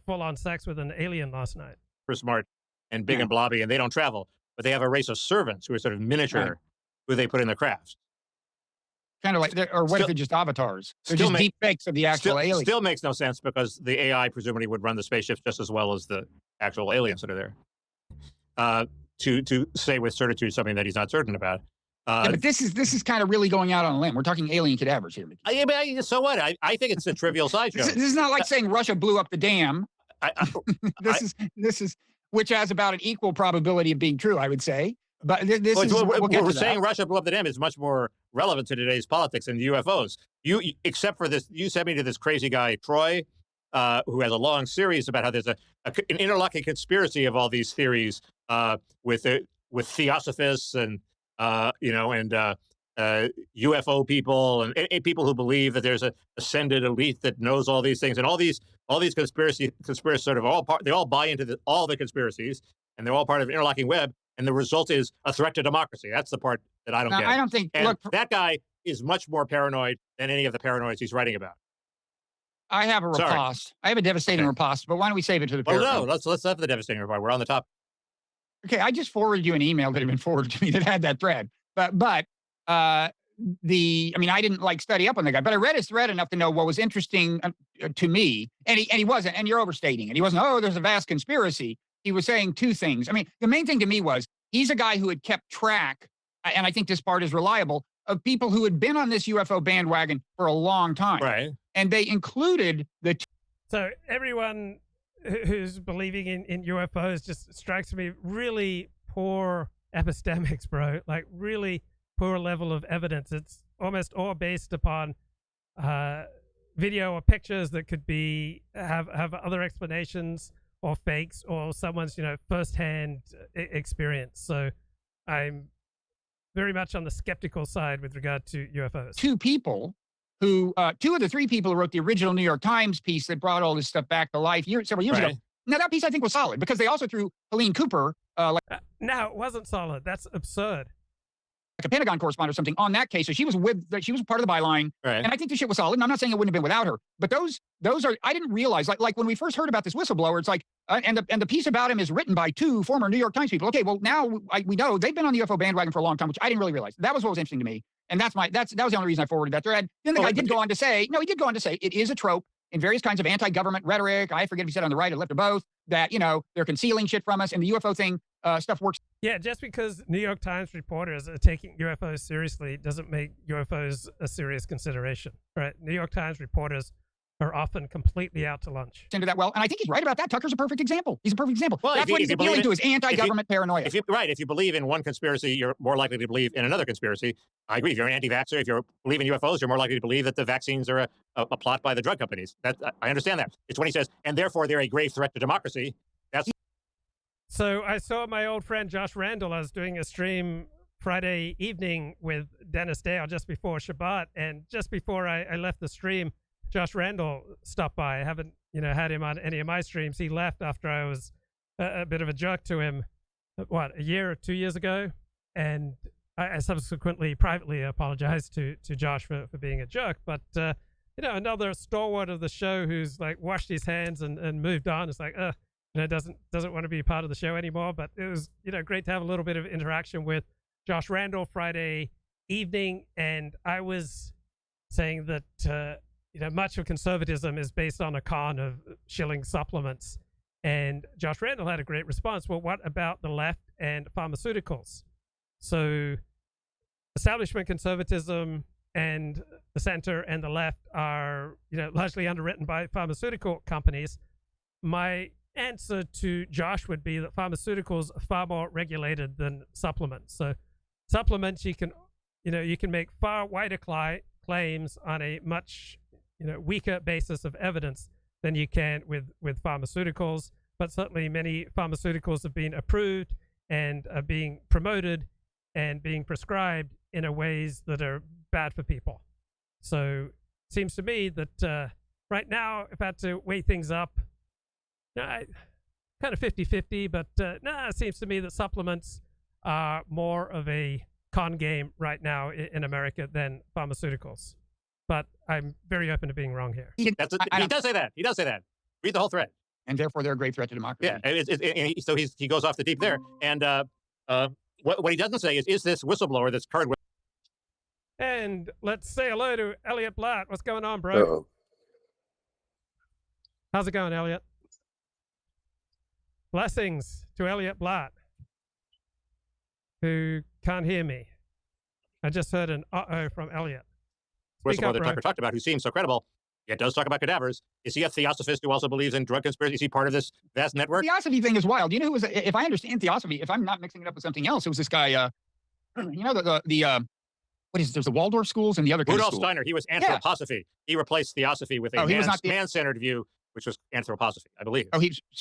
full-on sex with an alien last night. Super smart and big and blobby, and they don't travel. But they have a race of servants who are sort of miniature, who they put in the crafts. Kind of like, if they're just avatars? They're just deep fakes of the actual aliens. Still makes no sense because the AI presumably would run the spaceships just as well as the actual aliens that are there. To say with certitude something that he's not certain about. But this is kind of really going out on a limb. We're talking alien cadavers here. So what? I think it's a trivial sideshow. This is not like saying Russia blew up the dam. This is which has about an equal probability of being true, I would say. But we're saying Russia blew up the dam is much more relevant to today's politics than the UFOs. Except for this, you sent me to this crazy guy Troy, who has a long series about how there's an interlocking conspiracy of all these theories with theosophists and UFO people and people who believe that there's a ascended elite that knows all these things, and all these conspiracies sort of they all buy into all the conspiracies, and they're all part of an interlocking web. And the result is a threat to democracy. That's the part that I don't get. I don't think. And that guy is much more paranoid than any of the paranoids he's writing about. I have a riposte. I have a devastating riposte, but why don't we save it to the paranoid? Well, no, let's have the devastating riposte. We're on the top. Okay, I just forwarded you an email that had been forwarded to me that had that thread. I didn't study up on the guy, but I read his thread enough to know what was interesting to me. And he wasn't, and you're overstating it. He wasn't, there's a vast conspiracy. He was saying two things. I mean, the main thing to me was he's a guy who had kept track, and I think this part is reliable, of people who had been on this UFO bandwagon for a long time. Right. And they included So everyone who's believing in UFOs just strikes me really poor epistemics, bro. Like really poor level of evidence. It's almost all based upon video or pictures that could have other explanations or fakes or someone's firsthand experience. So I'm very much on the skeptical side with regard to UFOs. Two of the three people who wrote the original New York Times piece that brought all this stuff back to life several years ago. Now that piece I think was solid because they also threw Helene Cooper. No, it wasn't solid. That's absurd. Like a Pentagon correspondent or something on that case. So she was part of the byline. Right. And I think the shit was solid. And I'm not saying it wouldn't have been without her, but those are, I didn't realize, like when we first heard about this whistleblower, it's like, and the piece about him is written by two former New York Times people. Okay, well now we know they've been on the UFO bandwagon for a long time, which I didn't really realize. That was what was interesting to me. And that was the only reason I forwarded that thread. Then the guy did go on to say it is a trope in various kinds of anti-government rhetoric. I forget if he said on the right or left or both, that, they're concealing shit from us and the UFO thing stuff works. Yeah, just because New York Times reporters are taking UFOs seriously doesn't make UFOs a serious consideration, right? New York Times reporters are often completely out to lunch. Into that well, and I think he's right about that. Tucker's a perfect example. He's a perfect example. Well, that's what he's appealing to is anti-government paranoia. If you believe in one conspiracy, you're more likely to believe in another conspiracy. I agree. If you're an anti-vaxxer, if you believe in UFOs, you're more likely to believe that the vaccines are a plot by the drug companies. I understand that. It's when he says, and therefore they're a grave threat to democracy. So I saw my old friend Josh Randall. I was doing a stream Friday evening with Dennis Dale just before Shabbat, and just before I left the stream, Josh Randall stopped by. I haven't, had him on any of my streams. He left after I was a bit of a jerk to him, a year or 2 years ago, and I subsequently privately apologized to Josh for being a jerk. But another stalwart of the show who's like washed his hands and moved on. It's like, doesn't want to be part of the show anymore. But it was, great to have a little bit of interaction with Josh Randall Friday evening, and I was saying that much of conservatism is based on a con of shilling supplements. And Josh Randall had a great response. Well, what about the left and pharmaceuticals? So establishment conservatism and the center and the left are, largely underwritten by pharmaceutical companies. My answer to Josh would be that pharmaceuticals are far more regulated than supplements. So supplements, you can make far wider claims on a much weaker basis of evidence than you can with pharmaceuticals. But certainly many pharmaceuticals have been approved and are being promoted and being prescribed in a ways that are bad for people. So it seems to me that right now, if I had to weigh things up, kind of 50-50, but it seems to me that supplements are more of a con game right now in America than pharmaceuticals. But I'm very open to being wrong here. He does say that. He does say that. Read the whole thread. And therefore, they're a great threat to democracy. Yeah, so he goes off the deep there. And what he doesn't say is this whistleblower, this current And let's say hello to Elliott Blatt. What's going on, bro? Uh-oh. How's it going, Elliott? Blessings to Elliott Blatt, who can't hear me. I just heard an uh-oh from Elliott. whistleblower that Tucker talked about, who seems so credible, yet does talk about cadavers. Is he a theosophist who also believes in drug conspiracy? Is he part of this vast network? The theosophy thing is wild. You know who was, if I understand theosophy, if I'm not mixing it up with something else, it was this guy, what is it? There's the Waldorf schools and the other kind Rudolf of school. Steiner, he was anthroposophy. Yeah. He replaced theosophy with a man-centered view, which was anthroposophy, I believe.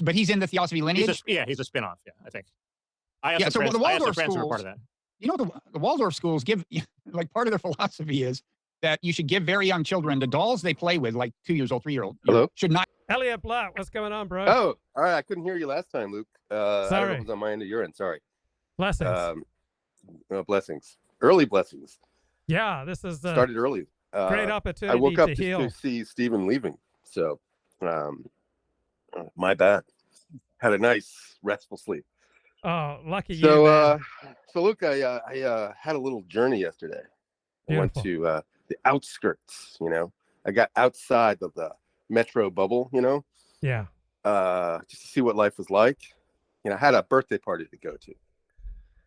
But he's in the theosophy lineage? He's a spin-off, I think. So the Waldorf schools, were part of that. You know, the Waldorf schools give, like, part of their philosophy is that you should give very young children the dolls they play with, like 2 years old, 3 year old. Hello? Should not. Elliott Blatt, what's going on, bro? Oh, all right. I couldn't hear you last time, Luke. Sorry. I don't know if it was on my end or your end. Sorry. Blessings. Blessings. Early blessings. Yeah, this is started early. Great opportunity I woke up to just heal. to see Stephen leaving. So, my bad. Had a nice, restful sleep. Oh, lucky you. So Luke, I had a little journey yesterday. Beautiful. I went to the outskirts, I got outside of the metro bubble, Yeah. Just to see what life was like. I had a birthday party to go to.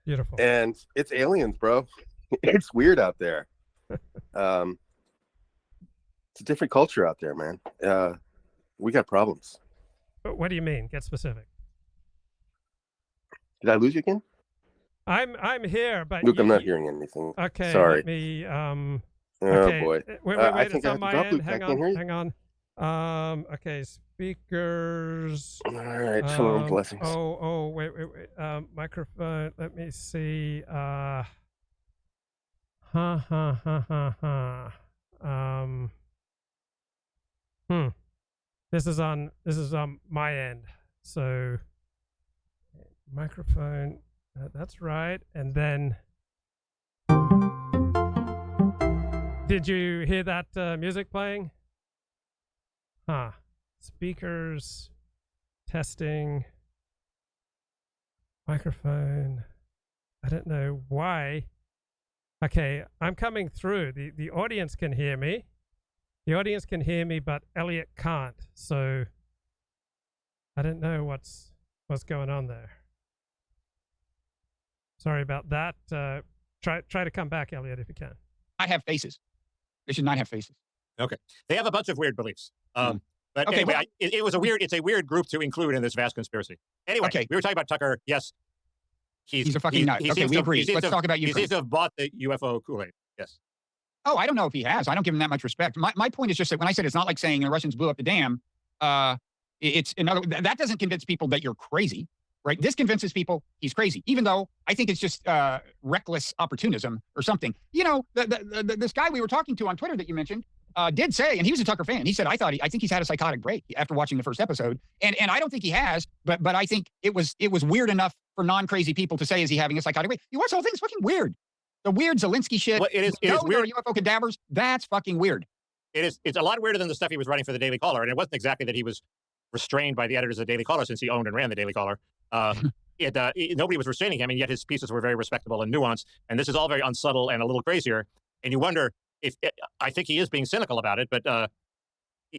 Beautiful. And it's aliens, bro. It's weird out there. It's a different culture out there, man. We got problems. What do you mean? Get specific. Did I lose you again? I'm here, but Luke, I'm not hearing anything. Okay. Sorry. Let me Oh okay. boy. Wait, I it's think I on have to my drop end. Luke. I can't hear you. Hang on. Okay, speakers. All right, shalom, blessings. Wait. Microphone. Let me see. This is on my end. So microphone. That's right. And then, did you hear that music playing? Speakers, testing, microphone. I don't know why. Okay, I'm coming through. The audience can hear me. The audience can hear me, but Elliott can't. So I don't know what's going on there. Sorry about that. Try to come back, Elliott, if you can. I have faces. They should not have faces. Okay. They have a bunch of weird beliefs. But okay, anyway, it's a weird group to include in this vast conspiracy. Anyway, we were talking about Tucker. Yes. He's a fucking nut. Okay, we agree. Let's talk about Ukraine. He seems to have bought the UFO Kool-Aid. Yes. Oh, I don't know if he has. I don't give him that much respect. My point is just that when I said it's not like saying the Russians blew up the dam, it's another, that doesn't convince people that you're crazy, right? This convinces people he's crazy, even though I think it's just reckless opportunism or something. This guy we were talking to on Twitter that you mentioned did say, and he was a Tucker fan. He said, I think he's had a psychotic break after watching the first episode. And I don't think he has, but I think it was weird enough for non-crazy people to say, is he having a psychotic break? You watch the whole thing, it's fucking weird. The weird Zelensky shit. Well, it is weird. UFO cadavers. That's fucking weird. It's a lot weirder than the stuff he was writing for the Daily Caller. And it wasn't exactly that he was restrained by the editors of the Daily Caller, since he owned and ran the Daily Caller. Nobody was restraining him, and yet his pieces were very respectable and nuanced. And this is all very unsubtle and a little crazier. And you wonder if I think he is being cynical about it, but the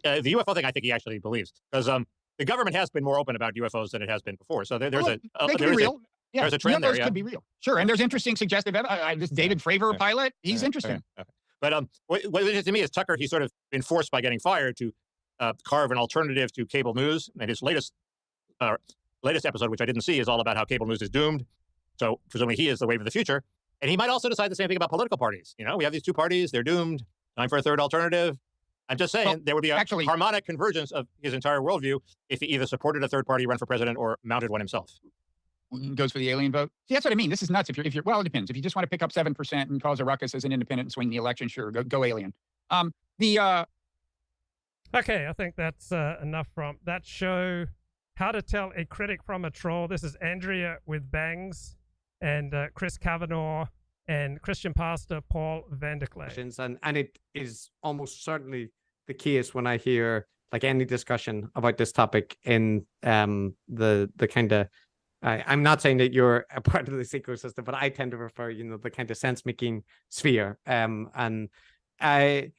UFO thing, I think he actually believes, because the government has been more open about UFOs than it has been before. So there's a trend there. UFOs could be real. Sure. And there's interesting suggestive evidence. This David Fravor pilot, he's interesting. Okay. But what interesting to me is Tucker, he's sort of been forced by getting fired to carve an alternative to cable news. And his latest latest episode, which I didn't see, is all about how cable news is doomed. So presumably he is the wave of the future. And he might also decide the same thing about political parties. You know, we have these two parties, they're doomed. Time for a third alternative. I'm just saying there would be a harmonic convergence of his entire worldview if he either supported a third party run for president or mounted one himself. Goes for the alien vote. See, that's what I mean. This is nuts. If you're well, it depends. If you just want to pick up 7% and cause a ruckus as an independent and swing the election, sure, go alien. Okay, I think that's enough from that show. How to Tell a Critic from a Troll. This is Andrea with bangs and Chris Kavanaugh and Christian pastor Paul VanderKlay. And it is almost certainly the case when I hear like any discussion about this topic in the kind of I'm not saying that you're a part of this ecosystem, but I tend to refer, the kind of sense-making sphere. And a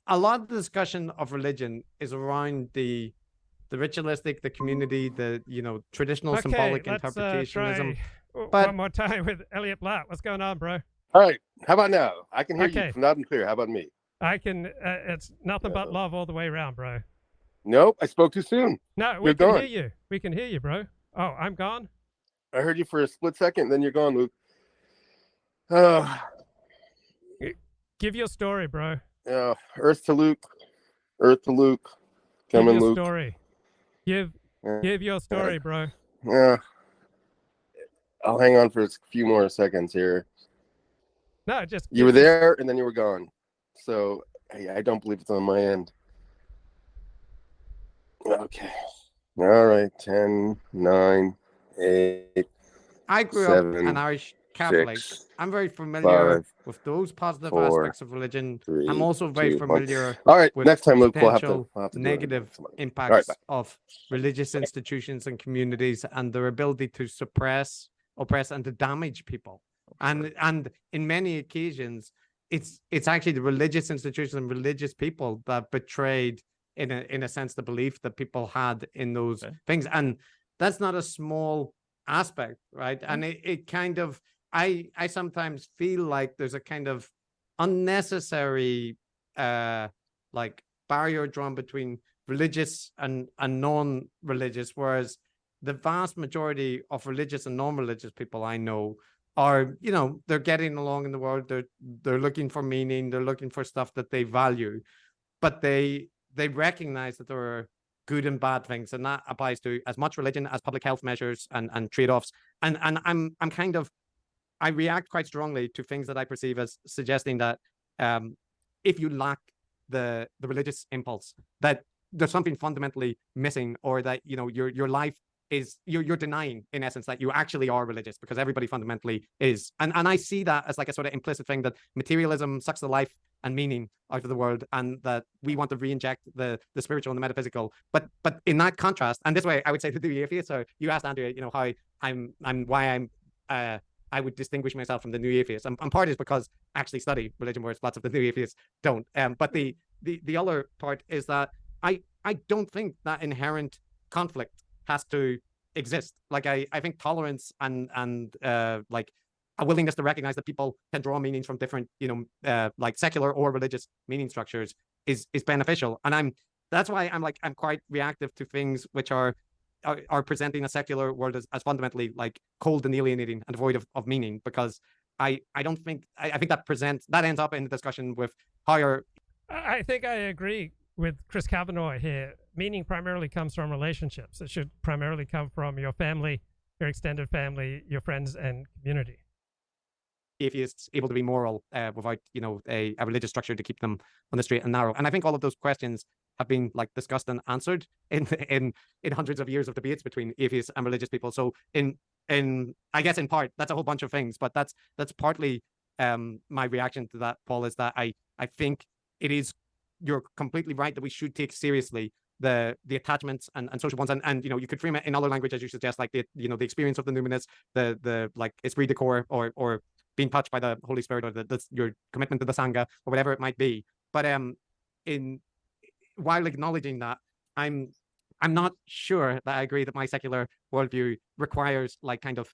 lot of the discussion of religion is around the ritualistic, the community, the traditional symbolic interpretationism. But one more time with Elliott Blatt. What's going on, bro? All right. How about now? I can hear you loud and clear. How about me? I can. It's nothing but love all the way around, bro. Nope, I spoke too soon. No, we can hear you. We can hear you, bro. Oh, I'm gone. I heard you for a split second, then you're gone, Luke. Give your story, bro. Earth to Luke. Come in, Luke. Story. Give your story, bro. Yeah. I'll hang on for a few more seconds here. No, just you were there and then you were gone. So I don't believe it's on my end. Okay. All right. 10, 9, 8. I grew 7, up an Irish Catholic. 6, I'm very familiar 5, with those positive 4, aspects of religion. 3, I'm also very 2, familiar 1. All right, with next time, Luke, we'll have to negative impacts of religious institutions and communities and their ability to suppress, oppress, and to damage people. And in many occasions, it's actually the religious institutions and religious people that betrayed, in a sense, the belief that people had in those things. And that's not a small aspect, right? And it kind of, I sometimes feel like there's a kind of unnecessary like barrier drawn between religious and non-religious, whereas the vast majority of religious and non-religious people I know are, they're getting along in the world, they're looking for meaning, they're looking for stuff that they value, but they recognize that there are good and bad things, and that applies to as much religion as public health measures and trade-offs. And I'm kind of, I react quite strongly to things that I perceive as suggesting that if you lack the religious impulse, that there's something fundamentally missing, or that your life is, you're denying in essence that you actually are religious, because everybody fundamentally is. And I see that as like a sort of implicit thing, that materialism sucks the life and meaning out of the world, and that we want to re-inject the spiritual and the metaphysical. But in that contrast, and this way I would say to the atheists, so you asked Andrea, how I would distinguish myself from the new atheists. And part is because I actually study religion, whereas lots of the new atheists don't. But the other part is that I don't think that inherent conflict has to exist. Like I think tolerance and like a willingness to recognize that people can draw meanings from different, like secular or religious meaning structures is beneficial. And that's why I'm quite reactive to things which are presenting a secular world as fundamentally like cold and alienating and devoid of meaning, because I don't think, I think that ends up in the discussion with higher. I think I agree with Chris Kavanaugh here. Meaning primarily comes from relationships. It should primarily come from your family, your extended family, your friends, and community. Atheists able to be moral without, a religious structure to keep them on the straight and narrow. And I think all of those questions have been like discussed and answered in hundreds of years of debates between atheists and religious people. So in I guess in part that's a whole bunch of things, but that's partly my reaction to that, Paul, is that I think it is, you're completely right that we should take seriously the attachments and social ones, and you could frame it in other language, as you suggest, like the experience of the numinous, the like esprit de corps, or being touched by the Holy Spirit, or your commitment to the Sangha, or whatever it might be. But while acknowledging that, I'm not sure that I agree that my secular worldview requires like kind of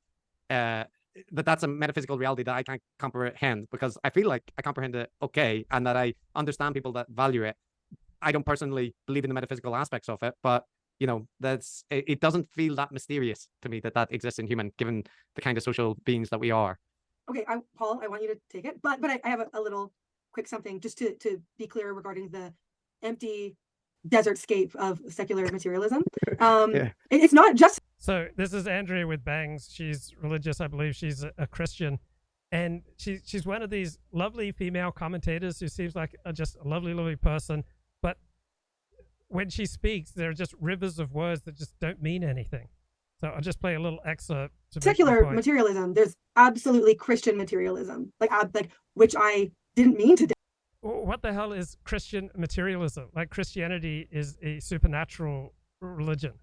that's a metaphysical reality that I can't comprehend, because I feel like I comprehend it okay, and that I understand people that value it. I don't personally believe in the metaphysical aspects of it, but it doesn't feel that mysterious to me that exists in human, given the kind of social beings that we are. Okay, Paul, I want you to take it, but I have a little quick something just to be clear regarding the empty desert scape of secular materialism. It's not just. So this is Andrea with bangs. She's religious, I believe. She's a Christian, and she's one of these lovely female commentators who seems like just a lovely person. But when she speaks, there are just rivers of words that just don't mean anything. So I'll just play a little excerpt. Secular materialism. There's absolutely Christian materialism, like which I didn't mean to. What the hell is Christian materialism? Like, Christianity is a supernatural religion.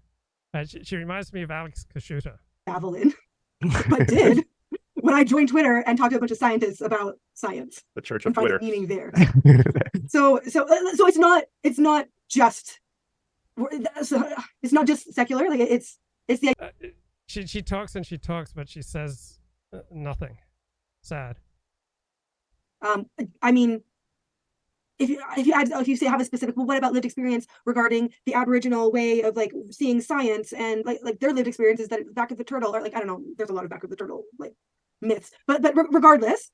She reminds me of Alex Kashuta. Javelin, but did when I joined Twitter and talked to a bunch of scientists about science. The Church of Twitter. Meaning there. so it's not just secular. Like it's the. She talks and she talks, but she says nothing. Sad. I mean, if you say have a specific, well, what about lived experience regarding the Aboriginal way of like seeing science and like their lived experiences that back of the turtle, or like I don't know, there's a lot of back of the turtle like myths, but regardless,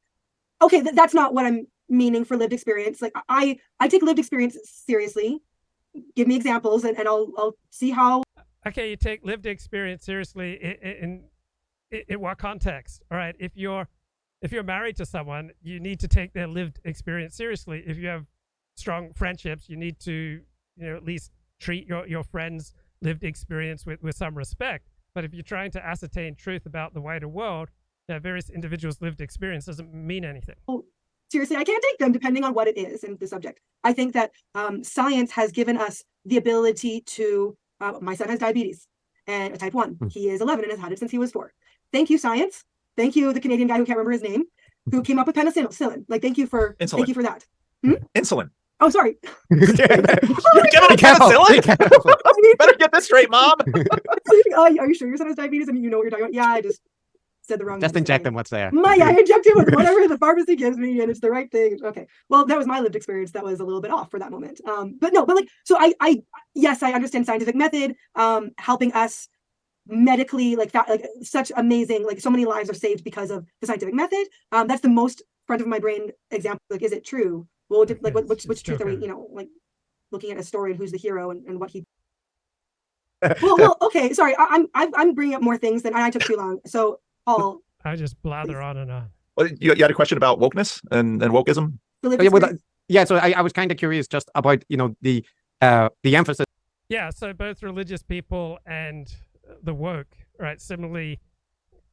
okay, that's not what I'm meaning for lived experience. Like I take lived experience seriously. Give me examples and I'll see how. Okay, you take lived experience seriously in what context? All right, if you're married to someone, you need to take their lived experience seriously. If you have strong friendships, you need to, at least treat your friends' lived experience with some respect. But if you're trying to ascertain truth about the wider world, various individuals' lived experience doesn't mean anything. Oh, seriously, I can't take them depending on what it is and the subject. I think that science has given us the ability to, my son has diabetes and a type 1. He is 11 and has had it since he was 4. Thank you, science. Thank you, the Canadian guy who can't remember his name, who came up with penicillin. Like, thank you for that. Insulin. Oh, sorry. You're giving a penicillin? Better get this straight, Mom. Are you sure your son has diabetes and you know what you're talking about? Yeah, I just said the wrong. Just inject him what's there. I inject him with whatever the pharmacy gives me, and it's the right thing. Okay. Well, that was my lived experience. That was a little bit off for that moment. Yes, I understand scientific method, helping us medically, like such amazing, like so many lives are saved because of the scientific method. That's the most front of my brain example. Like, is it true? Well, which truth are we, like looking at a story and who's the hero and what he. well, okay, sorry, I'm bringing up more things than I took too long. So Paul, I just blather on and on. Well, you had a question about wokeness and wokeism. So I was kind of curious just about the emphasis. Yeah, so both religious people and the woke, right, similarly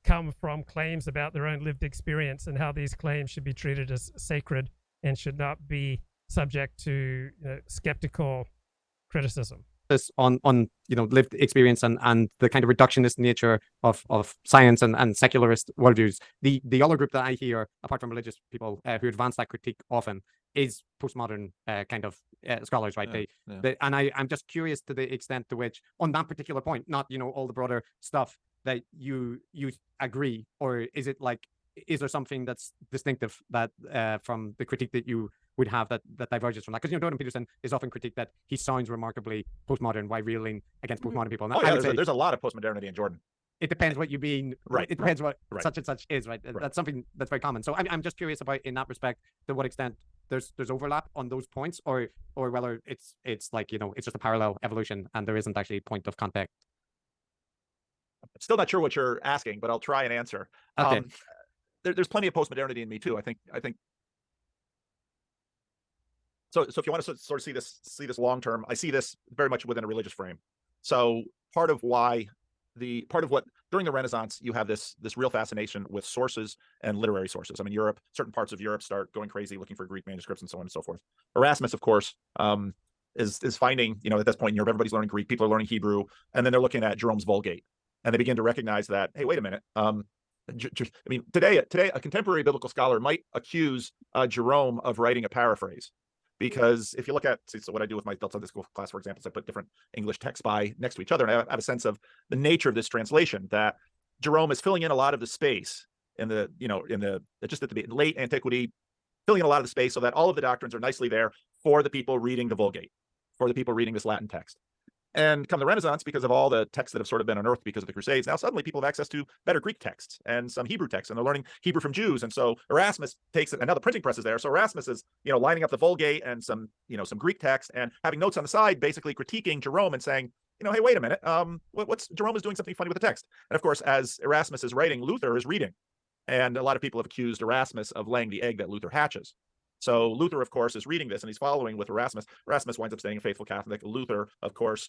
come from claims about their own lived experience and how these claims should be treated as sacred and should not be subject to skeptical criticism. This on lived experience and the kind of reductionist nature of science and secularist worldviews. The other group that I hear, apart from religious people who advance that critique often, is postmodern kind of scholars, right? And I'm just curious to the extent to which, on that particular point, not all the broader stuff, that you agree, or is it like, is there something that's distinctive that from the critique that you would have that diverges from that? Because Jordan Peterson is often critiqued that he sounds remarkably postmodern while railing against postmodern people. There's a lot of postmodernity in Jordan. It depends what you mean, right? It depends what such and such is, right? That's something that's very common. So I'm just curious about, in that respect, to what extent there's overlap on those points, or whether it's like it's just a parallel evolution and there isn't actually a point of contact. I'm still not sure what you're asking, but I'll try and answer. Okay. There's plenty of postmodernity in me too. I think. So if you want to sort of see this long term, I see this very much within a religious frame. So part of what during the Renaissance you have this real fascination with sources and literary sources. I mean, certain parts of Europe start going crazy looking for Greek manuscripts and so on and so forth. Erasmus, of course, is finding, at this point in Europe, everybody's learning Greek, people are learning Hebrew, and then they're looking at Jerome's Vulgate, and they begin to recognize that, hey, wait a minute. Today a contemporary biblical scholar might accuse Jerome of writing a paraphrase, because if you look at, so what I do with my Sunday school class, for example, is I put different English texts next to each other, and I have a sense of the nature of this translation, that Jerome is filling in a lot of the space in the late antiquity, filling in a lot of the space so that all of the doctrines are nicely there for the people reading the Vulgate, for the people reading this Latin text. And come the Renaissance, because of all the texts that have sort of been unearthed because of the Crusades, now suddenly people have access to better Greek texts and some Hebrew texts, and they're learning Hebrew from Jews. And so Erasmus takes it, and now the printing press is there. So Erasmus is, lining up the Vulgate and some Greek text and having notes on the side, basically critiquing Jerome and saying, hey, wait a minute, what's Jerome is doing something funny with the text. And of course, as Erasmus is writing, Luther is reading. And a lot of people have accused Erasmus of laying the egg that Luther hatches. So Luther, of course, is reading this, and he's following with Erasmus. Erasmus winds up staying a faithful Catholic. Luther, of course,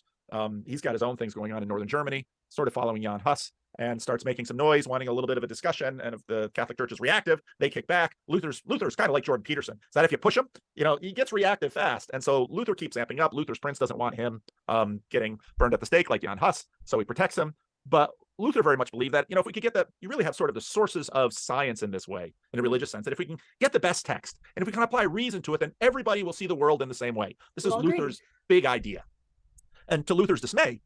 he's got his own things going on in northern Germany, sort of following Jan Hus, and starts making some noise, wanting a little bit of a discussion. And if the Catholic Church is reactive, they kick back. Luther's kind of like Jordan Peterson. Is that if you push him, he gets reactive fast. And so Luther keeps amping up. Luther's prince doesn't want him getting burned at the stake like Jan Hus, so he protects him. But Luther very much believed that, if we could get that, you really have sort of the sources of science in this way, in a religious sense, that if we can get the best text, and if we can apply reason to it, then everybody will see the world in the same way. This is Luther's big idea. And to Luther's dismay,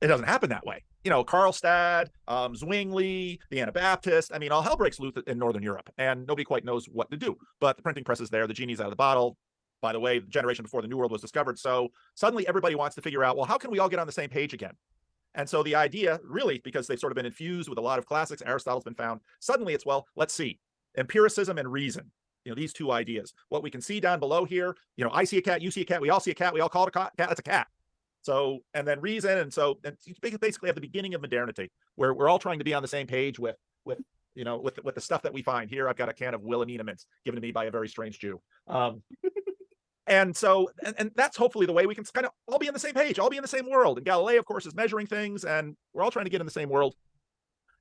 it doesn't happen that way. Karlstadt, Zwingli, the Anabaptists, all hell breaks loose in Northern Europe, and nobody quite knows what to do. But the printing press is there, the genie's out of the bottle. By the way, the generation before the New World was discovered. So suddenly everybody wants to figure out, well, how can we all get on the same page again? And so the idea, really, because they've sort of been infused with a lot of classics, Aristotle's been found, suddenly it's, well, let's see, empiricism and reason, these two ideas. What we can see down below here, I see a cat, you see a cat, we all see a cat, we all call it a cat, that's a cat. So, and then reason, and you basically have the beginning of modernity, where we're all trying to be on the same page with the stuff that we find. Here, I've got a can of Wilhelmina mints given to me by a very strange Jew. And so, and that's hopefully the way we can kind of all be on the same page, all be in the same world. And Galileo, of course, is measuring things, and we're all trying to get in the same world.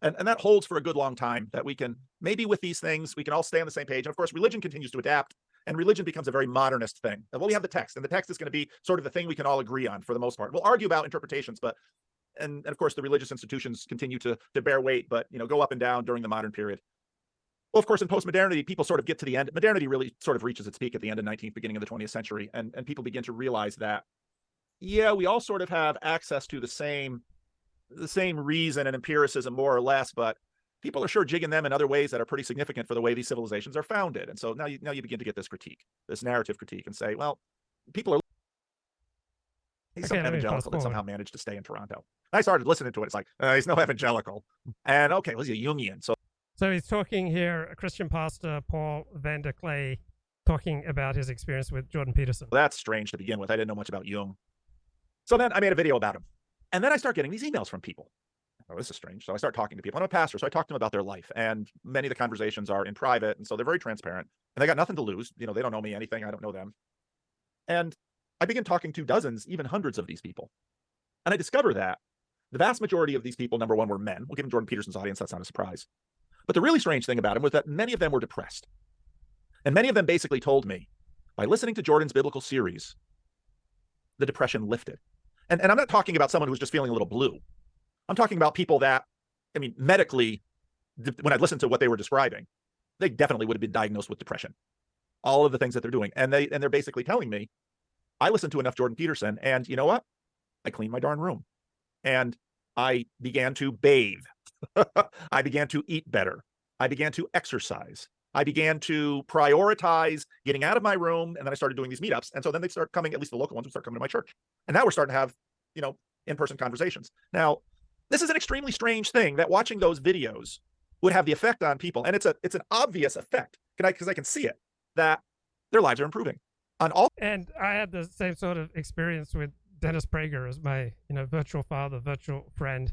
And that holds for a good long time, that we can, maybe with these things, we can all stay on the same page. And of course, religion continues to adapt, and religion becomes a very modernist thing. Well, we have the text, and the text is going to be sort of the thing we can all agree on for the most part. We'll argue about interpretations, but, and of course, the religious institutions continue to bear weight, but, go up and down during the modern period. Well, of course, in post-modernity, people sort of get to the end. Modernity really sort of reaches its peak at the end of 19th, beginning of the 20th century. And people begin to realize that, yeah, we all sort of have access to the same reason and empiricism, more or less, but people are sure jigging them in other ways that are pretty significant for the way these civilizations are founded. And so now you begin to get this critique, this narrative critique, and say, well, people are... He's some evangelical that somehow managed to stay in Toronto. I started listening to it. It's like, he's no evangelical. And okay, well, he's a Jungian, So he's talking here, a Christian pastor, Paul VanderKlay, talking about his experience with Jordan Peterson. That's strange to begin with. I didn't know much about Jung. So then I made a video about him. And then I start getting these emails from people. Oh, this is strange. So I start talking to people. I'm a pastor, so I talk to them about their life. And many of the conversations are in private, and so they're very transparent. And they got nothing to lose. They don't know me anything. I don't know them. And I begin talking to dozens, even hundreds of these people. And I discover that the vast majority of these people, number one, were men. Well, given Jordan Peterson's audience, that's not a surprise. But the really strange thing about him was that many of them were depressed. And many of them basically told me, by listening to Jordan's biblical series, the depression lifted. And I'm not talking about someone who was just feeling a little blue. I'm talking about people that, medically, when I listened to what they were describing, they definitely would have been diagnosed with depression. All of the things that they're doing. And they're basically telling me, I listened to enough Jordan Peterson, and you know what? I cleaned my darn room. And I began to bathe. I began to eat better. I began to exercise. I began to prioritize getting out of my room, and then I started doing these meetups. And so then they start coming, at least the local ones would start coming to my church. And now we're starting to have, in-person conversations. Now, this is an extremely strange thing, that watching those videos would have the effect on people. And it's an obvious effect, because I can see it, that their lives are improving on all. And I had the same sort of experience with Dennis Prager as my, virtual father, virtual friend,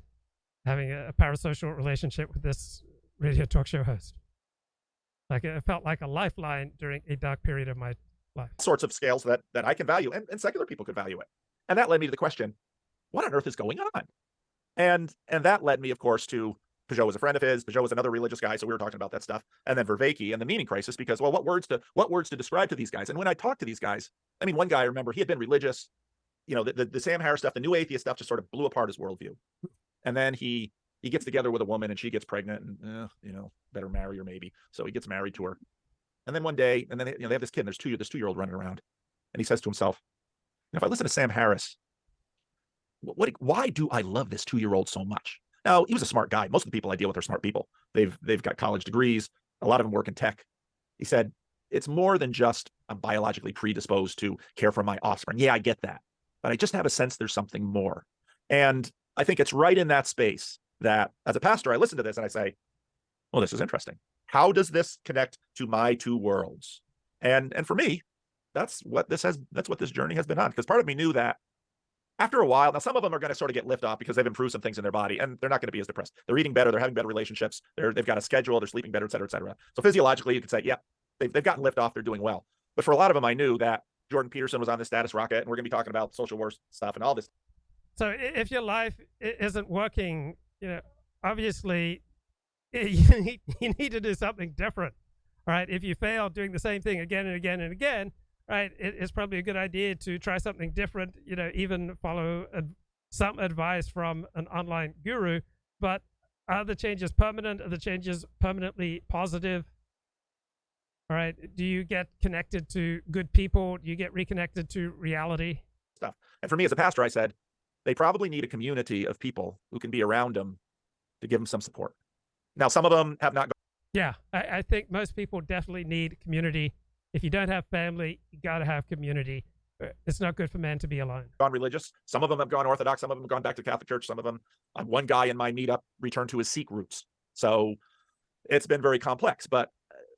having a parasocial relationship with this radio talk show host. Like, it felt like a lifeline during a dark period of my life. Sorts of scales that I can value, and secular people could value it. And that led me to the question, what on earth is going on? And that led me, of course, to Peugeot was a friend of his. Peugeot was another religious guy, so we were talking about that stuff. And then Vervaeke and the meaning crisis, because, well, what words to describe to these guys? And when I talked to these guys, one guy, I remember, he had been religious. The Sam Harris stuff, the new atheist stuff, just sort of blew apart his worldview. And then he gets together with a woman, and she gets pregnant, and better marry her maybe. So he gets married to her. And then one day, and then they have this kid, and there's this 2-year-old running around, and he says to himself, if I listen to Sam Harris, why do I love this 2-year-old so much? Now, he was a smart guy. Most of the people I deal with are smart people. They've got college degrees. A lot of them work in tech. He said, it's more than just I'm biologically predisposed to care for my offspring. Yeah, I get that. but I just have a sense there's something more. And I think it's right in that space that as a pastor, I listen to this and I say, well, this is interesting. How does this connect to my two worlds? And for me, that's what this journey has been on. Because part of me knew that after a while, now some of them are going to sort of get lift off because they've improved some things in their body and they're not going to be as depressed. They're eating better, they're having better relationships, they've got a schedule, they're sleeping better, et cetera, et cetera. So physiologically, you could say, yeah, they've gotten lift off, they're doing well. But for a lot of them, I knew that Jordan Peterson was on the status rocket, and we're going to be talking about social wars stuff and all this. So if your life isn't working, obviously you need to do something different. All right. If you fail doing the same thing again and again and again, right, it's probably a good idea to try something different, even follow some advice from an online guru. But are the changes permanent? Are the changes permanently positive? All right. Do you get connected to good people? Do you get reconnected to reality? Stuff. And for me as a pastor, I said, they probably need a community of people who can be around them to give them some support. Now, some of them have not. Yeah, I think most people definitely need community. If you don't have family, you got to have community. It's not good for man to be alone. Gone religious. Some of them have gone Orthodox. Some of them have gone back to Catholic Church. Some of them, one guy in my meetup returned to his Sikh roots. So it's been very complex. But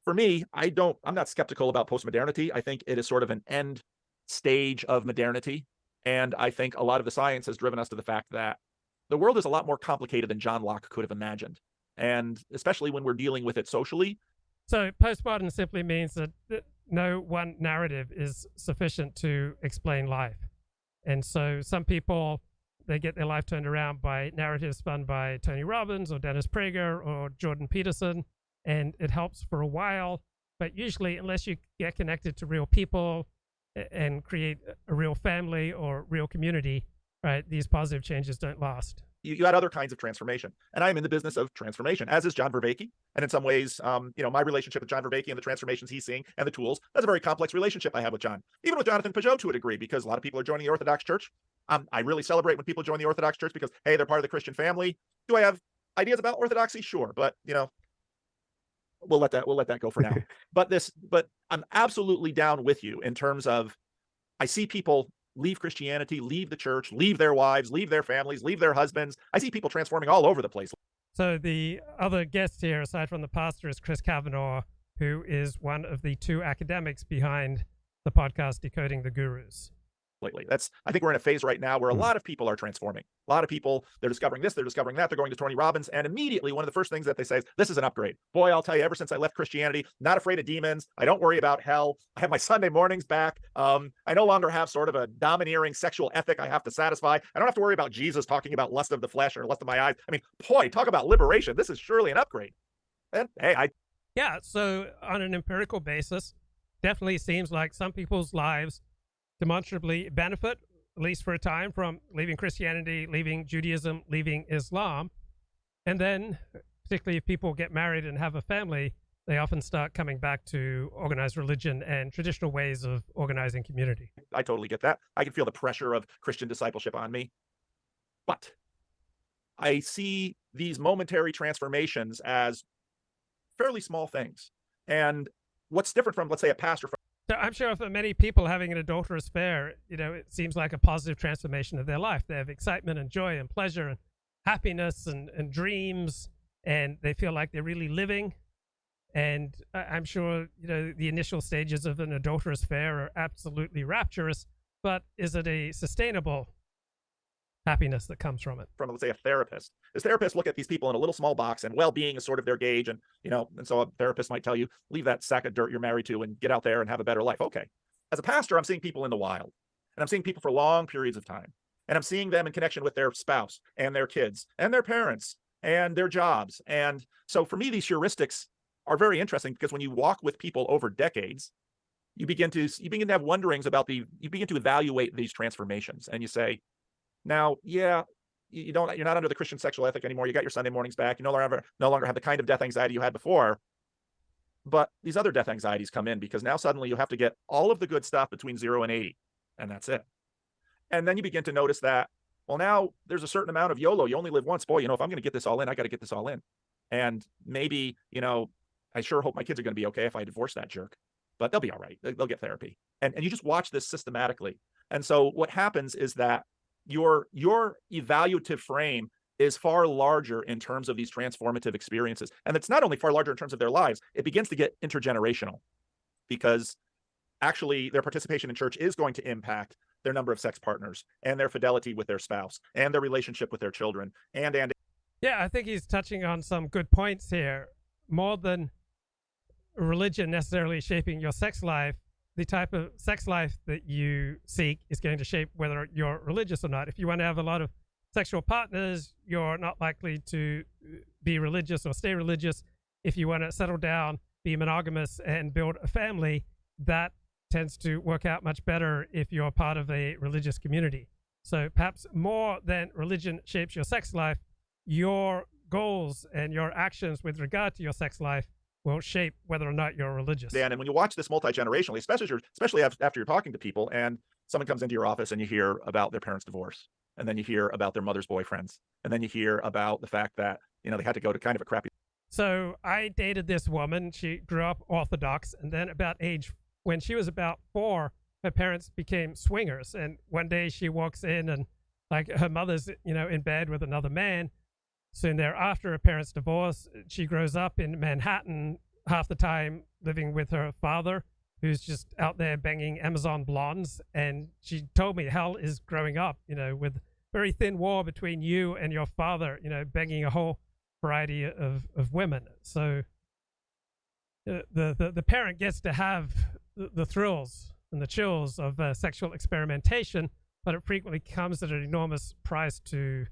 for me, I'm not skeptical about postmodernity. I think it is sort of an end stage of modernity. And I think a lot of the science has driven us to the fact that the world is a lot more complicated than John Locke could have imagined. And especially when we're dealing with it socially. So postmodern simply means that no one narrative is sufficient to explain life. And so some people, they get their life turned around by narratives spun by Tony Robbins or Dennis Prager or Jordan Peterson, and it helps for a while. But usually, unless you get connected to real people and create a real family or real community, right, these positive changes don't last. You had other kinds of transformation. And I'm in the business of transformation, as is John Vervaeke. And in some ways, my relationship with John Vervaeke and the transformations he's seeing and the tools, that's a very complex relationship I have with John. Even with Jonathan Pajot to a degree, because a lot of people are joining the Orthodox Church. I really celebrate when people join the Orthodox Church because, hey, they're part of the Christian family. Do I have ideas about Orthodoxy? Sure. But, we'll let that go for now. But I'm absolutely down with you in terms of, I see people leave Christianity, leave the church, leave their wives, leave their families, leave their husbands. I see people transforming all over the place. So the other guest here, aside from the pastor, is Chris Kavanagh, who is one of the two academics behind the podcast Decoding the Gurus. Lately, I think we're in a phase right now where a lot of people are transforming. A lot of people, they're discovering this, they're discovering that, they're going to Tony Robbins, and immediately one of the first things that they say is, this is an upgrade. Boy, I'll tell you, ever since I left Christianity, not afraid of demons, I don't worry about hell, I have my Sunday mornings back, I no longer have sort of a domineering sexual ethic I have to satisfy, I don't have to worry about Jesus talking about lust of the flesh or lust of my eyes. I mean, boy, talk about liberation, this is surely an upgrade. And hey, Yeah, so on an empirical basis, definitely seems like some people's lives demonstrably benefit, at least for a time, from leaving Christianity, leaving Judaism, leaving Islam. And then, particularly if people get married and have a family, they often start coming back to organized religion and traditional ways of organizing community. I totally get that. I can feel the pressure of Christian discipleship on me. But I see these momentary transformations as fairly small things. And what's different from, let's say, a pastor. So I'm sure for many people having an adulterous affair, it seems like a positive transformation of their life. They have excitement and joy and pleasure and happiness and dreams, and they feel like they're really living. And I'm sure, the initial stages of an adulterous affair are absolutely rapturous, but is it a sustainable happiness that comes from it? From, let's say, a therapist. As therapists look at these people in a little small box, and well-being is sort of their gauge. And, and so a therapist might tell you, leave that sack of dirt you're married to and get out there and have a better life. Okay. As a pastor, I'm seeing people in the wild, and I'm seeing people for long periods of time. And I'm seeing them in connection with their spouse and their kids and their parents and their jobs. And so for me, these heuristics are very interesting because when you walk with people over decades, you begin to have wonderings about you begin to evaluate these transformations, and you say, now, yeah, you're not under the Christian sexual ethic anymore. You got your Sunday mornings back. You no longer have the kind of death anxiety you had before. But these other death anxieties come in because now suddenly you have to get all of the good stuff between 0 and 80, and that's it. And then you begin to notice that, well, now there's a certain amount of YOLO. You only live once. Boy, if I'm going to get this all in, I got to get this all in. And maybe, I sure hope my kids are going to be okay if I divorce that jerk, but they'll be all right. They'll get therapy. And you just watch this systematically. And so what happens is that your evaluative frame is far larger in terms of these transformative experiences. And it's not only far larger in terms of their lives, it begins to get intergenerational, because actually their participation in church is going to impact their number of sex partners and their fidelity with their spouse and their relationship with their children. And yeah, I think he's touching on some good points here. More than religion necessarily shaping your sex life, the type of sex life that you seek is going to shape whether you're religious or not. If you want to have a lot of sexual partners, you're not likely to be religious or stay religious. If you want to settle down, be monogamous, and build a family, that tends to work out much better if you're part of a religious community. So perhaps more than religion shapes your sex life, your goals and your actions with regard to your sex life will shape whether or not you're religious. Dan, and when you watch this multi-generationally, especially after you're talking to people and someone comes into your office and you hear about their parents' divorce, and then you hear about their mother's boyfriends, and then you hear about the fact that, you know, they had to go to kind of a crappy. So I dated this woman. She grew up Orthodox, and then when she was about 4, her parents became swingers. And one day she walks in and like her mother's, in bed with another man. Soon thereafter, her parents divorce. She grows up in Manhattan, half the time living with her father, who's just out there banging Amazon blondes. And she told me hell is growing up, with very thin wall between you and your father, banging a whole variety of women. So the parent gets to have the thrills and the chills of sexual experimentation, but it frequently comes at an enormous price to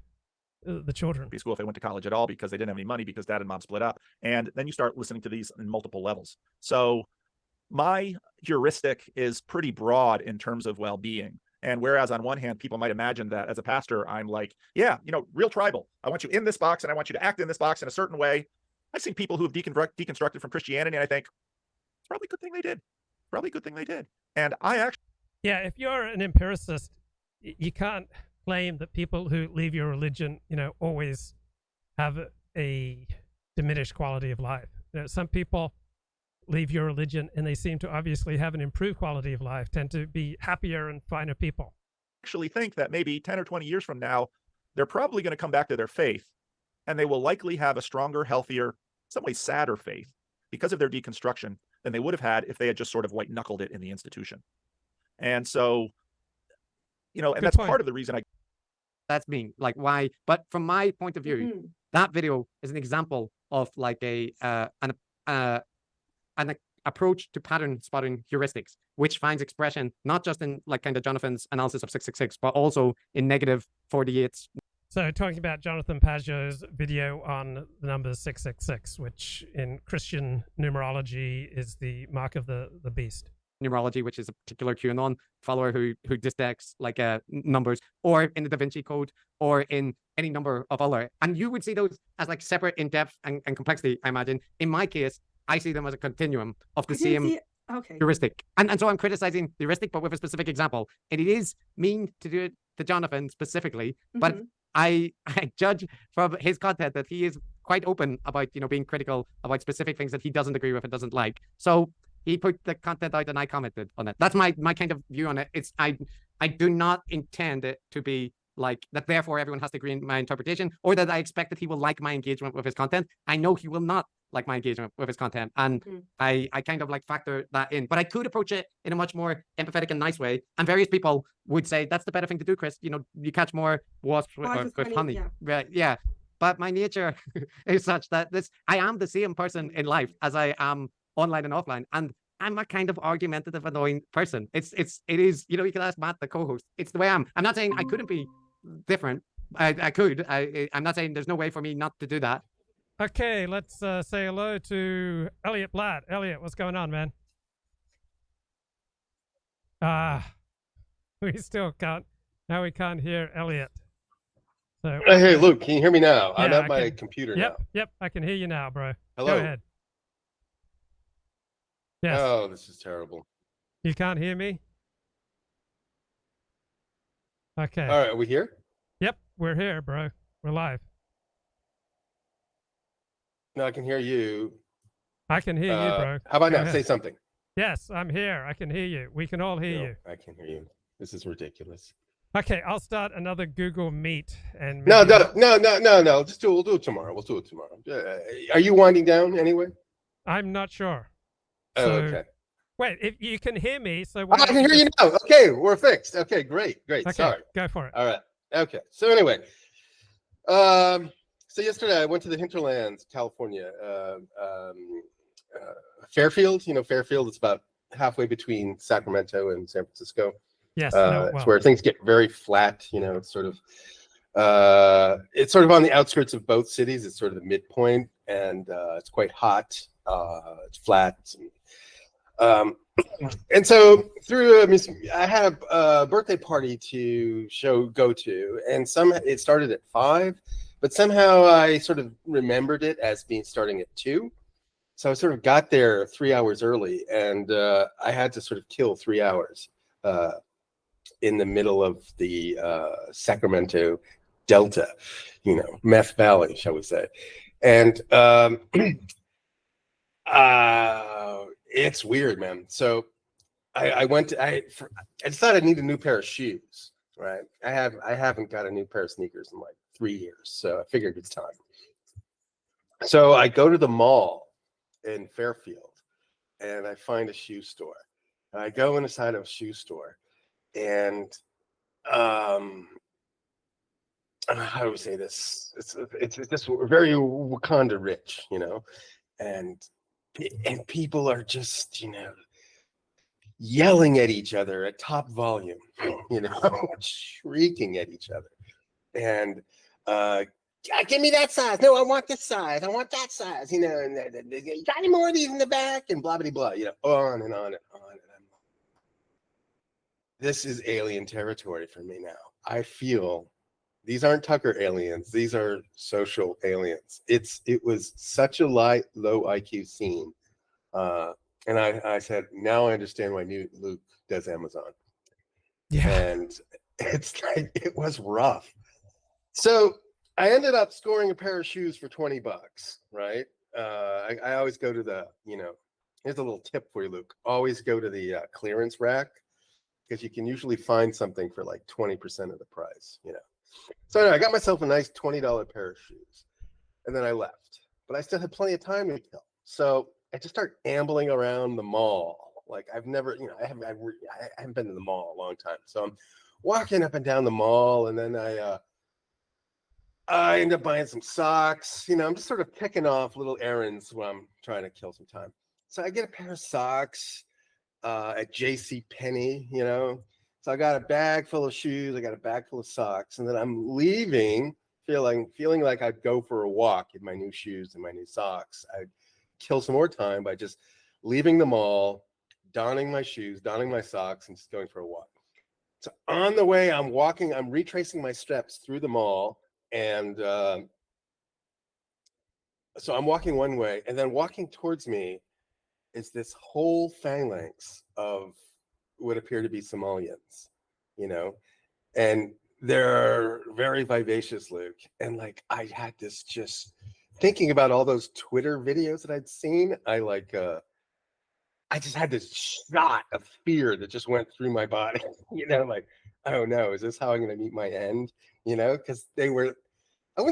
the children. School if they went to college at all, because they didn't have any money because dad and mom split up. And then you start listening to these in multiple levels. So my heuristic is pretty broad in terms of well-being. And whereas on one hand, people might imagine that as a pastor, I'm like, yeah, real tribal. I want you in this box and I want you to act in this box in a certain way. I've seen people who have deconstructed from Christianity, and I think it's probably a good thing they did. Probably a good thing they did. And I actually. Yeah, if you're an empiricist, you can't claim that people who leave your religion, always have a diminished quality of life. Some people leave your religion and they seem to obviously have an improved quality of life, tend to be happier and finer people. Actually think that maybe 10 or 20 years from now, they're probably going to come back to their faith, and they will likely have a stronger, healthier, some ways sadder faith because of their deconstruction than they would have had if they had just sort of white knuckled it in the institution. And so, and Good that's point. part of the reason That's me. Like why? But from my point of view, that video is an example of like an approach to pattern spotting heuristics, which finds expression not just in like kind of Jonathan's analysis of 666, but also in negative 48. So talking about Jonathan Pageau's video on the number 666, which in Christian numerology is the mark of the beast. Numerology, which is a particular QAnon follower who dissects like numbers, or in the Da Vinci Code, or in any number of other. And you would see those as like separate in depth and complexity, I imagine. In my case, I see them as a continuum of the same heuristic. And so I'm criticizing the heuristic, but with a specific example. And it is mean to do it to Jonathan specifically, but I judge from his content that he is quite open about, being critical about specific things that he doesn't agree with and doesn't like. So he put the content out and I commented on it. That's my kind of view on it. It's I do not intend it to be like that, therefore everyone has to agree in my interpretation, or that I expect that he will like my engagement with his content. I know he will not like my engagement with his content. And I kind of like factor that in. But I could approach it in a much more empathetic and nice way. And various people would say, that's the better thing to do, Chris. You catch more wasps with honey. Right. Yeah. But my nature is such that I am the same person in life as I am online and offline. And I'm a kind of argumentative, annoying person. It is, you can ask Matt, the co-host. It's the way I am. I'm not saying I couldn't be different. I could. I'm not saying there's no way for me not to do that. Okay, let's say hello to Elliott Blatt. Elliott, what's going on, man? We still can't. Now we can't hear Elliott. So, hey, Luke, can you hear me now? Yeah, I'm at my computer now. Yep, I can hear you now, bro. Hello. Go ahead. Yes. Oh, this is terrible. You can't hear me? Okay. All right, are we here? Yep, we're here, bro. We're live. No, I can hear you. I can hear you, bro. How about Go now? ahead. Say something. Yes, I'm here. I can hear you. We can all hear you. I can hear you. This is ridiculous. Okay, I'll start another Google Meet and No. maybe- We'll do it tomorrow. Are you winding down anyway? I'm not sure. Oh, So- okay. Wait, if you can hear me, so Oh, why I don't can hear you just- now. Okay, we're fixed. Okay, great. Okay, Sorry. go for it. All right. Okay. So anyway, so yesterday I went to the hinterlands, California, Fairfield. You know, Fairfield is about halfway between Sacramento and San Francisco. Yes, It's where things get very flat. You know, it's sort of on the outskirts of both cities. It's sort of the midpoint, and it's quite hot. It's flat. And so I had a birthday party to go to, and it started at 5, but somehow I sort of remembered it as starting at 2. So I sort of got there 3 hours early, and I had to sort of kill 3 hours in the middle of the Sacramento Delta, you know, Meth Valley, shall we say. And it's weird, man. So I decided I need a new pair of shoes, right? I haven't got a new pair of sneakers in like 3 years, so I figured it's time. So I go to the mall in Fairfield, and I find a shoe store. And I go inside of a shoe store, and how do we say this? It's just very Wakanda rich, you know, and people are just, you know, yelling at each other at top volume, you know, shrieking at each other, and give me that size. No, I want this size. I want that size. You know, and you got any more of these in the back? And blah blah blah. You know, on and on and on. And this is alien territory for me now. I feel these aren't Tucker aliens. These are social aliens. It was such a low IQ scene. And I said, now I understand why Luke does Amazon. Yeah. And it's like, it was rough. So I ended up scoring a pair of shoes for $20, right? I always go to the, you know, here's a little tip for you, Luke. Always go to the clearance rack, because you can usually find something for like 20% of the price, you know. So anyway, I got myself a nice $20 pair of shoes, and then I left. But I still had plenty of time to kill. So I just start ambling around the mall. Like I've never, you know, I haven't been to the mall in a long time. So I'm walking up and down the mall, and then I end up buying some socks. You know, I'm just sort of picking off little errands when I'm trying to kill some time. So I get a pair of socks at JCPenney, you know. So I got a bag full of shoes, I got a bag full of socks, and then I'm leaving feeling like I'd go for a walk in my new shoes and my new socks. I'd kill some more time by just leaving the mall, donning my shoes, donning my socks, and just going for a walk. So on the way, I'm retracing my steps through the mall, and so I'm walking one way, and then walking towards me is this whole phalanx of what appear to be Somalians, you know, and they're very vivacious, Luke. And like, I had this just thinking about all those Twitter videos that I'd seen. I just had this shot of fear that just went through my body, you know, like, oh no, is this how I'm going to meet my end? You know, because I wouldn't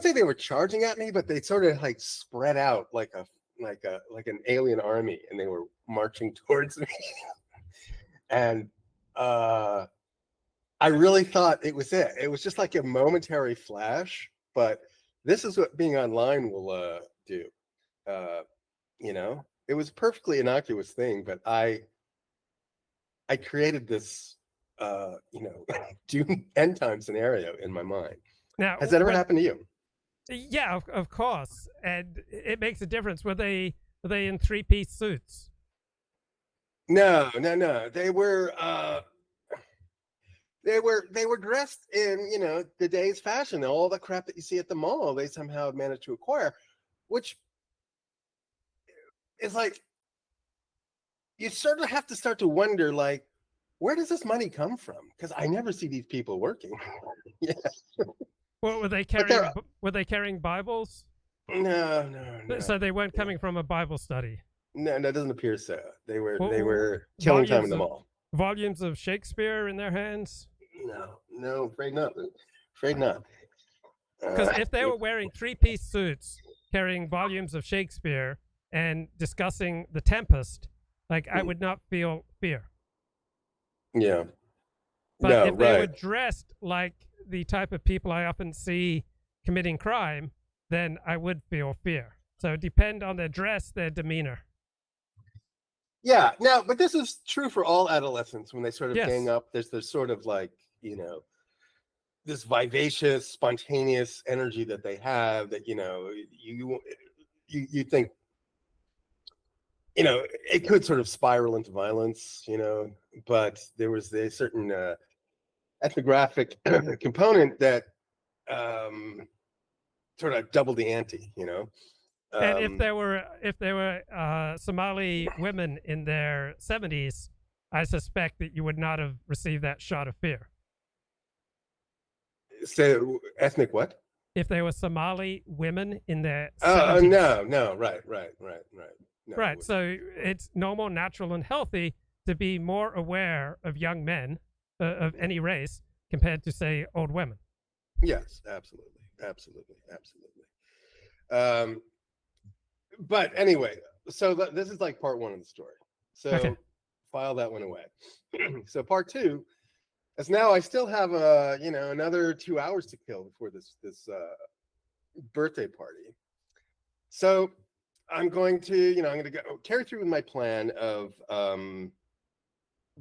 say they were charging at me, but they sort of like spread out like an alien army, and they were marching towards me. And I really thought it was it. It was just like a momentary flash, but this is what being online will do. You know, it was a perfectly innocuous thing, but I created this, you know, doom end time scenario in my mind. Now, has that ever happened to you? Yeah, of course, and it makes a difference. Were they in 3-piece suits? No. They were dressed in, you know, the day's fashion. All the crap that you see at the mall, they somehow managed to acquire, which is like, you sort of have to start to wonder, like, where does this money come from? Because I never see these people working. Yeah. Well, were they carrying Bibles? No. So they weren't coming from a Bible study. No, that doesn't appear so. They were killing time in the mall. volumes of Shakespeare in their hands? No, afraid not. Afraid not. Because if they were wearing three-piece suits, carrying volumes of Shakespeare, and discussing The Tempest, like I would not feel fear. Yeah. But no, if they right. were dressed like the type of people I often see committing crime, then I would feel fear. So it depends on their dress, their demeanor. Yeah, no, but this is true for all adolescents when they sort of Yes. gang up. There's sort of like, this vivacious, spontaneous energy that they have that, you think, it could sort of spiral into violence, but there was a certain ethnographic component that sort of doubled the ante, And if there were Somali women in their 70s, I suspect that you would not have received that shot of fear. So ethnic what? If there were Somali women in their 70s. No, right. No, right. So it's normal, natural, and healthy to be more aware of young men of any race compared to, say, old women. Yes, absolutely. But anyway, so this is like part one of the story. So Okay. File that one away. So part two, as now I still have another 2 hours to kill before this birthday party. So I'm going to go carry through with my plan of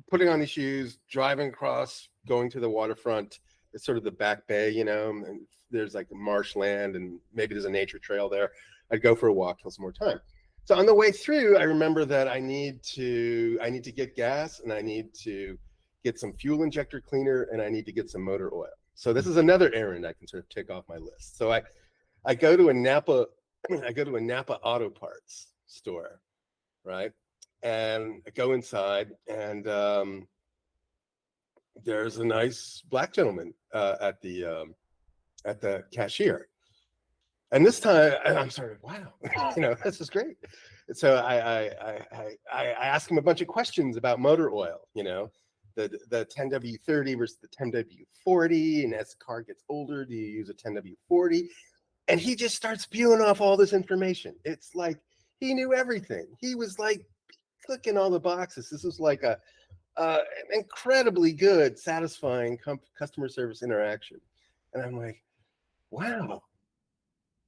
putting on these shoes, driving across, going to the waterfront. It's sort of the back bay, and there's like marshland and maybe there's a nature trail there. I'd go for a walk, kill some more time. So on the way through, I remember that I need to get gas, and I need to get some fuel injector cleaner, and I need to get some motor oil. So this is another errand I can sort of tick off my list. So I go to a Napa auto parts store, right? And I go inside, and there's a nice black gentleman at the cashier. And this time, I'm sort of, wow, this is great. So I ask him a bunch of questions about motor oil, the 10W30 versus the 10W40, and as the car gets older, do you use a 10W40? And he just starts spewing off all this information. It's like he knew everything. He was like clicking all the boxes. This was like an incredibly good, satisfying customer service interaction. And I'm like, wow.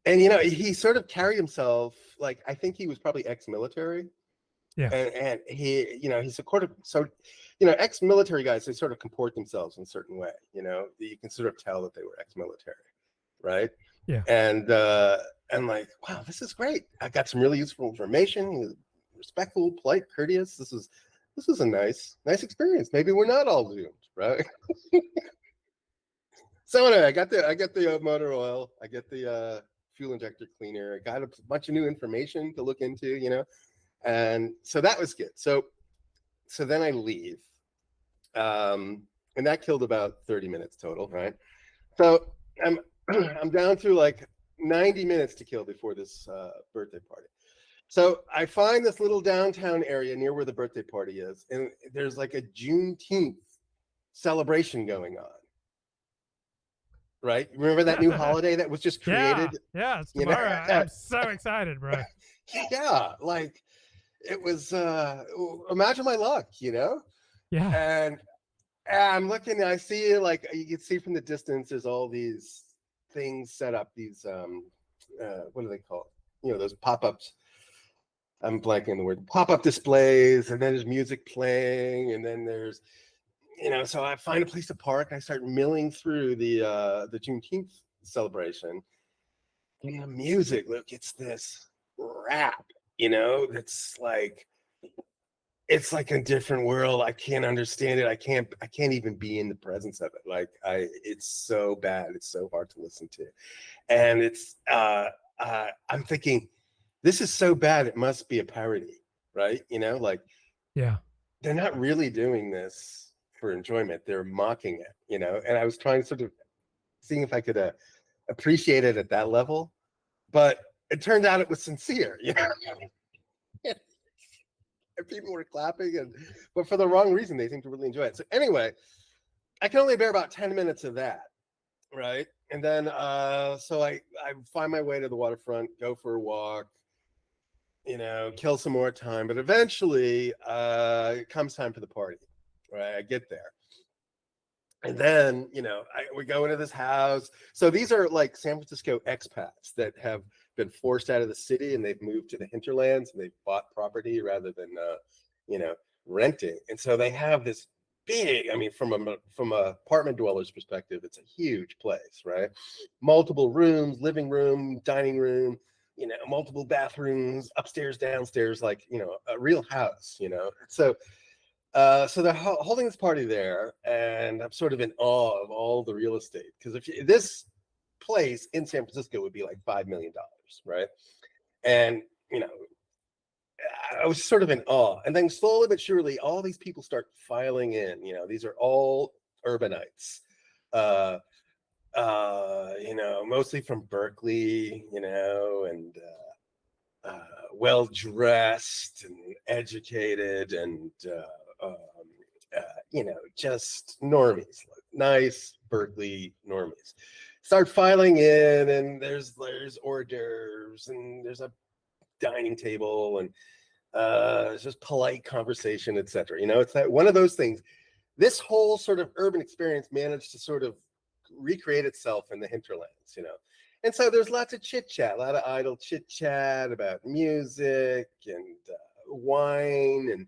And he sort of carried himself like, I think he was probably ex-military. Yeah. And he, he's ex-military guys, they sort of comport themselves in a certain way. You can sort of tell that they were ex-military, right? Yeah. And like, wow, this is great. I got some really useful information. He was respectful, polite, courteous. This was a nice experience. Maybe we're not all doomed, right? So anyway, I got the motor oil. I get the fuel injector cleaner. I got a bunch of new information to look into, and so that was good. So then I leave, and that killed about 30 minutes total, right? So I'm down to like 90 minutes to kill before this birthday party. So I find this little downtown area near where the birthday party is, and there's like a Juneteenth celebration going on. Right? Remember that new holiday that was just created? Yeah, it's tomorrow. I'm so excited, bro. Yeah, like it was, imagine my luck, Yeah. And I'm looking, I see, like, you can see from the distance, there's all these things set up, these, what do they call it? Those pop-ups. I'm blanking on the word. Pop-up displays, and then there's music playing, and then there's, so I find a place to park, and I start milling through the Juneteenth celebration. And the music, look, it's this rap, that's like, it's like a different world. I can't understand it. I can't even be in the presence of it. Like it's so bad. It's so hard to listen to. And it's I'm thinking, this is so bad, it must be a parody, right? Yeah. They're not really doing this for enjoyment. They're mocking it, and I was trying to sort of seeing if I could appreciate it at that level, but it turned out it was sincere. and people were clapping, but for the wrong reason. They seemed to really enjoy it. So anyway, I can only bear about 10 minutes of that, right? And then so I find my way to the waterfront, go for a walk, kill some more time, but eventually it comes time for the party, right? I get there. And then, we go into this house. So these are like San Francisco expats that have been forced out of the city, and they've moved to the hinterlands, and they've bought property rather than, renting. And so they have this big, from a apartment dweller's perspective, it's a huge place, right? Multiple rooms, living room, dining room, multiple bathrooms, upstairs, downstairs, like, a real house, So so they're holding this party there, and I'm sort of in awe of all the real estate, because this place in San Francisco would be like $5 million, right? And I was sort of in awe, and then slowly but surely, all these people start filing in. These are all urbanites, mostly from Berkeley, and well dressed and educated, and just normies, nice Berkeley normies, start filing in, and there's hors d'oeuvres, and there's a dining table, and it's just polite conversation, etc. It's that one of those things. This whole sort of urban experience managed to sort of recreate itself in the hinterlands, And so there's lots of chit chat, a lot of idle chit chat about music and wine, and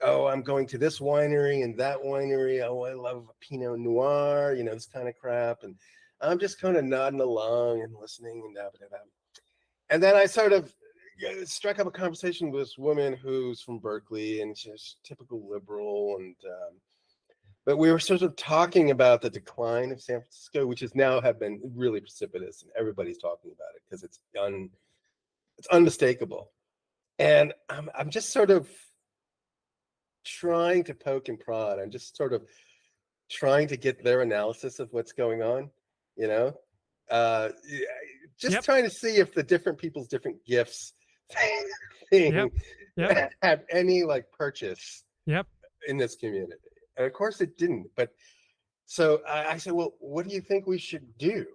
oh, I'm going to this winery and that winery. Oh, I love Pinot Noir, this kind of crap. And I'm just kind of nodding along and listening, and and then I sort of struck up a conversation with this woman who's from Berkeley, and she's typical liberal, and but we were sort of talking about the decline of San Francisco, which has now have been really precipitous, and everybody's talking about it because it's unmistakable. And I'm just sort of trying to poke and prod. I'm just sort of trying to get their analysis of what's going on, just trying to see if the different people's different gifts thing have any like purchase in this community. And of course it didn't. But so I said, well, what do you think we should do?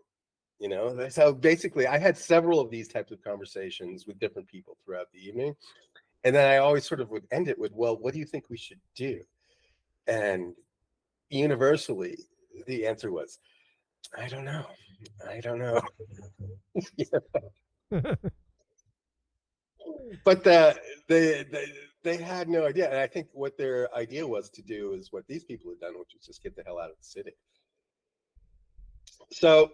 So basically I had several of these types of conversations with different people throughout the evening. And then I always sort of would end it with, well, what do you think we should do? And universally, the answer was, I don't know. But they had no idea. And I think what their idea was to do is what these people had done, which was just get the hell out of the city. So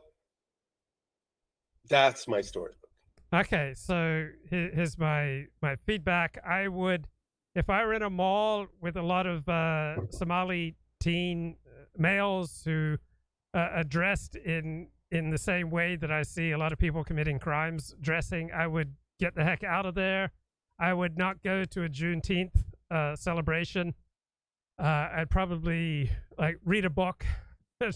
that's my story. Okay, so here's my feedback. I would, if I were in a mall with a lot of Somali teen males who are dressed in the same way that I see a lot of people committing crimes dressing, I would get the heck out of there. I would not go to a Juneteenth celebration. I'd probably read a book, go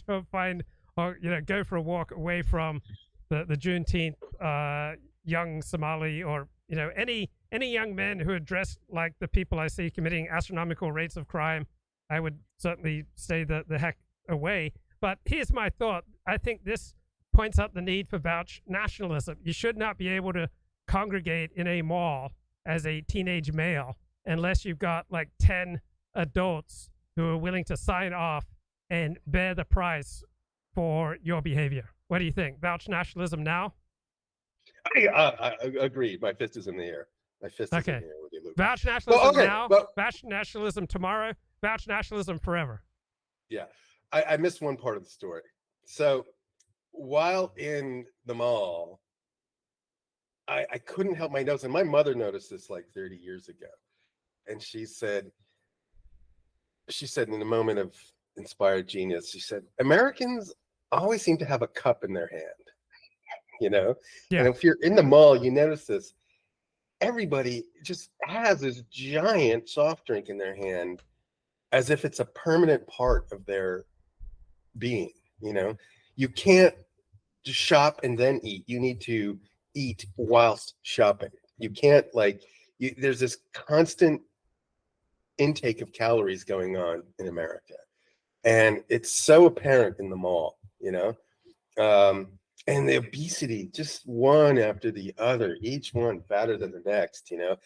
for a walk away from the Juneteenth young Somali, or any young men who are dressed like the people I see committing astronomical rates of crime. I would certainly stay the heck away. But here's my thought. I think this points out the need for vouch nationalism. You should not be able to congregate in a mall as a teenage male unless you've got 10 adults who are willing to sign off and bear the price for your behavior. What do you think? Vouch nationalism now? I agree. My fist is in the air. My fist is in the air with you, Luke. Vouch nationalism now, vouch nationalism tomorrow, vouch nationalism forever. Yeah. I missed one part of the story. So while in the mall, I couldn't help my nose. And my mother noticed this 30 years ago. And she said in a moment of inspired genius, she said, Americans always seem to have a cup in their hand. And if you're in the mall, you notice this. Everybody just has this giant soft drink in their hand as if it's a permanent part of their being. You can't just shop and then eat. You need to eat whilst shopping. You can't there's this constant intake of calories going on in America. And it's so apparent in the mall, you know, and the obesity, just one after the other, each one fatter than the next, you know.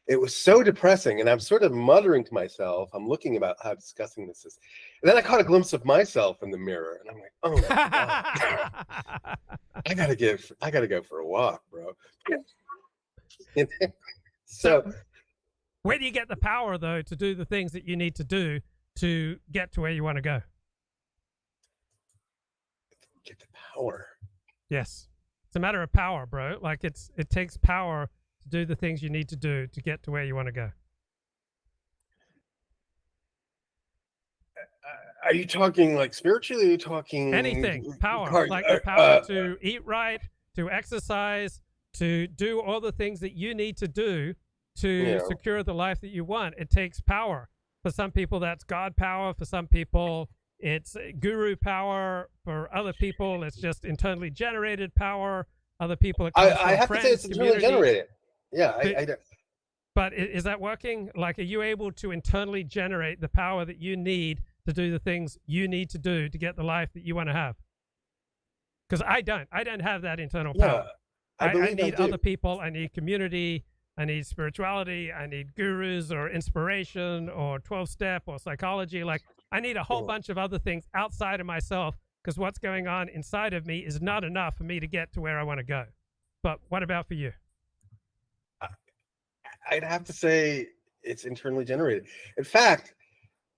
It was so depressing. And I'm sort of muttering to myself, I'm looking about how disgusting this is. And then I caught a glimpse of myself in the mirror, and I'm like, oh my God. I gotta go for a walk, bro. So where do you get the power, though, to do the things that you need to do to get to where you want to go? Get the power. Yes. It's a matter of power, bro. Like it takes power to do the things you need to do to get to where you want to go. Are you talking like spiritually? Are you talking anything? Power, like the power to eat right, to exercise, to do all the things that you need to do to secure the life that you want. It takes power. For some people, that's God power. For some people, it's guru power. For other people, it's just internally generated power. Other people, it comes I have friends, to say it's internally generated. Yeah, I don't. But is that working? Like, are you able to internally generate the power that you need to do the things you need to do to get the life that you want to have? Because I don't have that internal power. I need other people. I need community. I need spirituality. I need gurus or inspiration or 12-step or psychology. Like, I need a whole bunch of other things outside of myself, because what's going on inside of me is not enough for me to get to where I want to go. But what about for you? I'd have to say it's internally generated. In fact,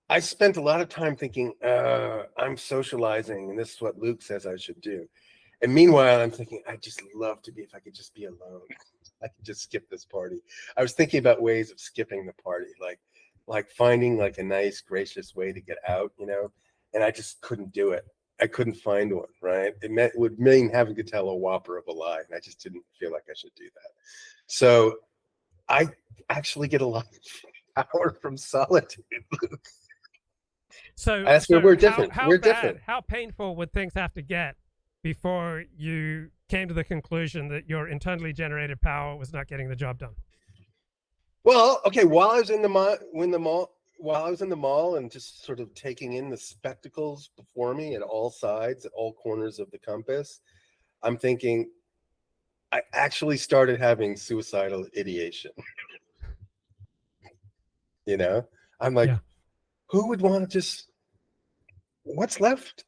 I spent a lot of time thinking, I'm socializing, and this is what Luke says I should do. And meanwhile, I'm thinking, I'd just love to be, if I could just be alone. I could just skip this party. I was thinking about ways of skipping the party, like finding like a nice, gracious way to get out, you know, and I just couldn't do it. I couldn't find one, right? It would mean having to tell a whopper of a lie, and I just didn't feel like I should do that. So I actually get a lot of power from solitude. So that's where we're different. We're different. How painful would things have to get before you came to the conclusion that your internally generated power was not getting the job done? Well, okay, while I was in the mall and just sort of taking in the spectacles before me at all sides, at all corners of the compass, I'm thinking, I actually started having suicidal ideation. You know, I'm like, who would want to just, what's left?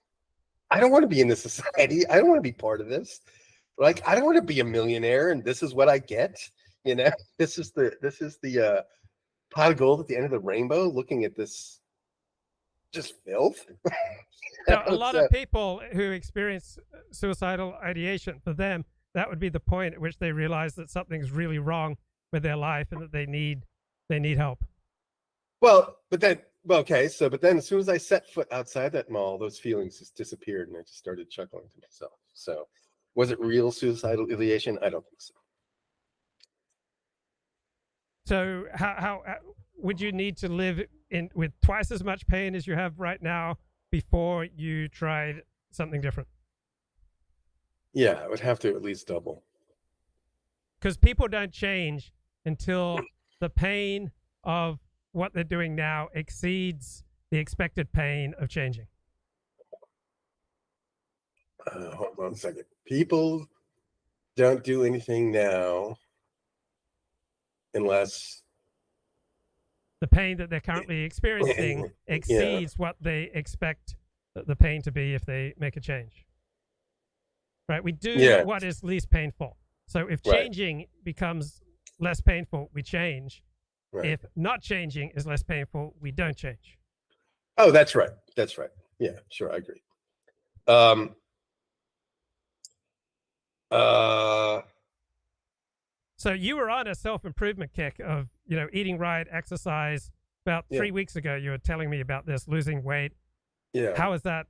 I don't want to be in this society. I don't want to be part of this. Like, I don't want to be a millionaire and this is what I get. You know, this is the pot of gold at the end of the rainbow, looking at this just filth. So a lot of people who experience suicidal ideation, for them, that would be the point at which they realize that something's really wrong with their life and that they need help. Well, but then as soon as I set foot outside that mall, those feelings just disappeared, and I just started chuckling to myself. So, was it real suicidal ideation? I don't think so. So, how would you need to live with twice as much pain as you have right now before you tried something different? Yeah, I would have to at least double. Because people don't change until the pain of what they're doing now exceeds the expected pain of changing. Hold on a second. People don't do anything now unless the pain that they're currently experiencing exceeds what they expect the pain to be if they make a change. Right? We do what is least painful. So if changing becomes less painful, we change. Right. If not changing is less painful, we don't change. Oh, that's right. That's right. Yeah, sure. I agree. So you were on a self-improvement kick of, eating right, exercise. About 3 weeks ago, you were telling me about this, losing weight. Yeah. How's that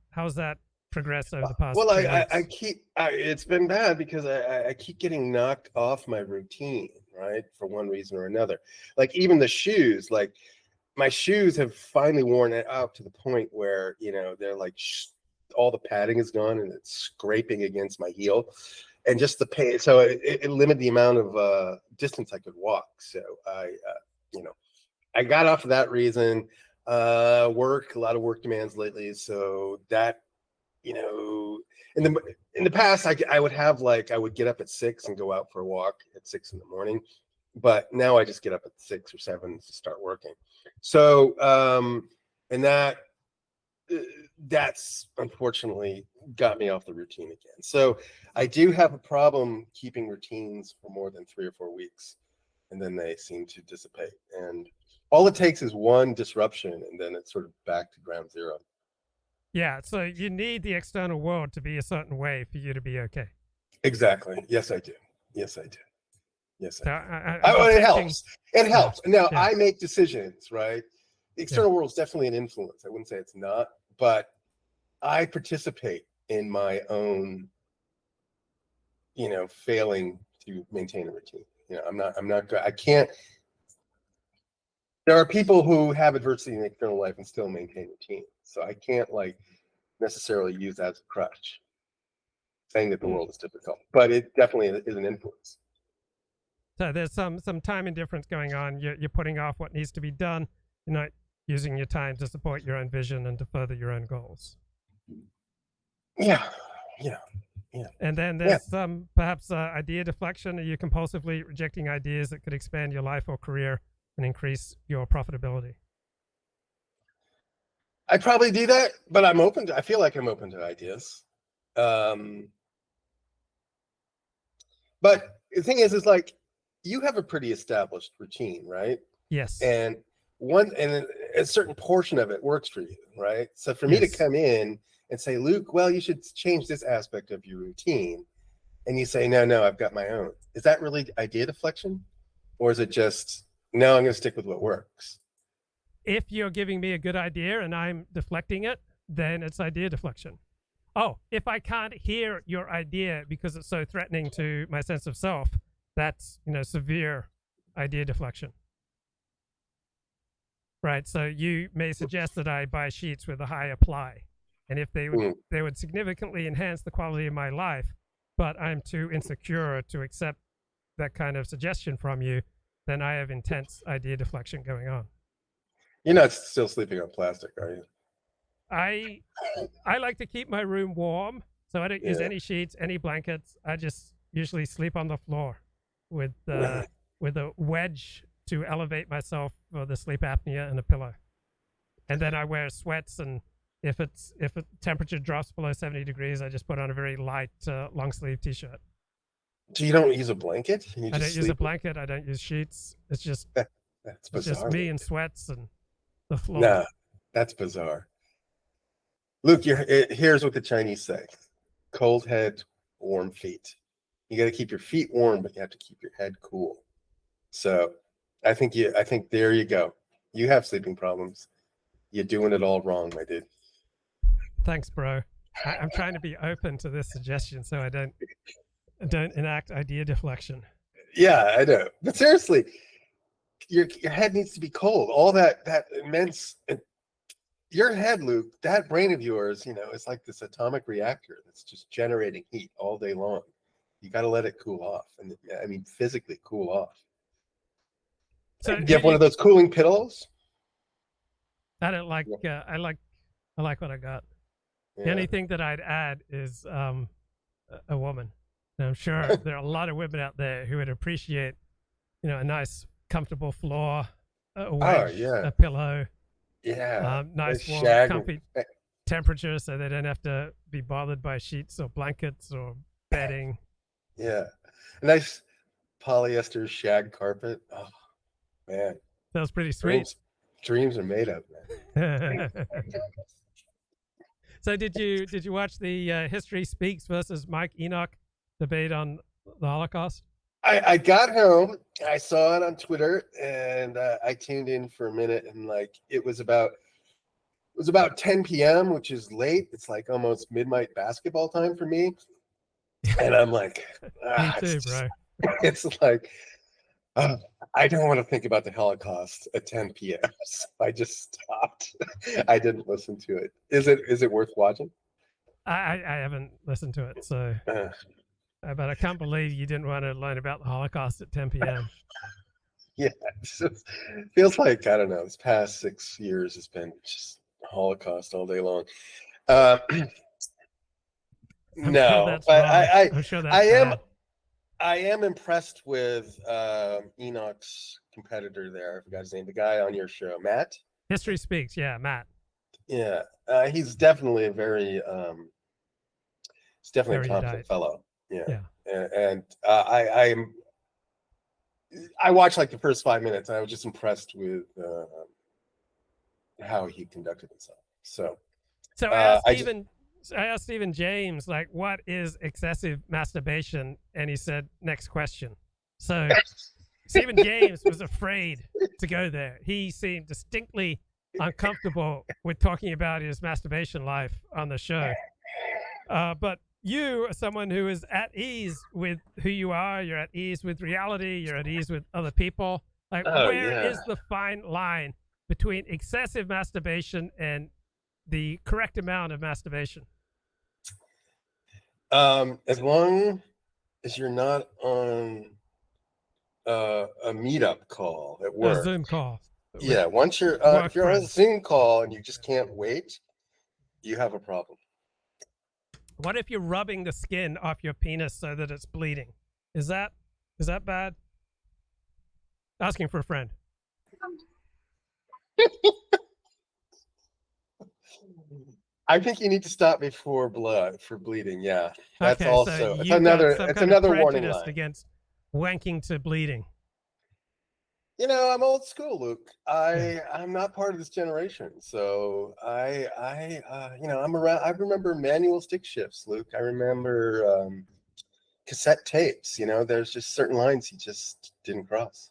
progressed over the past? Well, it's been bad because I keep getting knocked off my routine, right? For one reason or another. Like even the shoes, like my shoes have finally worn out to the point where, they're like all the padding is gone and it's scraping against my heel. And just the pain, so it limited the amount of distance I could walk. So I got off for that reason. Work, a lot of work demands lately. So that, in the past, I would have I would get up at 6 and go out for a walk at 6 in the morning. But now I just get up at 6 or 7 to start working. So, and that's unfortunately got me off the routine again. So I do have a problem keeping routines for more than 3 or 4 weeks, and then they seem to dissipate. And all it takes is one disruption, and then it's sort of back to ground zero. Yeah, so you need the external world to be a certain way for you to be okay. Exactly. Yes, I do. Yes, I do. Yes, So it helps. It helps. Now, yeah. I make decisions, right? The external world is definitely an influence. I wouldn't say it's not, but I participate in my own, failing to maintain a routine. I can't. There are people who have adversity in the external life and still maintain routine. So I can't necessarily use that as a crutch, saying that the world is difficult, but it definitely is an influence. So there's some time indifference going on. You're putting off what needs to be done. You're not using your time to support your own vision and to further your own goals. Yeah. And then there's some perhaps idea deflection. Are you compulsively rejecting ideas that could expand your life or career and increase your profitability? I probably do that, but I feel like I'm open to ideas. But the thing is you have a pretty established routine, right? Yes. And a certain portion of it works for you, right? So for me to come in and say, Luke, well, you should change this aspect of your routine, and you say, no, I've got my own. Is that really idea deflection? Or is it just, no, I'm going to stick with what works? If you're giving me a good idea and I'm deflecting it, then it's idea deflection. Oh, if I can't hear your idea because it's so threatening to my sense of self, that's, severe idea deflection. Right. So you may suggest that I buy sheets with a high apply. And if they would significantly enhance the quality of my life, but I'm too insecure to accept that kind of suggestion from you, then I have intense idea deflection going on. You're not still sleeping on plastic, are you? I like to keep my room warm, so I don't use any sheets, any blankets. I just usually sleep on the floor with a wedge to elevate myself for the sleep apnea and a pillow. And then I wear sweats, and if a temperature drops below 70 degrees, I just put on a very light long sleeve t-shirt. So you don't use a blanket? I don't use a blanket. I don't use sheets. It's just that's bizarre. It's just me in sweats and the floor. Nah, that's bizarre. Luke, here's what the Chinese say: cold head, warm feet. You got to keep your feet warm, but you have to keep your head cool. So I think there you go. You have sleeping problems. You're doing it all wrong, my dude. Thanks, bro. I'm trying to be open to this suggestion so I don't enact idea deflection. Yeah, I know. But seriously, your head needs to be cold. All that immense, your head, Luke, that brain of yours, it's like this atomic reactor that's just generating heat all day long. You got to let it cool off, and I mean physically cool off. So do you have one of those cooling pillows? I don't like. I like what I got. Yeah. The only thing that I'd add is a woman. And I'm sure there are a lot of women out there who would appreciate, a nice, comfortable floor, a wedge, a pillow, nice, warm, comfy temperature, so they don't have to be bothered by sheets or blankets or bedding. Yeah, a nice polyester shag carpet. Oh man, sounds pretty sweet. Dreams are made of, man. So did you watch the History Speaks versus Mike Enoch debate on the Holocaust? I got home, I saw it on Twitter, and I tuned in for a minute, and it was about 10 p.m., which is late. It's like almost midnight basketball time for me. And I'm like, me too, bro. It's like, I don't want to think about the Holocaust at 10 p.m. So I just stopped. I didn't listen to it. Is it worth watching? I haven't listened to it, so. But I can't believe you didn't want to learn about the Holocaust at 10 p.m. Yeah, it feels like, I don't know, this past 6 years has been just Holocaust all day long. No, but I am impressed with Enoch's competitor there. I forgot his name. The guy on your show, Matt. History Speaks. Yeah, Matt. Yeah, he's definitely a very competent fellow. Yeah. And I watched like the first 5 minutes, and I was just impressed with how he conducted himself. So I asked Stephen James, like, what is excessive masturbation? And he said, next question. So Stephen James was afraid to go there. He seemed distinctly uncomfortable with talking about his masturbation life on the show. But you are someone who is at ease with who you are. You're at ease with reality. You're at ease with other people. Like, where is the fine line between excessive masturbation and the correct amount of masturbation? As long as you're not on a meetup call at work, a Zoom call. Yeah, once you're if you're on a Zoom call and you just can't wait, you have a problem. What if you're rubbing the skin off your penis so that it's bleeding? Is that bad? Asking for a friend. I think you need to stop before bleeding. Yeah, that's okay, also so it's another warning line against wanking to bleeding. You know, I'm old school, Luke. I'm not part of this generation, so I'm around. I remember manual stick shifts, Luke. I remember cassette tapes. You know, there's just certain lines he just didn't cross.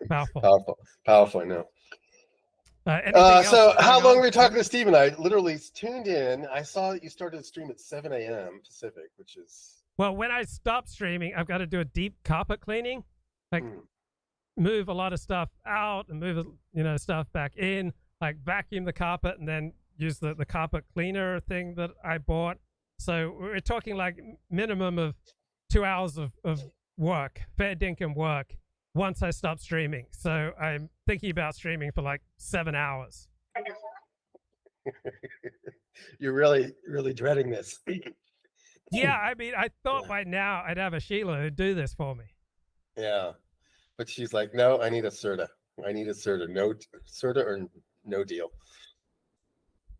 Powerful. I know. So how long were you talking to Stephen? I literally tuned in. I saw that you started the stream at 7 a.m. Pacific, which is... Well, when I stop streaming, I've got to do a deep carpet cleaning, like move a lot of stuff out and move, stuff back in, like vacuum the carpet and then use the carpet cleaner thing that I bought. So we're talking like minimum of 2 hours of work, fair dinkum work, once I stop streaming. So I'm thinking about streaming for like 7 hours. You're really, really dreading this. Yeah, I mean, I thought by now I'd have a Sheila who'd do this for me. Yeah, but she's like, no, I need a Serta. No Serta or no deal.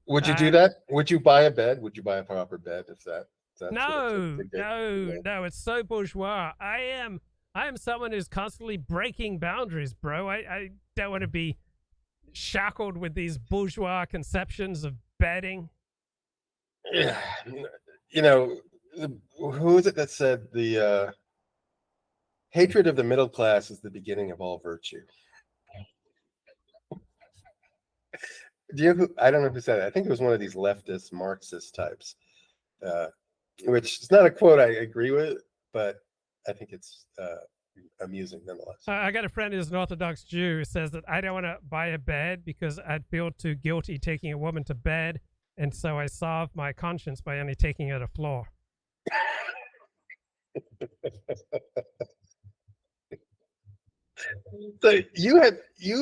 Would you do that? Would you buy a bed? Would you buy a proper bed if that's no, it's so bourgeois. I am someone who's constantly breaking boundaries, bro. I don't want to be shackled with these bourgeois conceptions of bedding. Yeah, who is it that said the hatred of the middle class is the beginning of all virtue? I don't know who said it. I think it was one of these leftist Marxist types, which is not a quote I agree with, but I think it's amusing nonetheless. I got a friend who's an Orthodox Jew who says that I don't want to buy a bed because I'd feel too guilty taking a woman to bed, and so I solve my conscience by only taking her to floor. So you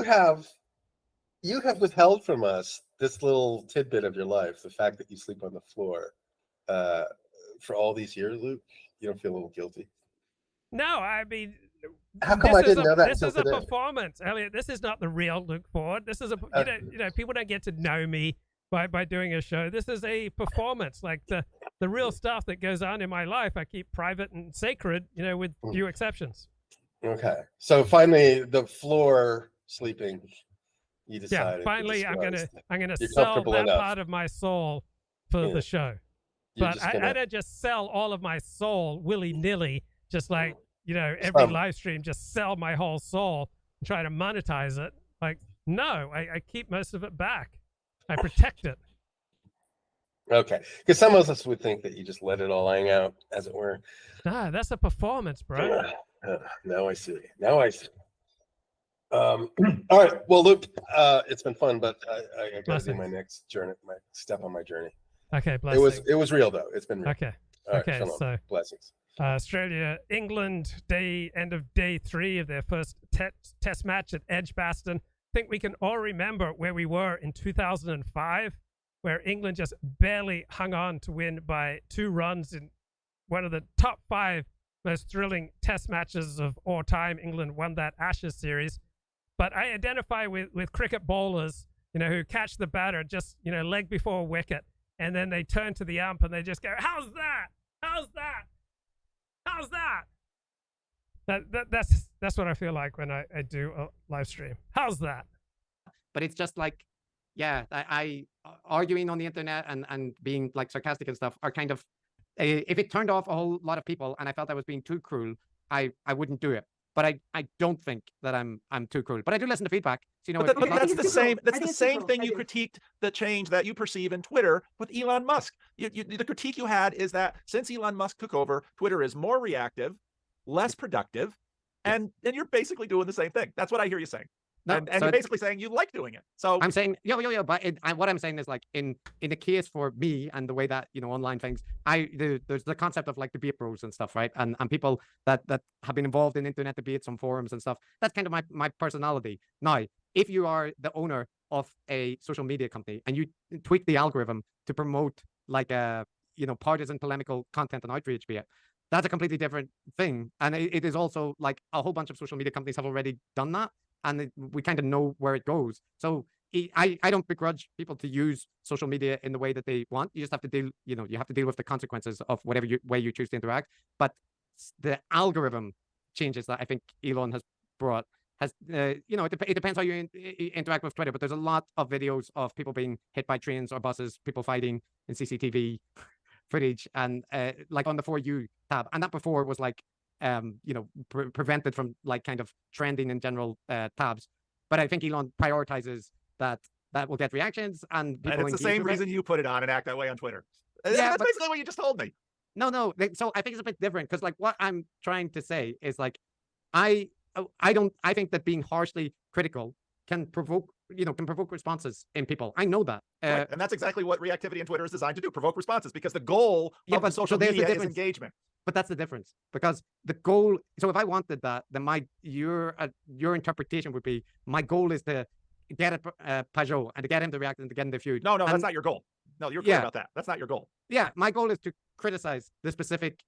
have withheld from us this little tidbit of your life, the fact that you sleep on the floor for all these years, Luke. You don't feel a little guilty? No, I mean, how come I didn't know that? This is a performance, Elliot. This is not the real Luke Ford. This is people don't get to know me by doing a show. This is a performance. Like the real stuff that goes on in my life, I keep private and sacred, with few exceptions. Okay, so finally, the floor sleeping. You decided. Yeah, finally, I'm gonna sell that part of my soul for the show. But I don't just sell all of my soul willy-nilly, just like, every live stream, just sell my whole soul and try to monetize it. Like, no, I keep most of it back. I protect it. Okay, because some of us would think that you just let it all hang out, as it were. Nah, that's a performance, bro. Now I see. All right. Well, Luke, it's been fun, but I got to do my next journey, my step on my journey. Okay, blessing. It was real though. It's been real. Okay. All right, Okay, shalom. so Blessings. Australia, England, end of day 3 of their first test match at Edgbaston. I think we can all remember where we were in 2005, where England just barely hung on to win by 2 runs in one of the top 5 most thrilling test matches of all time. England won that Ashes series. But I identify with cricket bowlers, who catch the batter just, leg before wicket, and then they turn to the ump and they just go, "How's that? How's that? How's that?" That's what I feel like when I do a live stream. How's that? But it's just like, yeah, I arguing on the internet and being like sarcastic and stuff are kind of, if it turned off a whole lot of people and I felt I was being too cruel, I wouldn't do it. But I don't think that I'm too cruel. But I do listen to feedback. So, But that's the same. That's the same thing you critiqued the change that you perceive in Twitter with Elon Musk. The critique you had is that since Elon Musk took over, Twitter is more reactive, less productive, and you're basically doing the same thing. That's what I hear you saying. No, and you're basically saying you like doing it. So I'm saying, but what I'm saying is like in the case for me and the way that, online things, there's the concept of like debate bros and stuff, right? And people that have been involved in internet debates on forums and stuff. That's kind of my personality. Now, if you are the owner of a social media company and you tweak the algorithm to promote like partisan polemical content and outrage be it, that's a completely different thing. And it is also like a whole bunch of social media companies have already done that. And we kind of know where it goes. So I don't begrudge people to use social media in the way that they want. You just have to deal, you have to deal with the consequences of whatever way you choose to interact. But the algorithm changes that I think Elon has brought it depends how you interact with Twitter. But there's a lot of videos of people being hit by trains or buses, people fighting in CCTV footage, and like on the For You tab. And that before was like, prevented from like kind of trending in general tabs. But I think Elon prioritizes that will get reactions and people. And it's the same reason you put it on and act that way on Twitter. That's basically what you just told me. No. So I think it's a bit different because like what I'm trying to say is like, I think that being harshly critical can provoke responses in people. I know that. Right. And that's exactly what reactivity in Twitter is designed to do, provoke responses, because the goal of social media is engagement. But that's the difference, because the goal. So if I wanted that, then your interpretation would be my goal is to get a Pajot and to get him to react and to get him to feud. No, that's not your goal. No, you're clear about that. That's not your goal. Yeah, my goal is to criticize the specific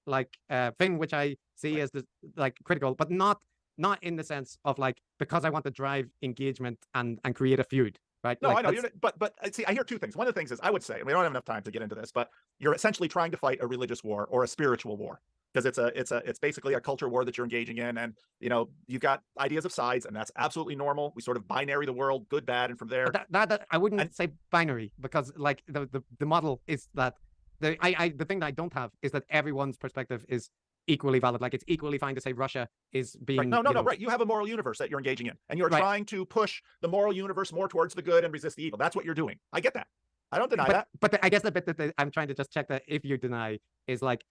thing which I see as critical, but not in the sense of like because I want to drive engagement and create a feud. Right? No, I know. But see, I hear 2 things. One of the things is I would say, we don't have enough time to get into this, but you're essentially trying to fight a religious war or a spiritual war, because it's basically a culture war that you're engaging in, and you've got ideas of sides, and that's absolutely normal. We sort of binary the world, good, bad, and from there. That I wouldn't say binary, because like the model is that the thing that I don't have is that everyone's perspective is equally valid. Like it's equally fine to say Russia is being right. No, right. You have a moral universe that you're engaging in, and you're trying to push the moral universe more towards the good and resist the evil. That's what you're doing. I get that. I don't deny that. But I guess the bit that I'm trying to just check that if you deny is like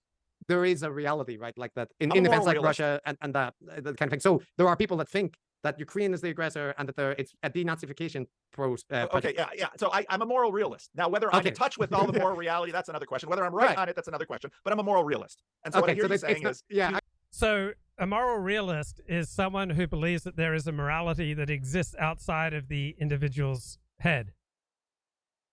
there is a reality, right? Like that in events like Russia and that kind of thing. So there are people that think that Ukraine is the aggressor and that it's a denazification process. Okay, yeah. So I'm a moral realist. Now, whether I'm in touch with all the moral reality, that's another question. Whether I'm right on it, that's another question. But I'm a moral realist. And so what I hear you saying is... So a moral realist is someone who believes that there is a morality that exists outside of the individual's head.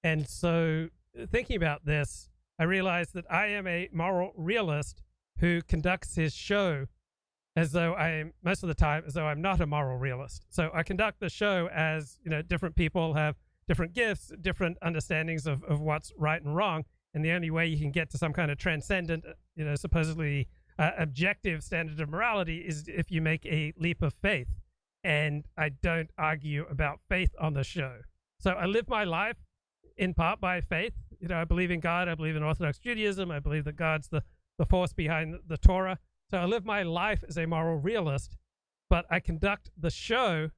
And so thinking about this, I realized that I am a moral realist who conducts his show as though most of the time, as though I'm not a moral realist. So I conduct the show as, different people have different gifts, different understandings of what's right and wrong. And the only way you can get to some kind of transcendent, supposedly objective standard of morality is if you make a leap of faith. And I don't argue about faith on the show. So I live my life in part by faith. I believe in God. I believe in Orthodox Judaism. I believe that God's the force behind the Torah. So I live my life as a moral realist, but I conduct the show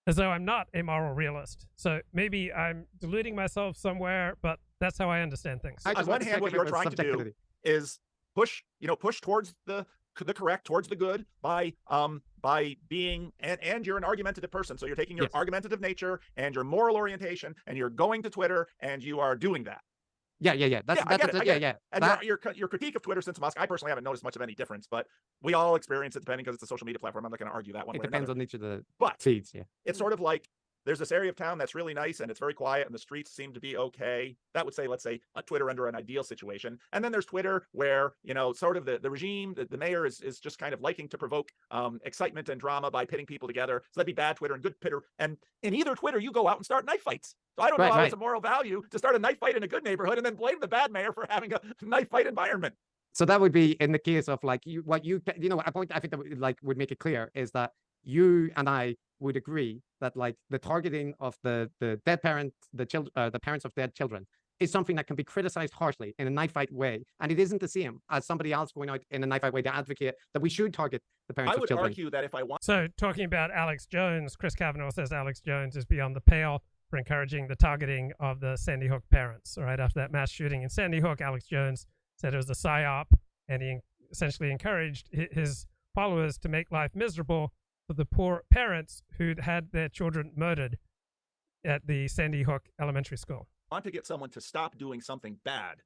as though I'm not a moral realist. So maybe I'm deluding myself somewhere, but that's how I understand things. On one hand, what you're trying to do is push towards the correct, towards the good by being, and you're an argumentative person. So you're taking your argumentative nature and your moral orientation, and you're going to Twitter and you are doing that. Yeah. I get it. Yeah. And your critique of Twitter since Musk, I personally haven't noticed much of any difference, but we all experience it depending because it's a social media platform. I'm not going to argue that one. It depends on each of the but feeds. Yeah. It's sort of like there's this area of town that's really nice and it's very quiet and the streets seem to be okay. That would say, let's say, a Twitter under an ideal situation. And then there's Twitter where, sort of the regime, the mayor is just kind of liking to provoke excitement and drama by pitting people together. So that'd be bad Twitter and good Twitter. And in either Twitter, you go out and start knife fights. So I don't know how it's a moral value to start a knife fight in a good neighborhood and then blame the bad mayor for having a knife fight environment. So that would be in the case of like a point I think that would make it clear is that you and I would agree that like the targeting of the dead parent, the parents of dead children is something that can be criticized harshly in a knife fight way. And it isn't the same as somebody else going out in a knife fight way to advocate that we should target the parents of children. I would argue that if I want... So talking about Alex Jones, Chris Kavanaugh says Alex Jones is beyond the pale for encouraging the targeting of the Sandy Hook parents. Right after that mass shooting in Sandy Hook, Alex Jones said it was a psyop, and he essentially encouraged his followers to make life miserable for the poor parents who'd had their children murdered at the Sandy Hook Elementary School. Want to get someone to stop doing something bad.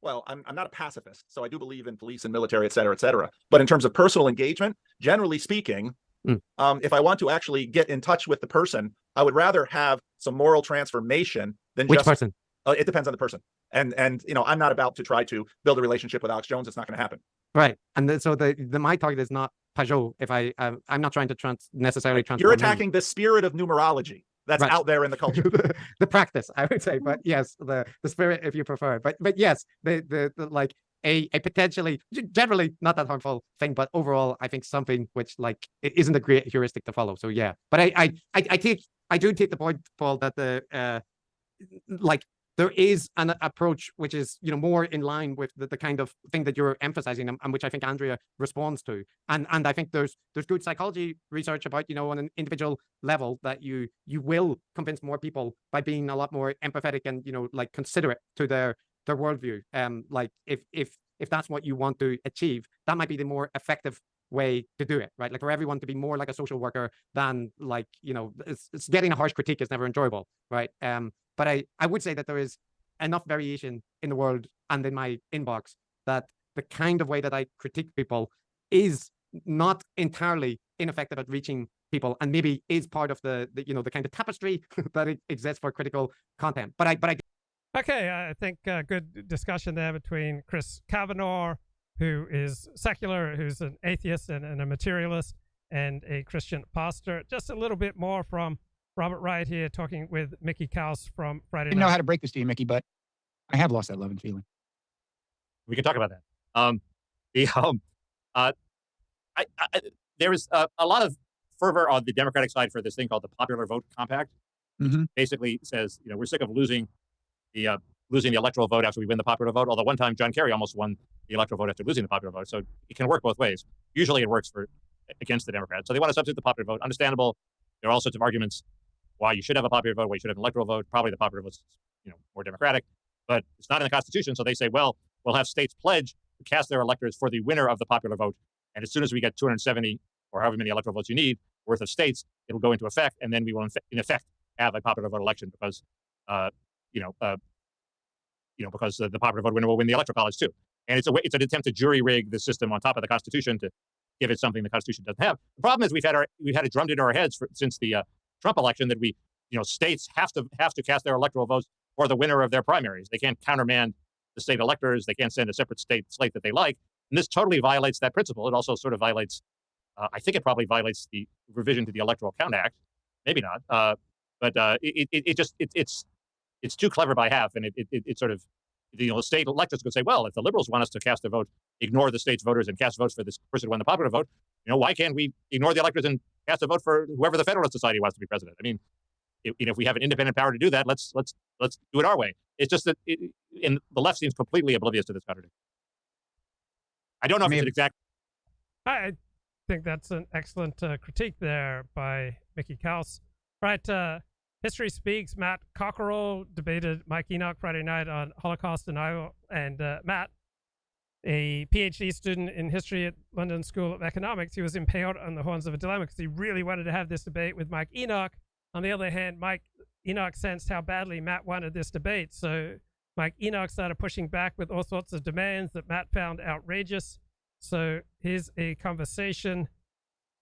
Well, I'm not a pacifist, so I do believe in police and military, et cetera, et cetera. But in terms of personal engagement, generally speaking, if I want to actually get in touch with the person, I would rather have some moral transformation than Which person? It depends on the person. And I'm not about to try to build a relationship with Alex Jones. It's not going to happen. Right. And so my target is not Pajot. If I'm not trying to necessarily transform. You're attacking the spirit of numerology that's out there in the culture. the practice, I would say, but yes, the spirit, if you prefer. But yes, the like a potentially generally not that harmful thing, but overall, I think something which like it isn't a great heuristic to follow. So yeah, but I do take the point, Paul, that there is an approach which is, more in line with the kind of thing that you're emphasizing and which I think Andrea responds to. And I think there's good psychology research about, on an individual level that you will convince more people by being a lot more empathetic and, like considerate to their worldview. Like if that's what you want to achieve, that might be the more effective way to do it, right? Like for everyone to be more like a social worker than like, it's getting a harsh critique is never enjoyable, right? But I would say that there is enough variation in the world and in my inbox that the kind of way that I critique people is not entirely ineffective at reaching people, and maybe is part of the kind of tapestry that exists for critical content. But I Okay, I think good discussion there between Chris Kavanaugh, who is secular, who's an atheist and a materialist, and a Christian pastor. Just a little bit more from Robert Wright here, talking with Mickey Kaus from Friday Night. I didn't know how to break this to you, Mickey, but I have lost that love and feeling. We can talk about that. There is a lot of fervor on the Democratic side for this thing called the Popular Vote Compact. Mm-hmm. Basically says, we're sick of losing the electoral vote after we win the popular vote. Although one time John Kerry almost won the electoral vote after losing the popular vote, so it can work both ways. Usually it works against the Democrats. So they want to substitute the popular vote. Understandable. There are all sorts of arguments why you should have a popular vote, why you should have an electoral vote. Probably the popular vote is, more democratic, but it's not in the Constitution. So they say, well, we'll have states pledge to cast their electors for the winner of the popular vote. And as soon as we get 270 or however many electoral votes you need worth of states, it'll go into effect. And then we will, in effect, have a popular vote election because, because the popular vote winner will win the electoral college too. And it's an attempt to jury rig the system on top of the Constitution to give it something the Constitution doesn't have. The problem is we've had it drummed into our heads since the Trump election that states have to cast their electoral votes for the winner of their primaries. They can't countermand the state electors. They can't send a separate state slate that they like. And this totally violates that principle. It also sort of violates, I think it probably violates the revision to the Electoral Count Act. Maybe not. But it's too clever by half. And it sort of, the state electors could say, well, if the liberals want us to cast their vote, ignore the state's voters and cast votes for this person who won the popular vote, why can't we ignore the electors and cast a vote for whoever the Federalist Society wants to be president? I mean, if we have an independent power to do that, let's do it our way. It's just that the left seems completely oblivious to this contradiction. I don't know if it's an exact. I think that's an excellent critique there by Mickey Kaus. Right, History Speaks. Matt Cockerell debated Mike Enoch Friday night on Holocaust denial, and Matt, a PhD student in history at London School of Economics, he was impaled on the horns of a dilemma because he really wanted to have this debate with Mike Enoch. On the other hand, Enoch sensed how badly Matt wanted this debate, so Mike Enoch started pushing back with all sorts of demands that Matt found outrageous. So here's a conversation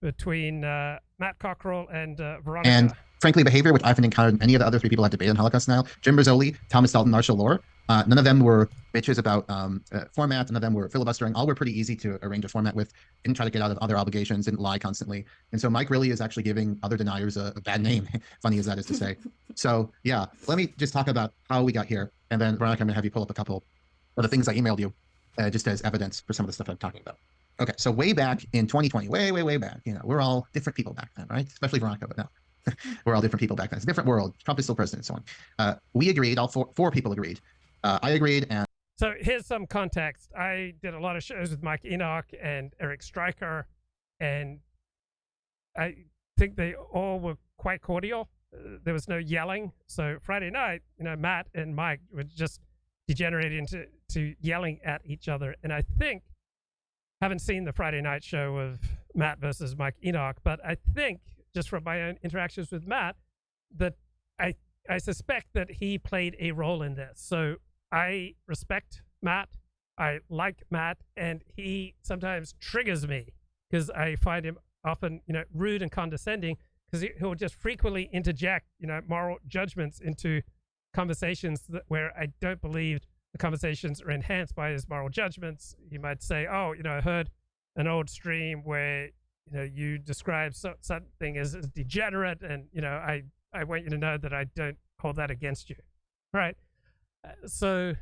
between Matt Cockrell and Veronica. And frankly, behavior which I haven't encountered any of the other three people that debated on Holocaust denial, Jim Rizzoli, Thomas Dalton, Marshall Lohr, none of them were bitches about format. None of them were filibustering. All were pretty easy to arrange a format with. Didn't try to get out of other obligations. Didn't lie constantly. And so Mike really is actually giving other deniers a bad name, funny as that is to say. So yeah, let me just talk about how we got here. And then Veronica, I'm going to have you pull up a couple of the things I emailed you just as evidence for some of the stuff I'm talking about. Okay, so way back in 2020, way back, we're all different people back then, right? Especially Veronica, but no. We're all different people back then. It's a different world. Trump is still president and so on. We agreed, all four people agreed. I agreed, and so here's some context. I did a lot of shows with Mike Enoch and Eric Stryker, and I think they all were quite cordial. There was no yelling. So Friday night, Matt and Mike were just degenerated into yelling at each other. And I think, haven't seen the Friday night show of Matt versus Mike Enoch, but I think just from my own interactions with Matt, that I suspect that he played a role in this. So I respect Matt. I like Matt, and he sometimes triggers me because I find him often, rude and condescending because he'll just frequently interject, moral judgments into conversations where I don't believe the conversations are enhanced by his moral judgments. He might say, oh, I heard an old stream where, you describe something as degenerate, and, I want you to know that I don't hold that against you. Right. So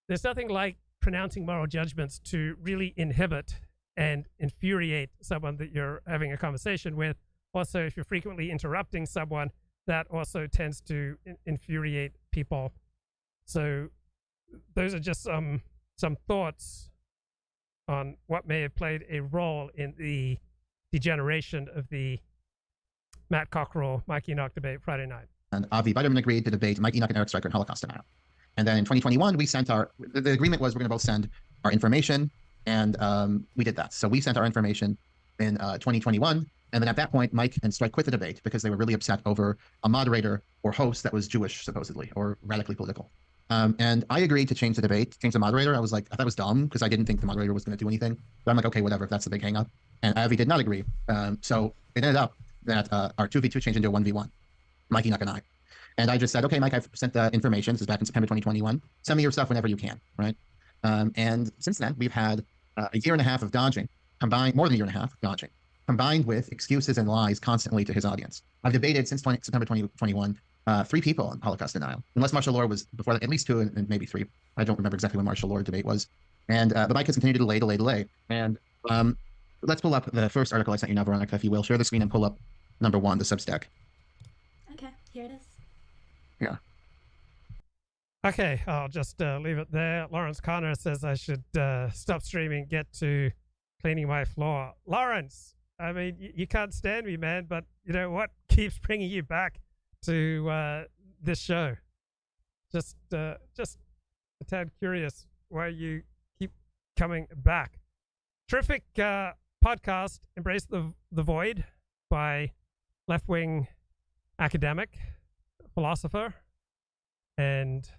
there's nothing like pronouncing moral judgments to really inhibit and infuriate someone that you're having a conversation with. Also, if you're frequently interrupting someone, that also tends to infuriate people. So those are just some thoughts on what may have played a role in the degeneration of the Matt Cockrell, Mike Enoch debate Friday night. And Avi Biderman agreed to debate Mike Enoch and Eric Stryker in Holocaust denial. And then in 2021, we sent the agreement was we're going to both send our information, and we did that. So we sent our information in 2021. And then at that point, Mike and Stryker quit the debate because they were really upset over a moderator or host that was Jewish, supposedly, or radically political. And I agreed to change the debate, change the moderator. I thought it was dumb because I didn't think the moderator was going to do anything. But I'm like, okay, whatever, if that's the big hang up. And Avi did not agree. So it ended up that our 2v2 changed into a 1v1, Mike Enoch and I. And I just said, okay, Mike, I've sent the information. This is back in September 2021. Send me your stuff whenever you can, right? And since then, we've had a year and a half of dodging, more than a year and a half of dodging, combined with excuses and lies constantly to his audience. I've debated since September 2021, 3 people on Holocaust denial, unless Marshall Lohr was before that, at least 2 and maybe 3. I don't remember exactly when Marshall Lohr debate was. And the Mike has continued to delay. And let's pull up the first article I sent you now, Veronica, if you will. Share the screen and pull up number 1, the Substack. Okay, here it is. Yeah. Okay, I'll just leave it there. Lawrence Connor says I should stop streaming, get to cleaning my floor. Lawrence, I mean, you can't stand me, man, but you know what keeps bringing you back to this show? Just a tad curious why you keep coming back. Terrific podcast, Embrace the Void, by left-wing academic, philosopher, and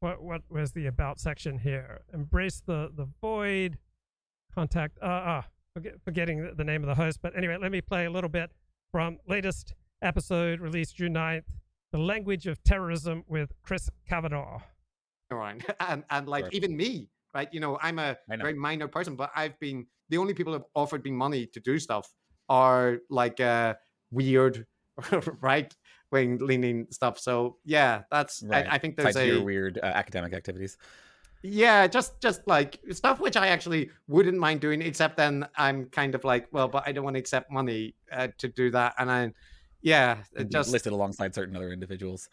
what was the about section here? Embrace the Void, contact, forgetting the name of the host, but anyway, let me play a little bit from latest episode released June 9th, The Language of Terrorism with Chris Kavanagh. All right. And like, sure. Even me, right? I'm a very minor person, but the only people who've offered me money to do stuff are like weird, right-wing leaning stuff. So yeah, that's, right. I think there's your weird academic activities. Yeah, just like stuff which I actually wouldn't mind doing, except then I'm kind of like, well, but I don't want to accept money to do that. And just listed alongside certain other individuals.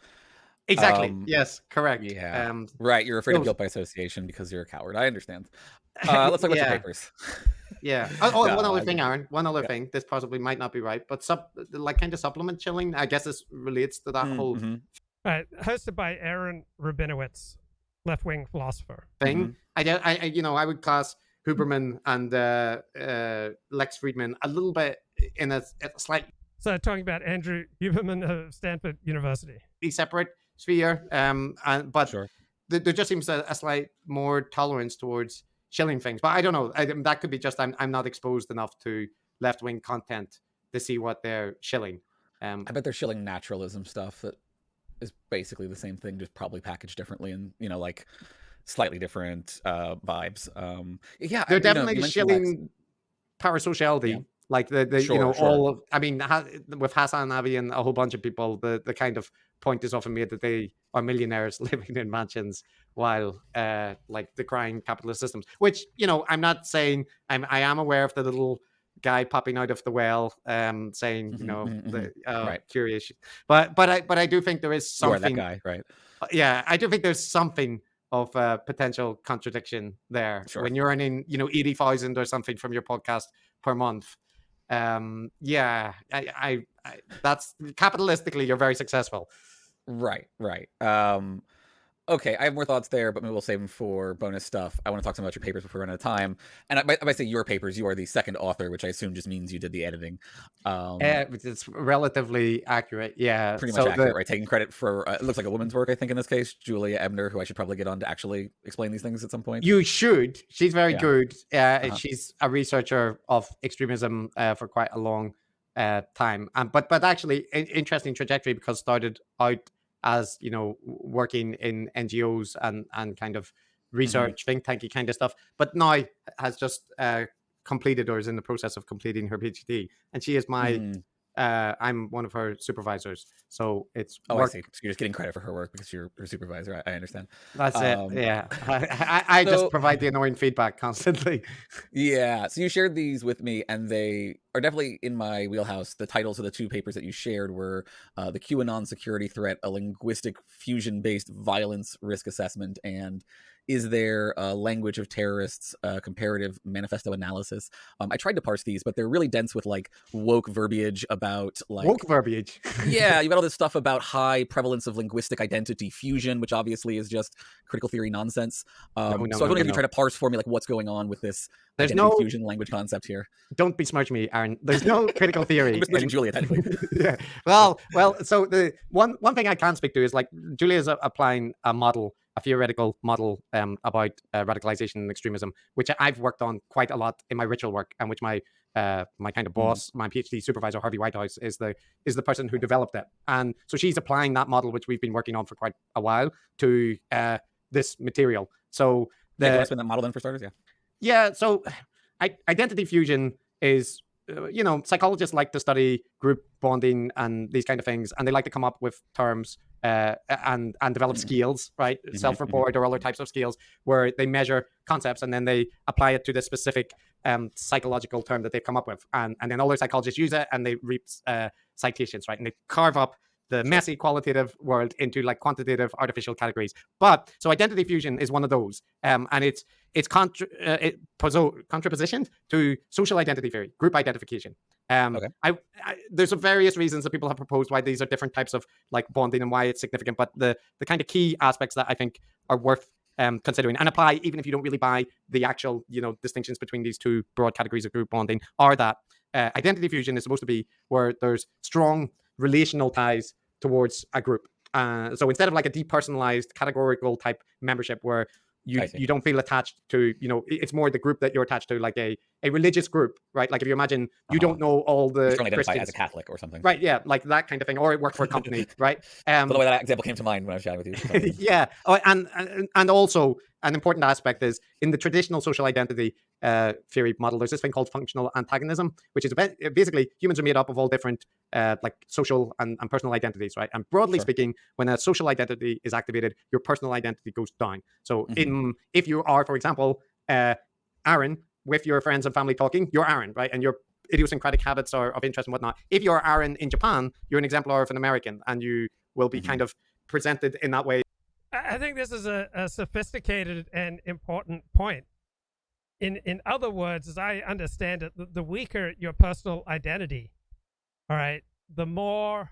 Exactly. Yes, correct. Yeah. Right. You're afraid of guilt by association because you're a coward. I understand. Let's talk about your papers. Yeah. One other thing, Aaron. One other thing. This possibly might not be right, but kind of supplement chilling. I guess this relates to that whole. Mm-hmm. Right. Hosted by Aaron Rabinowitz, left-wing philosopher. Thing. Mm-hmm. I would class Huberman and Lex Friedman a little bit in a slight. So talking about Andrew Huberman of Stanford University. Be separate sphere. But Sure. there just seems a slight more tolerance towards shilling things. But I don't know. That could be just I'm not exposed enough to left-wing content to see what they're shilling. I bet they're shilling naturalism stuff that is basically the same thing, just probably packaged differently and, you know, like slightly different vibes. Yeah, they're definitely shilling parasociality. Yeah. Like the sure, you know, sure. all of, I mean, with Hassan Nabi and a whole bunch of people, the kind of point is often made that they are millionaires living in mansions while like decrying capitalist systems, which, you know, I'm not saying I am aware of the little guy popping out of the well saying, you know, right. curious, but I do think there is something. You are that guy, right? Yeah, I do think there's something of potential contradiction there when you're earning, you know, 80,000 or something from your podcast per month. Yeah, I that's capitalistically you're very successful. Right. Okay, I have more thoughts there, but maybe we'll save them for bonus stuff. I want to talk some about your papers before we run out of time. And I say your papers, you are the second author, which I assume just means you did the editing. It's relatively accurate, yeah. Pretty much accurate, right? Taking credit for, it looks like a woman's work, I think, in this case, Julia Ebner, who I should probably get on to actually explain these things at some point. You should. She's very good. She's a researcher of extremism for quite a long time. But actually, interesting trajectory, because started out as, you know, working in NGOs and kind of research, think tanky kind of stuff, but now has just completed or is in the process of completing her PhD. And she is my, I'm one of her supervisors. So it's I see. So you're just getting credit for her work because you're her supervisor. I understand. That's it. Yeah. I just provide the annoying feedback constantly. Yeah. So you shared these with me, and they are definitely in my wheelhouse. The titles of the two papers that you shared were the QAnon security threat, a linguistic fusion-based violence risk assessment, and is there a language of terrorists, comparative manifesto analysis. I tried to parse these, but they're really dense with like woke verbiage about like woke verbiage. Yeah, you got all this stuff about high prevalence of linguistic identity fusion, which obviously is just critical theory nonsense. So I was wondering if you try to parse for me like what's going on with this identity fusion language concept here. Don't besmirch me, Aaron. There's no critical theory. I'm besmirching Julia, technically. Yeah. Well. So the one thing I can speak to is like Julia is applying a model, a theoretical model about radicalization and extremism, which I've worked on quite a lot in my ritual work, and which my kind of boss, my PhD supervisor, Harvey Whitehouse, is the person who developed it. And so she's applying that model, which we've been working on for quite a while, to this material. So can you explain that model then for starters? Yeah. So identity fusion is, you know, psychologists like to study group bonding and these kind of things, and they like to come up with terms and develop skills, right? Self-report or other types of skills where they measure concepts and then they apply it to the specific psychological term that they've come up with. And then other psychologists use it and they reap citations, right? And they carve up the messy qualitative world into like quantitative artificial categories. But so identity fusion is one of those. And it's contrapositioned to social identity theory, group identification. There's various reasons that people have proposed why these are different types of like bonding and why it's significant. But the kind of key aspects that I think are worth considering and apply, even if you don't really buy the actual, you know, distinctions between these two broad categories of group bonding, are that identity fusion is supposed to be where there's strong relational ties towards a group. So instead of like a depersonalized categorical type membership where you don't feel attached to, you know, it's more the group that you're attached to, like a religious group, right? Like if you imagine you don't know all the identify as a Catholic or something, right? Yeah, like that kind of thing, or it worked for a company, right? The way that example came to mind when I was chatting with you. Yeah, and also an important aspect is in the traditional social identity theory model, there's this thing called functional antagonism, which is basically humans are made up of all different like social and personal identities, right? And broadly speaking, when a social identity is activated, your personal identity goes down. So if you are, for example, Aaron, with your friends and family talking, you're Aaron, right? And your idiosyncratic habits are of interest and whatnot. If you're Aaron in Japan, you're an exemplar of an American, and you will be kind of presented in that way. I think this is a sophisticated and important point. In other words, as I understand it, the weaker your personal identity, all right, the more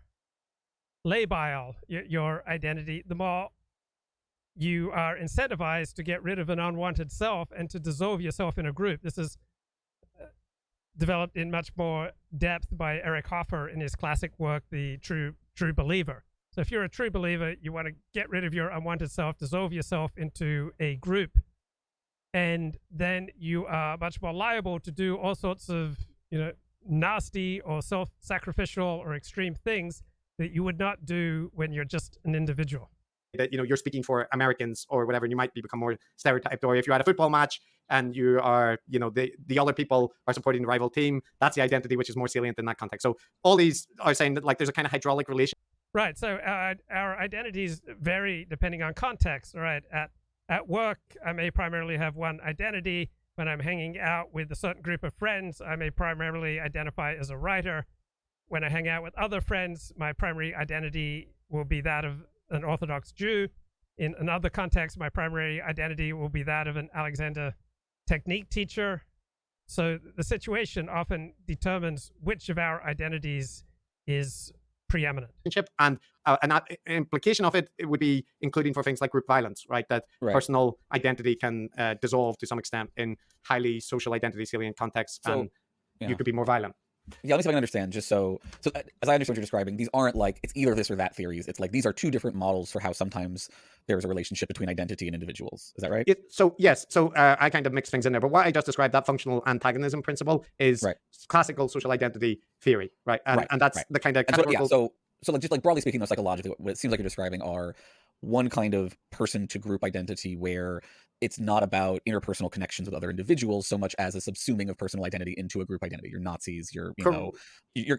labile your identity, the more you are incentivized to get rid of an unwanted self and to dissolve yourself in a group. This is developed in much more depth by Eric Hoffer in his classic work, The True Believer. So if you're a true believer, you want to get rid of your unwanted self, dissolve yourself into a group, and then you are much more liable to do all sorts of, nasty or self-sacrificial or extreme things that you would not do when you're just an individual. That you're speaking for Americans or whatever, and you might become more stereotyped. Or if you're at a football match and you are, the other people are supporting the rival team, that's the identity which is more salient in that context. So all these are saying that there's a kind of hydraulic relation. Right. So our identities vary depending on context. Right. At work, I may primarily have one identity. When I'm hanging out with a certain group of friends, I may primarily identify as a writer. When I hang out with other friends, my primary identity will be that of an Orthodox Jew. In another context, my primary identity will be that of an Alexander technique teacher. So the situation often determines which of our identities is preeminent. And an implication of it would be including for things like group violence, right? That personal identity can dissolve to some extent in highly social identity salient contexts, and you could be more violent. Yeah, let me see if I can understand. Just so as I understand what you're describing, these aren't like it's either this or that theories. It's like these are two different models for how sometimes there's a relationship between identity and individuals. Is that right? Yes. So I kind of mix things in there. But what I just described, that functional antagonism principle, is classical social identity theory, right? And that's the kind of so like just like broadly speaking, though, psychologically, what it seems like you're describing are one kind of person to group identity where it's not about interpersonal connections with other individuals so much as a subsuming of personal identity into a group identity. You're Nazis, you're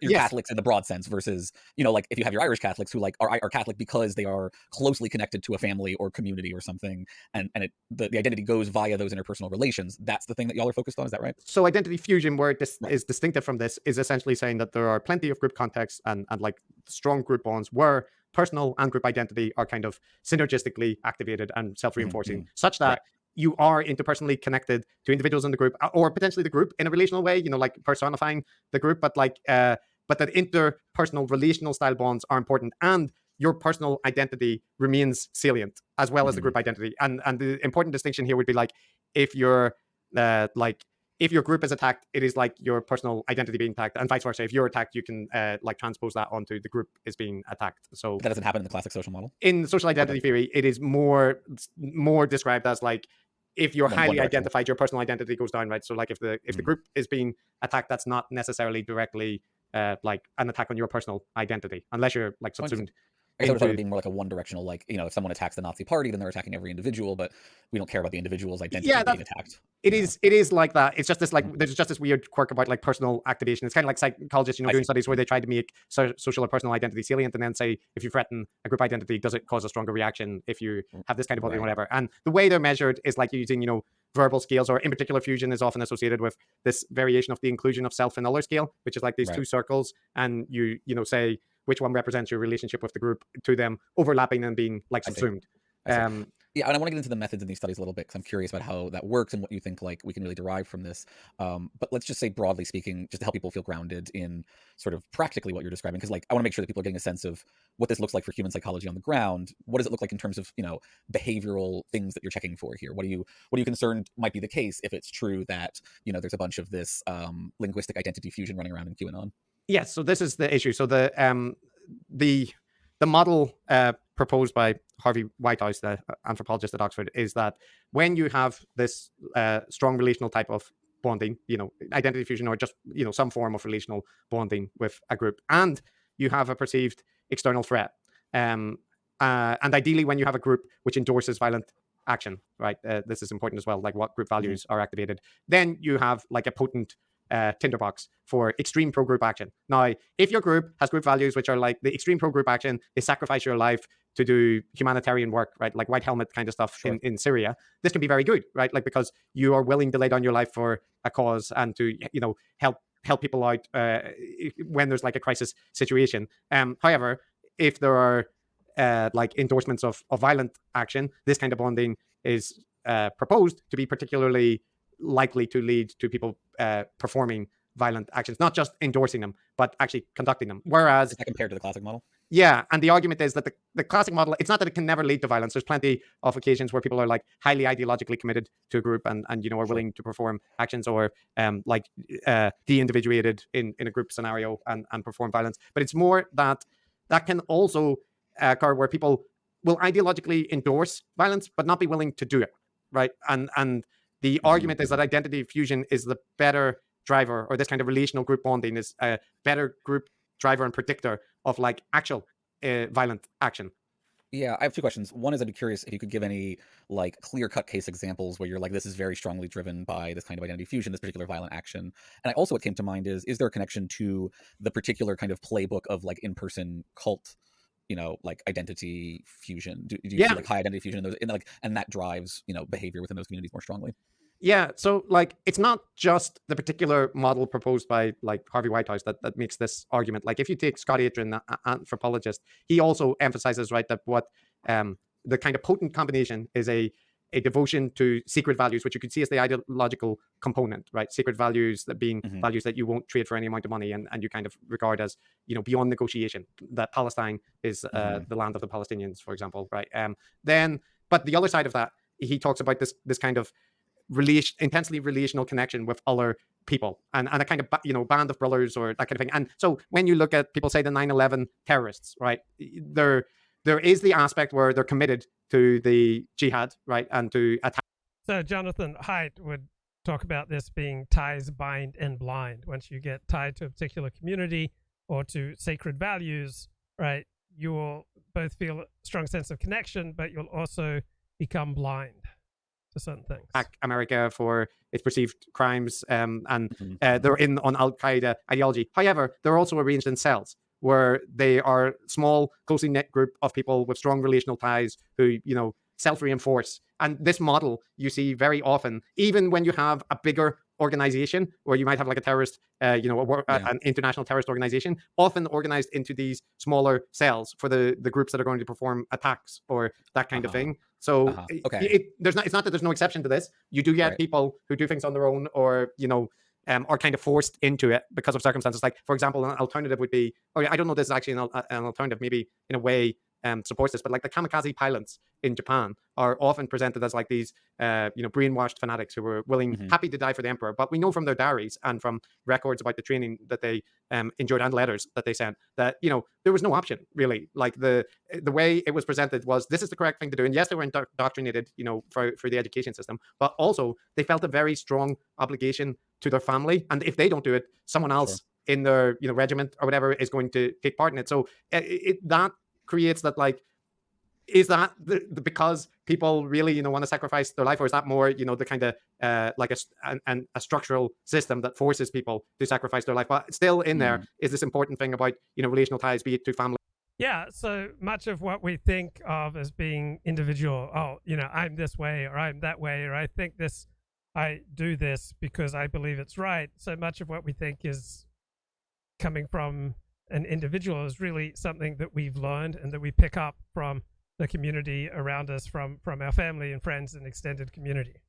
Catholics in the broad sense versus, like if you have your Irish Catholics who are Catholic because they are closely connected to a family or community or something. And the identity goes via those interpersonal relations. That's the thing that y'all are focused on. Is that right? So identity fusion, where this is distinctive from this, is essentially saying that there are plenty of group contexts and like strong group bonds where personal and group identity are kind of synergistically activated and self-reinforcing, such that you are interpersonally connected to individuals in the group, or potentially the group in a relational way, like personifying the group, but that interpersonal relational style bonds are important, and your personal identity remains salient as well as the group identity. And the important distinction here would be like if your group is attacked, it is like your personal identity being attacked, and vice versa. If you're attacked, you can transpose that onto the group is being attacked. So but that doesn't happen in the classic social model. In social identity theory, it is more described as like if you're highly identified, your personal identity goes down, right? So like if the group is being attacked, that's not necessarily directly like an attack on your personal identity, unless you're like subsumed. I guess it being more like a one-directional, like, if someone attacks the Nazi party, then they're attacking every individual, but we don't care about the individual's identity being attacked. It is like that. It's just this there's just this weird quirk about like personal activation. It's kind of like psychologists, doing studies where they try to make social or personal identity salient, and then say if you threaten a group identity, does it cause a stronger reaction if you have this kind of body or whatever? And the way they're measured is like using verbal scales, or in particular fusion is often associated with this variation of the inclusion of self and other scale, which is like these two circles, and you say which one represents your relationship with the group to them overlapping and being like subsumed. Yeah, and I want to get into the methods in these studies a little bit because I'm curious about how that works and what you think like we can really derive from this. But let's just say broadly speaking, just to help people feel grounded in sort of practically what you're describing, because like I want to make sure that people are getting a sense of what this looks like for human psychology on the ground. What does it look like in terms of behavioral things that you're checking for here? What are you concerned might be the case if it's true that there's a bunch of this linguistic identity fusion running around in QAnon? Yes, so this is the issue. So the model proposed by Harvey Whitehouse, the anthropologist at Oxford, is that when you have this strong relational type of bonding, identity fusion, or just some form of relational bonding with a group, and you have a perceived external threat, and ideally when you have a group which endorses violent action, right? This is important as well, like what group values are activated. Then you have like a potent tinderbox for extreme pro-group action. Now, if your group has group values which are like the extreme pro-group action is sacrifice your life to do humanitarian work, right? Like white helmet kind of stuff in Syria, this can be very good, right? Like because you are willing to lay down your life for a cause and to, help people out when there's like a crisis situation. However, if there are like endorsements of violent action, this kind of bonding is proposed to be particularly likely to lead to people performing violent actions, not just endorsing them, but actually conducting them. Whereas, is that compared to the classic model? Yeah, and the argument is that the classic model, it's not that it can never lead to violence. There's plenty of occasions where people are like highly ideologically committed to a group and are willing to perform actions or de-individuated in a group scenario and perform violence. But it's more that can also occur where people will ideologically endorse violence but not be willing to do it, right? And the argument is that identity fusion is the better driver, or this kind of relational group bonding is a better group driver and predictor of like actual violent action. Yeah, I have two questions. One is, I'd be curious if you could give any like clear-cut case examples where you're like, this is very strongly driven by this kind of identity fusion, this particular violent action. And also what came to mind is there a connection to the particular kind of playbook of like in-person cult, like identity fusion? Do you see like high identity fusion in those, and that drives, behavior within those communities more strongly? Yeah, so like it's not just the particular model proposed by like Harvey Whitehouse that makes this argument. Like if you take Scott Atran, the anthropologist, he also emphasizes, right, that what the kind of potent combination is a devotion to secret values, which you could see as the ideological component, right? Secret values that being values that you won't trade for any amount of money, and you kind of regard as, beyond negotiation, that Palestine is the land of the Palestinians, for example, right? But the other side of that, he talks about this kind of intensely relational connection with other people and a kind of band of brothers or that kind of thing. And so when you look at people, say the 9/11 terrorists, right, there is the aspect where they're committed to the jihad, right, and to attack. So Jonathan Haidt would talk about this being ties bind and blind. Once you get tied to a particular community or to sacred values, right, you will both feel a strong sense of connection, but you'll also become blind to certain things. America for its perceived crimes, and they're in on Al-Qaeda ideology. However, they're also arranged in cells where they are small, closely knit group of people with strong relational ties who, self-reinforce. And this model you see very often, even when you have a bigger organization where you might have like a terrorist, an international terrorist organization, often organized into these smaller cells for the groups that are going to perform attacks or that kind of thing. So it's not that there's no exception to this. You do get people who do things on their own, or are kind of forced into it because of circumstances. Like, for example, an alternative would be, I don't know, this is actually an alternative, maybe in a way supports this, but like the kamikaze pilots in Japan are often presented as like these, brainwashed fanatics who were happy to die for the emperor. But we know from their diaries and from records about the training that they enjoyed and letters that they sent that, there was no option really. Like the way it was presented was, this is the correct thing to do. And yes, they were indoctrinated, for the education system, but also they felt a very strong obligation to their family. And if they don't do it, someone else in their, regiment or whatever is going to take part in it. So that creates that, like, is that because people really, want to sacrifice their life, or is that more, the kind of like a structural system that forces people to sacrifice their life? But still in there is this important thing about, relational ties, be it to family. Yeah, so much of what we think of as being individual, I'm this way or I'm that way, or I do this because I believe it's right. So much of what we think is coming from an individual is really something that we've learned and that we pick up from the community around us, from our family and friends and extended community.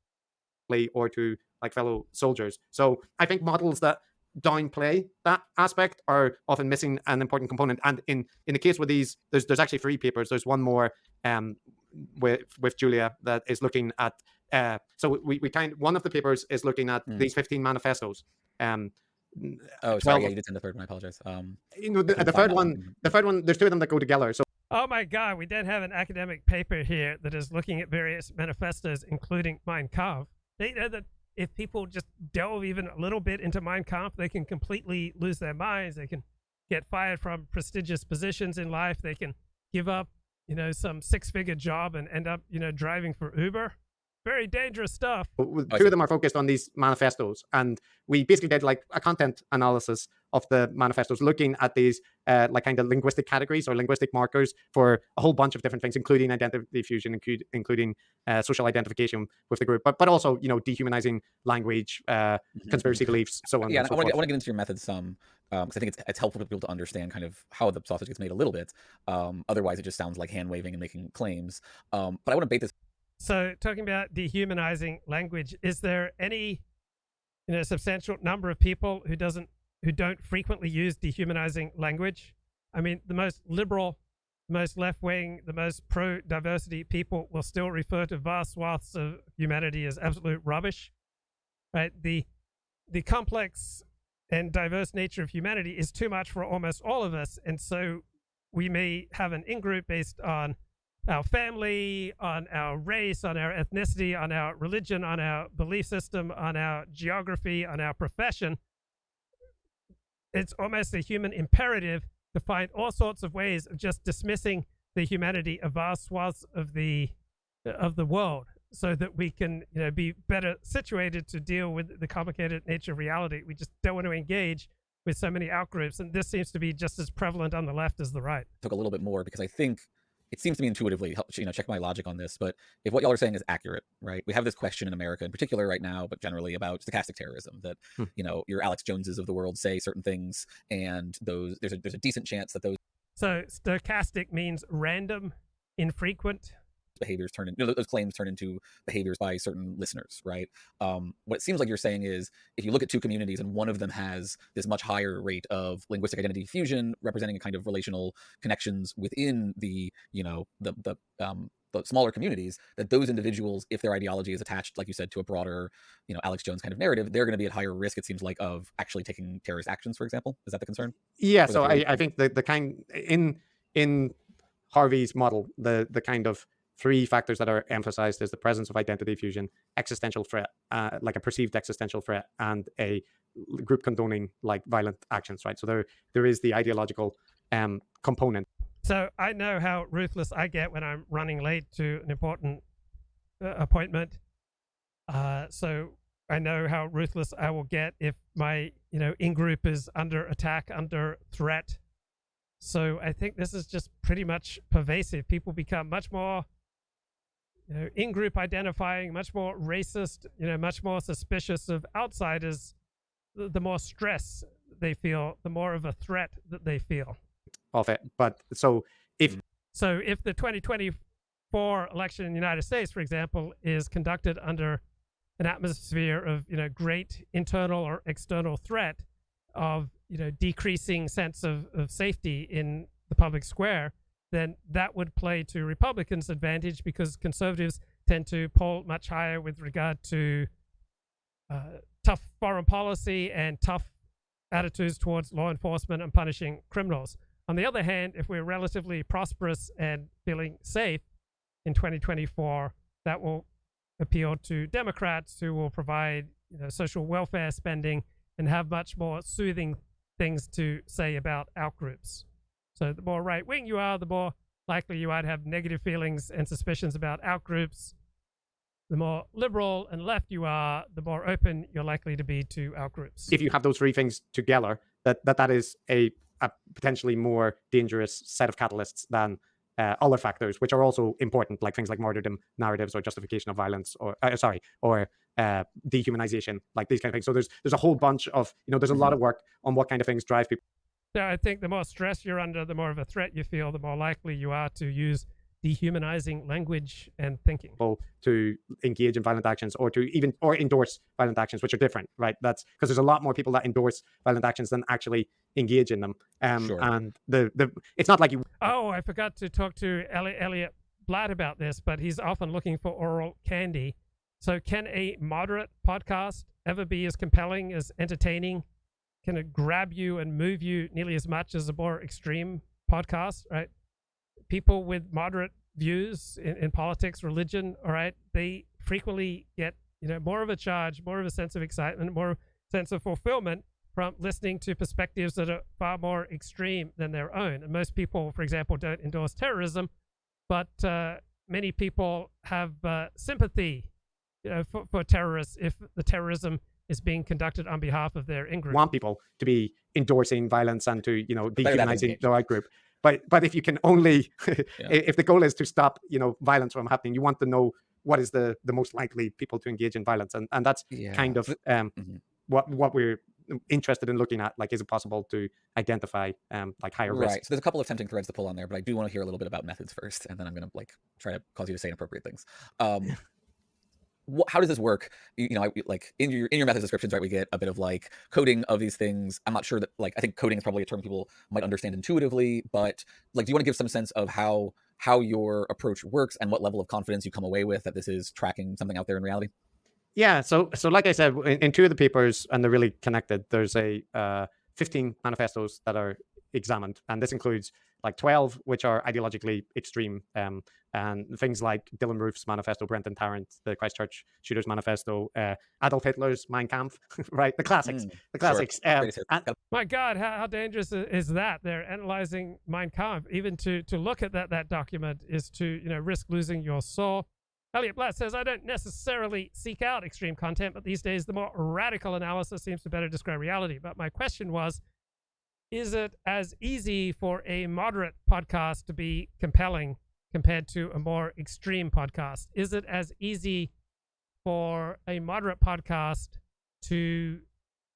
Or to like fellow soldiers. So I think models that downplay that aspect are often missing an important component. And in the case with these, there's actually 3 papers. There's one more with Julia that is looking at one of the papers is looking at these 15 manifestos. Sorry, you did send the third one. I apologize. The third one, there's 2 of them that go together. So, oh my God, we then have an academic paper here that is looking at various manifestos, including Mein Kampf. They know that if people just delve even a little bit into Mein Kampf, they can completely lose their minds. They can get fired from prestigious positions in life. They can give up, some 6-figure job and end up, driving for Uber. Very dangerous stuff. 2 of them are focused on these manifestos, and we basically did like a content analysis of the manifestos, looking at these like kind of linguistic categories or linguistic markers for a whole bunch of different things, including identity fusion, including social identification with the group, but also dehumanizing language, conspiracy beliefs, so on. Yeah, and so I want forth. to get into your methods some, because I think it's helpful for people to understand kind of how the sausage gets made a little bit. Otherwise, it just sounds like hand waving and making claims. But I want to bait this. So talking about dehumanizing language, is there any, substantial number of people who don't frequently use dehumanizing language? I mean, the most liberal, the most left-wing, the most pro-diversity people will still refer to vast swaths of humanity as absolute rubbish, right? The complex and diverse nature of humanity is too much for almost all of us, and so we may have an in-group based on our family, on our race, on our ethnicity, on our religion, on our belief system, on our geography, on our profession. It's almost a human imperative to find all sorts of ways of just dismissing the humanity of vast swaths of the world, so that we can, be better situated to deal with the complicated nature of reality. We just don't want to engage with so many outgroups, and this seems to be just as prevalent on the left as the right. Took a little bit more because I think it seems to me intuitively, check my logic on this, but if what y'all are saying is accurate, right? We have this question in America in particular right now, but generally about stochastic terrorism, that, your Alex Joneses of the world say certain things, and there's a decent chance that those. So stochastic means random, infrequent. Behaviors those claims turn into behaviors by certain listeners, right? What it seems like you're saying is, if you look at two communities and one of them has this much higher rate of linguistic identity fusion, representing a kind of relational connections within the smaller communities, that those individuals, if their ideology is attached, like you said, to a broader, Alex Jones kind of narrative, they're going to be at higher risk, it seems like, of actually taking terrorist actions, for example. Is that the concern? Yeah. So I think the kind in Harvey's model, the kind of three factors that are emphasized is the presence of identity fusion, existential threat, like a perceived existential threat, and a group condoning like violent actions, right? So there is the ideological component. So I know how ruthless I get when I'm running late to an important appointment. So I know how ruthless I will get if my, in-group is under attack, under threat. So I think this is just pretty much pervasive. People become much more in-group identifying, much more racist, much more suspicious of outsiders. The more stress they feel, the more of a threat that they feel. Of it. But so if the 2024 election in the United States, for example, is conducted under an atmosphere of, great internal or external threat of, decreasing sense of safety in the public square, then that would play to Republicans' advantage, because conservatives tend to poll much higher with regard to tough foreign policy and tough attitudes towards law enforcement and punishing criminals. On the other hand, if we're relatively prosperous and feeling safe in 2024, that will appeal to Democrats, who will provide social welfare spending and have much more soothing things to say about outgroups. So the more right-wing you are, the more likely you are to have negative feelings and suspicions about outgroups. The more liberal and left you are, the more open you're likely to be to outgroups. If you have those three things together, that is a potentially more dangerous set of catalysts than other factors, which are also important, like things like martyrdom narratives or justification of violence, or dehumanization, like these kind of things. So there's a whole bunch of, there's a lot of work on what kind of things drive people. So I think the more stress you're under, the more of a threat you feel, the more likely you are to use dehumanizing language and thinking. To engage in violent actions, or endorse violent actions, which are different, right? That's because there's a lot more people that endorse violent actions than actually engage in them. Sure. And it's not like you. Oh, I forgot to talk to Elliott Blatt about this, but he's often looking for oral candy. So can a moderate podcast ever be as compelling, as entertaining? Can it grab you and move you nearly as much as a more extreme podcast, right? People with moderate views in politics, religion, all right, they frequently get, more of a charge, more of a sense of excitement, more sense of fulfillment from listening to perspectives that are far more extreme than their own. And most people, for example, don't endorse terrorism, but many people have sympathy, for terrorists if the terrorism is being conducted on behalf of their in-group. Want people to be endorsing violence and to, dehumanizing the right group. But if you can only, if the goal is to stop, violence from happening, you want to know what is the most likely people to engage in violence. And that's kind of what we're interested in looking at. Like, is it possible to identify like higher risk? Right. So there's a couple of tempting threads to pull on there, but I do want to hear a little bit about methods first, and then I'm going to try to cause you to say inappropriate things. How does this work? In your methods descriptions, right? We get a bit of coding of these things. I'm not sure that I think coding is probably a term people might understand intuitively, but do you want to give some sense of how your approach works and what level of confidence you come away with that this is tracking something out there in reality? Yeah. So like I said, in two of the papers, and they're really connected, there's 15 manifestos that are examined, and this includes like 12 which are ideologically extreme, and things like Dylan Roof's manifesto, Brenton Tarrant, the Christchurch Shooters Manifesto, Adolf Hitler's Mein Kampf, right? The classics. My God, how dangerous is that? They're analyzing Mein Kampf. Even to look at that document is to risk losing your soul. Elliott Blatt says, I don't necessarily seek out extreme content, but these days the more radical analysis seems to better describe reality. But my question was, is it as easy for a moderate podcast to be compelling compared to a more extreme podcast? Is it as easy for a moderate podcast to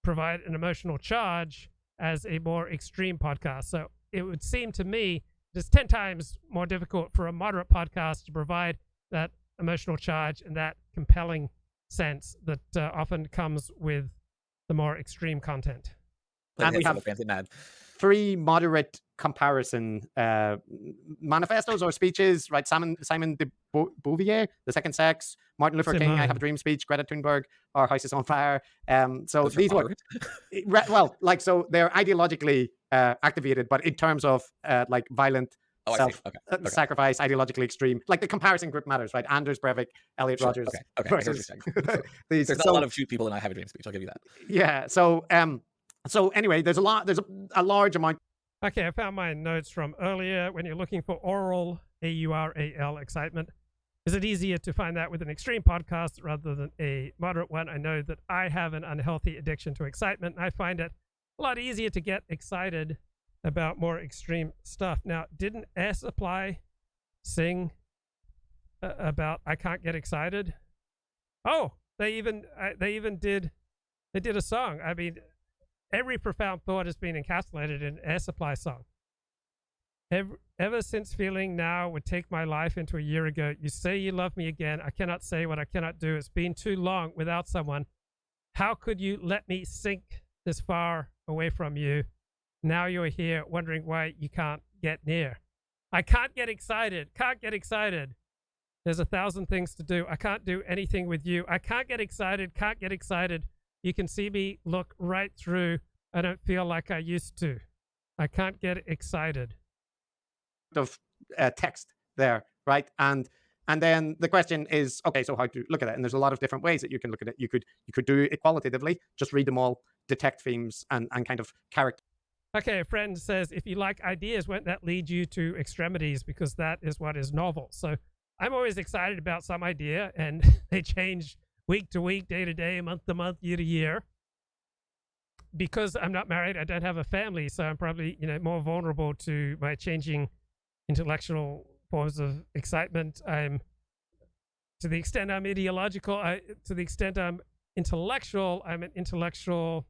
provide an emotional charge as a more extreme podcast? So it would seem to me it's 10 times more difficult for a moderate podcast to provide that emotional charge and that compelling sense that often comes with the more extreme content. And we have 3 moderate comparison manifestos or speeches, right? Simon de Beauvoir, The Second Sex, Martin Luther King, I Have a Dream speech, Greta Thunberg, Our House is on Fire. So these were, well, like, so they're ideologically activated, but in terms of like violent sacrifice, ideologically extreme, like the comparison group matters, right? Anders Breivik, Elliot Rodgers. Versus there's not a lot of shoot people in I Have a Dream speech, I'll give you that. Yeah. So anyway, there's a large amount. Okay, I found my notes from earlier. When you're looking for oral, AURAL, excitement, is it easier to find that with an extreme podcast rather than a moderate one? I know that I have an unhealthy addiction to excitement, and I find it a lot easier to get excited about more extreme stuff. Now, didn't Air Supply sing about I can't get excited? Oh, they did a song. I mean, every profound thought has been encapsulated in Air Supply song. Ever since feeling now would take my life into a year ago, you say you love me again. I cannot say what I cannot do. It's been too long without someone. How could you let me sink this far away from you? Now you're here wondering why you can't get near. I can't get excited. Can't get excited. There's 1,000 things to do. I can't do anything with you. I can't get excited. Can't get excited. You can see me look right through. I don't feel like I used to. I can't get excited. Of text there, right? And then the question is, okay, so how to look at it? And there's a lot of different ways that you can look at it. You could do it qualitatively, just read them all, detect themes and kind of character. Okay, a friend says, if you like ideas, won't that lead you to extremities? Because that is what is novel. So I'm always excited about some idea, and they change week to week, day to day, month to month, year to year. Because I'm not married, I don't have a family, so I'm probably more vulnerable to my changing intellectual forms of excitement. To the extent I'm ideological, to the extent I'm intellectual, I'm an intellectual.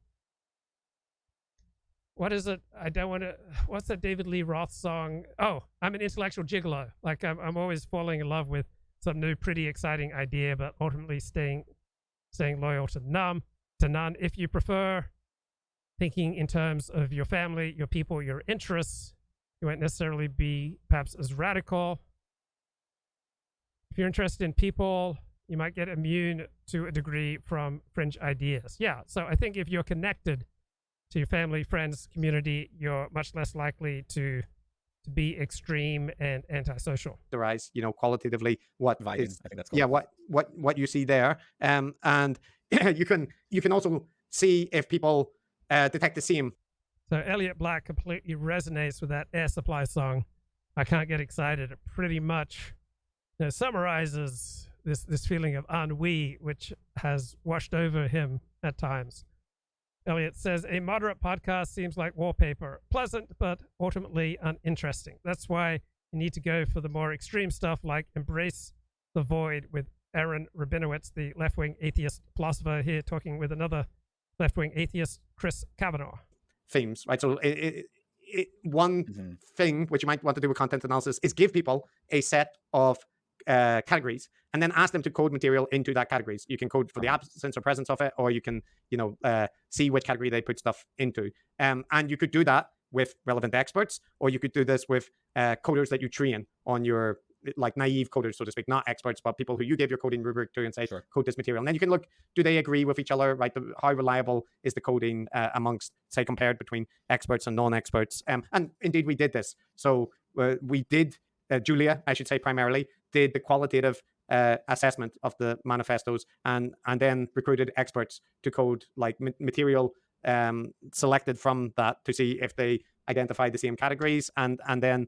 What is it? I don't want to. What's that David Lee Roth song? Oh, I'm an intellectual gigolo. Like I'm always falling in love with some new, pretty exciting idea, but ultimately staying loyal to none. If you prefer thinking in terms of your family, your people, your interests, you won't necessarily be perhaps as radical. If you're interested in people, you might get immune to a degree from fringe ideas. Yeah, so I think if you're connected to your family, friends, community, you're much less likely to be extreme and antisocial. Qualitatively what Vibing, is, I think that's cool. yeah, what you see there, and you can also see if people detect the same. So Elliott Blatt completely resonates with that Air Supply song. I can't get excited. It pretty much summarizes this feeling of ennui, which has washed over him at times. Elliott says, a moderate podcast seems like wallpaper, pleasant, but ultimately uninteresting. That's why you need to go for the more extreme stuff like Embrace the Void with Aaron Rabinowitz, the left-wing atheist philosopher, here talking with another left-wing atheist, Chris Kavanaugh. Themes, right? So one thing which you might want to do with content analysis is give people a set of categories and then ask them to code material into that categories. You can code for the absence or presence of it, or you can see which category they put stuff into, and you could do that with relevant experts, or you could do this with coders that you train on your like naive coders, so to speak, not experts, but people who you give your coding rubric to and say, code this material. And then you can look, do they agree with each other, right? How reliable is the coding amongst, say, compared between experts and non-experts? And indeed, we did this. So we did, Julia, I should say primarily, did the qualitative assessment of the manifestos and then recruited experts to code like material selected from that to see if they identify the same categories, and then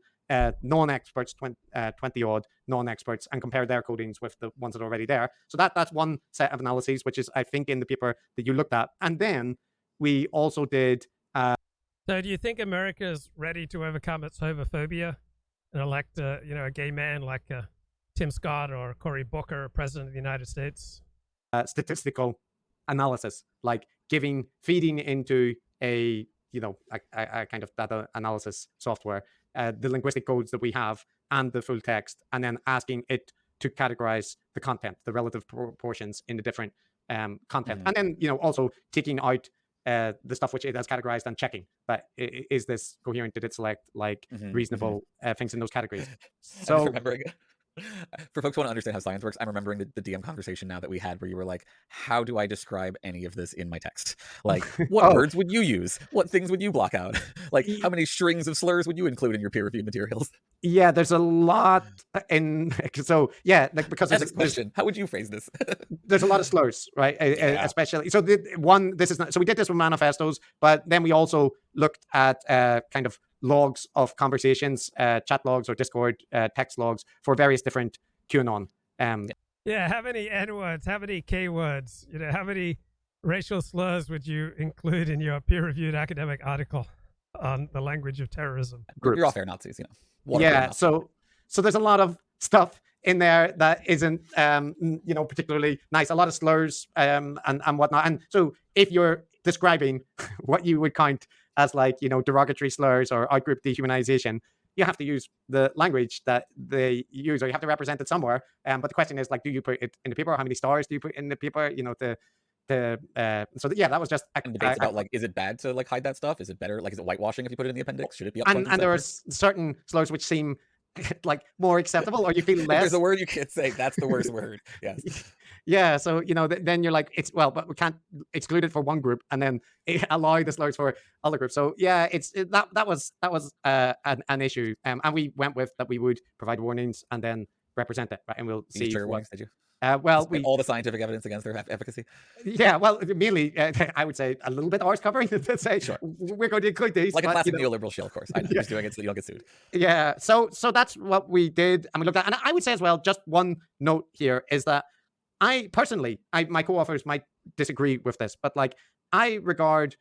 non-experts, 20 odd non-experts, and compare their codings with the ones that are already there. So that's one set of analyses, which is, I think, in the paper that you looked at. And then we also did. So do you think America is ready to overcome its homophobia and elect a gay man like Tim Scott or Cory Booker president of the United States? Statistical analysis, like feeding into a kind of data analysis software, the linguistic codes that we have and the full text, and then asking it to categorize the content, the relative proportions in the different content, and then also taking out the stuff which it has categorized and checking that is this coherent, did it select like reasonable things in those categories. So remembering for folks who want to understand how science works, I'm remembering the DM conversation now that we had where you were like, how do I describe any of this in my text? Like, what words would you use? What things would you block out? Like, how many strings of slurs would you include in your peer-reviewed materials? Yeah, there's a lot in. So yeah, like, because that's a question. How would you phrase this? There's a lot of slurs, right? Especially. So this is not. So we did this with manifestos, but then we also looked at kind of logs of conversations, chat logs or Discord text logs for various different QAnon. Yeah, how many N-words, how many K-words, how many racial slurs would you include in your peer-reviewed academic article on the language of terrorism? Groups. You're all fair Nazis, Yeah, so there's a lot of stuff in there that isn't, particularly nice. A lot of slurs and whatnot. And so if you're describing what you would count as like, derogatory slurs or outgroup dehumanization, you have to use the language that they use, or you have to represent it somewhere. But the question is, like, do you put it in the paper? How many stars do you put in the paper? That was just debates about like, is it bad to like hide that stuff? Is it better? Like, is it whitewashing if you put it in the appendix? Should it be up front? And there are certain slurs which seem like more acceptable, or you feel less. There's a word you can't say. That's the worst word. Yes. Yeah. So then you're like, but we can't exclude it for one group and then allow the slurs for other groups. So yeah, that was an issue. And we went with that we would provide warnings and then represent it, right? And we'll see. Trigger warnings, did you? All the scientific evidence against their efficacy. Yeah, well, mainly, I would say a little bit ours covering to say we're going to include these. Like a classic neoliberal shell course. I know who's doing it so you don't get sued. Yeah, so that's what we did, and we looked at. And I would say as well, just one note here is that I personally, my co-authors might disagree with this, but like I regard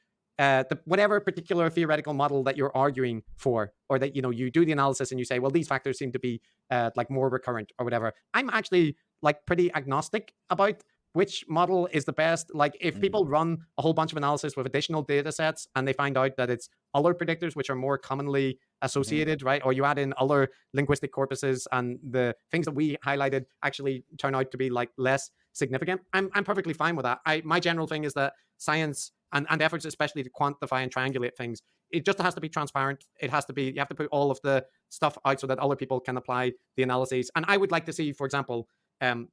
whatever particular theoretical model that you're arguing for, or that you do the analysis and you say, well, these factors seem to be like more recurrent or whatever. I'm actually like pretty agnostic about which model is the best. Like if people run a whole bunch of analysis with additional data sets and they find out that it's other predictors which are more commonly associated, right? Or you add in other linguistic corpuses and the things that we highlighted actually turn out to be like less significant, I'm perfectly fine with that. My general thing is that science and efforts, especially to quantify and triangulate things, it just has to be transparent. It has to be, you have to put all of the stuff out so that other people can apply the analyses. And I would like to see, for example,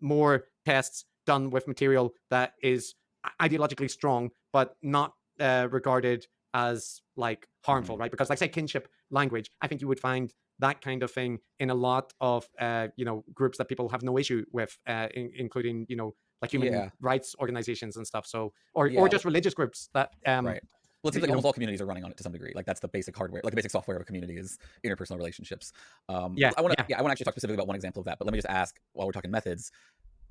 more tests done with material that is ideologically strong, but not regarded as like harmful, right? Because like say kinship language, I think you would find that kind of thing in a lot of, groups that people have no issue with, including, like human rights organizations and stuff. So, or just religious groups that, right. Well, it seems like almost all communities are running on it to some degree. Like that's the basic hardware, like the basic software of a community is interpersonal relationships. I want to actually talk specifically about one example of that, but let me just ask while we're talking methods,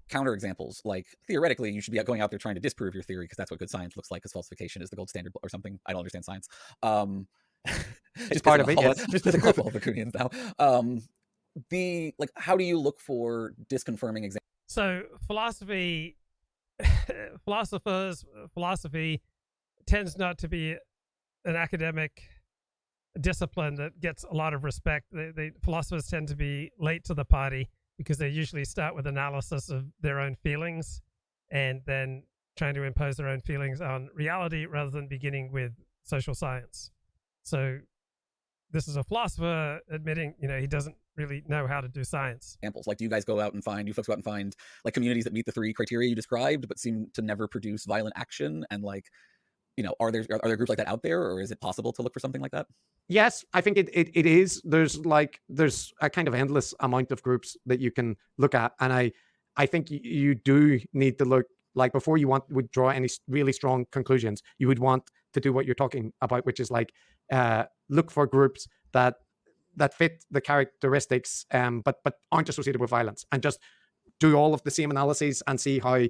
counter examples. Like theoretically, you should be going out there trying to disprove your theory because that's what good science looks like. Because falsification is the gold standard or something. I don't understand science. It's part of it. Yes. Just pissing off all the Bakunians now. How do you look for disconfirming examples? So philosophy tends not to be an academic discipline that gets a lot of respect. Philosophers tend to be late to the party because they usually start with analysis of their own feelings and then trying to impose their own feelings on reality rather than beginning with social science. So this is a philosopher admitting, he doesn't really know how to do science. Examples, like, do you folks go out and find like communities that meet the 3 criteria you described, but seem to never produce violent action? And like, are there groups like that out there, or is it possible to look for something like that? Yes, I think it is. There's a kind of endless amount of groups that you can look at, and I think you do need to look, like, before you would draw any really strong conclusions, you would want to do what you're talking about, which is like look for groups that fit the characteristics, but aren't associated with violence, and just do all of the same analyses and see how.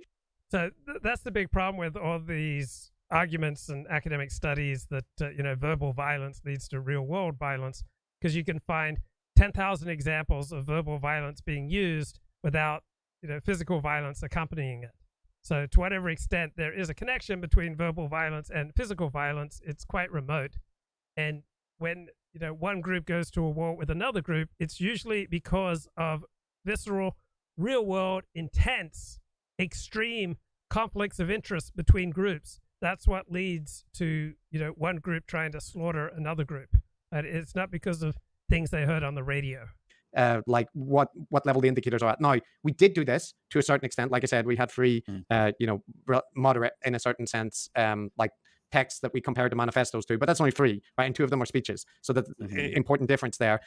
So that's the big problem with all these arguments and academic studies that verbal violence leads to real world violence, because you can find 10,000 examples of verbal violence being used without physical violence accompanying it. So to whatever extent there is a connection between verbal violence and physical violence, it's quite remote. And when one group goes to a war with another group, it's usually because of visceral, real world, intense, extreme conflicts of interest between groups. That's what leads to one group trying to slaughter another group. And it's not because of things they heard on the radio. Like what level the indicators are at. Now, we did do this to a certain extent. Like I said, we had 3 moderate in a certain sense, like texts that we compared the manifestos to, but that's only 3, right? And 2 of them are speeches. So that's important difference there.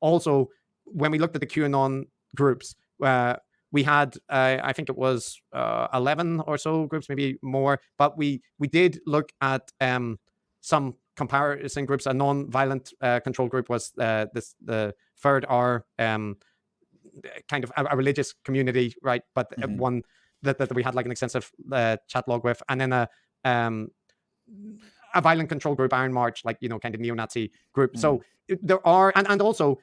Also, when we looked at the QAnon groups, we had, I think it was 11 or so groups, maybe more, but we did look at some comparison groups. A non-violent control group was the third R, kind of a religious community, right? But one that we had like an extensive chat log with, and then a violent control group, Iron March, like kind of neo-Nazi group. So there are, and also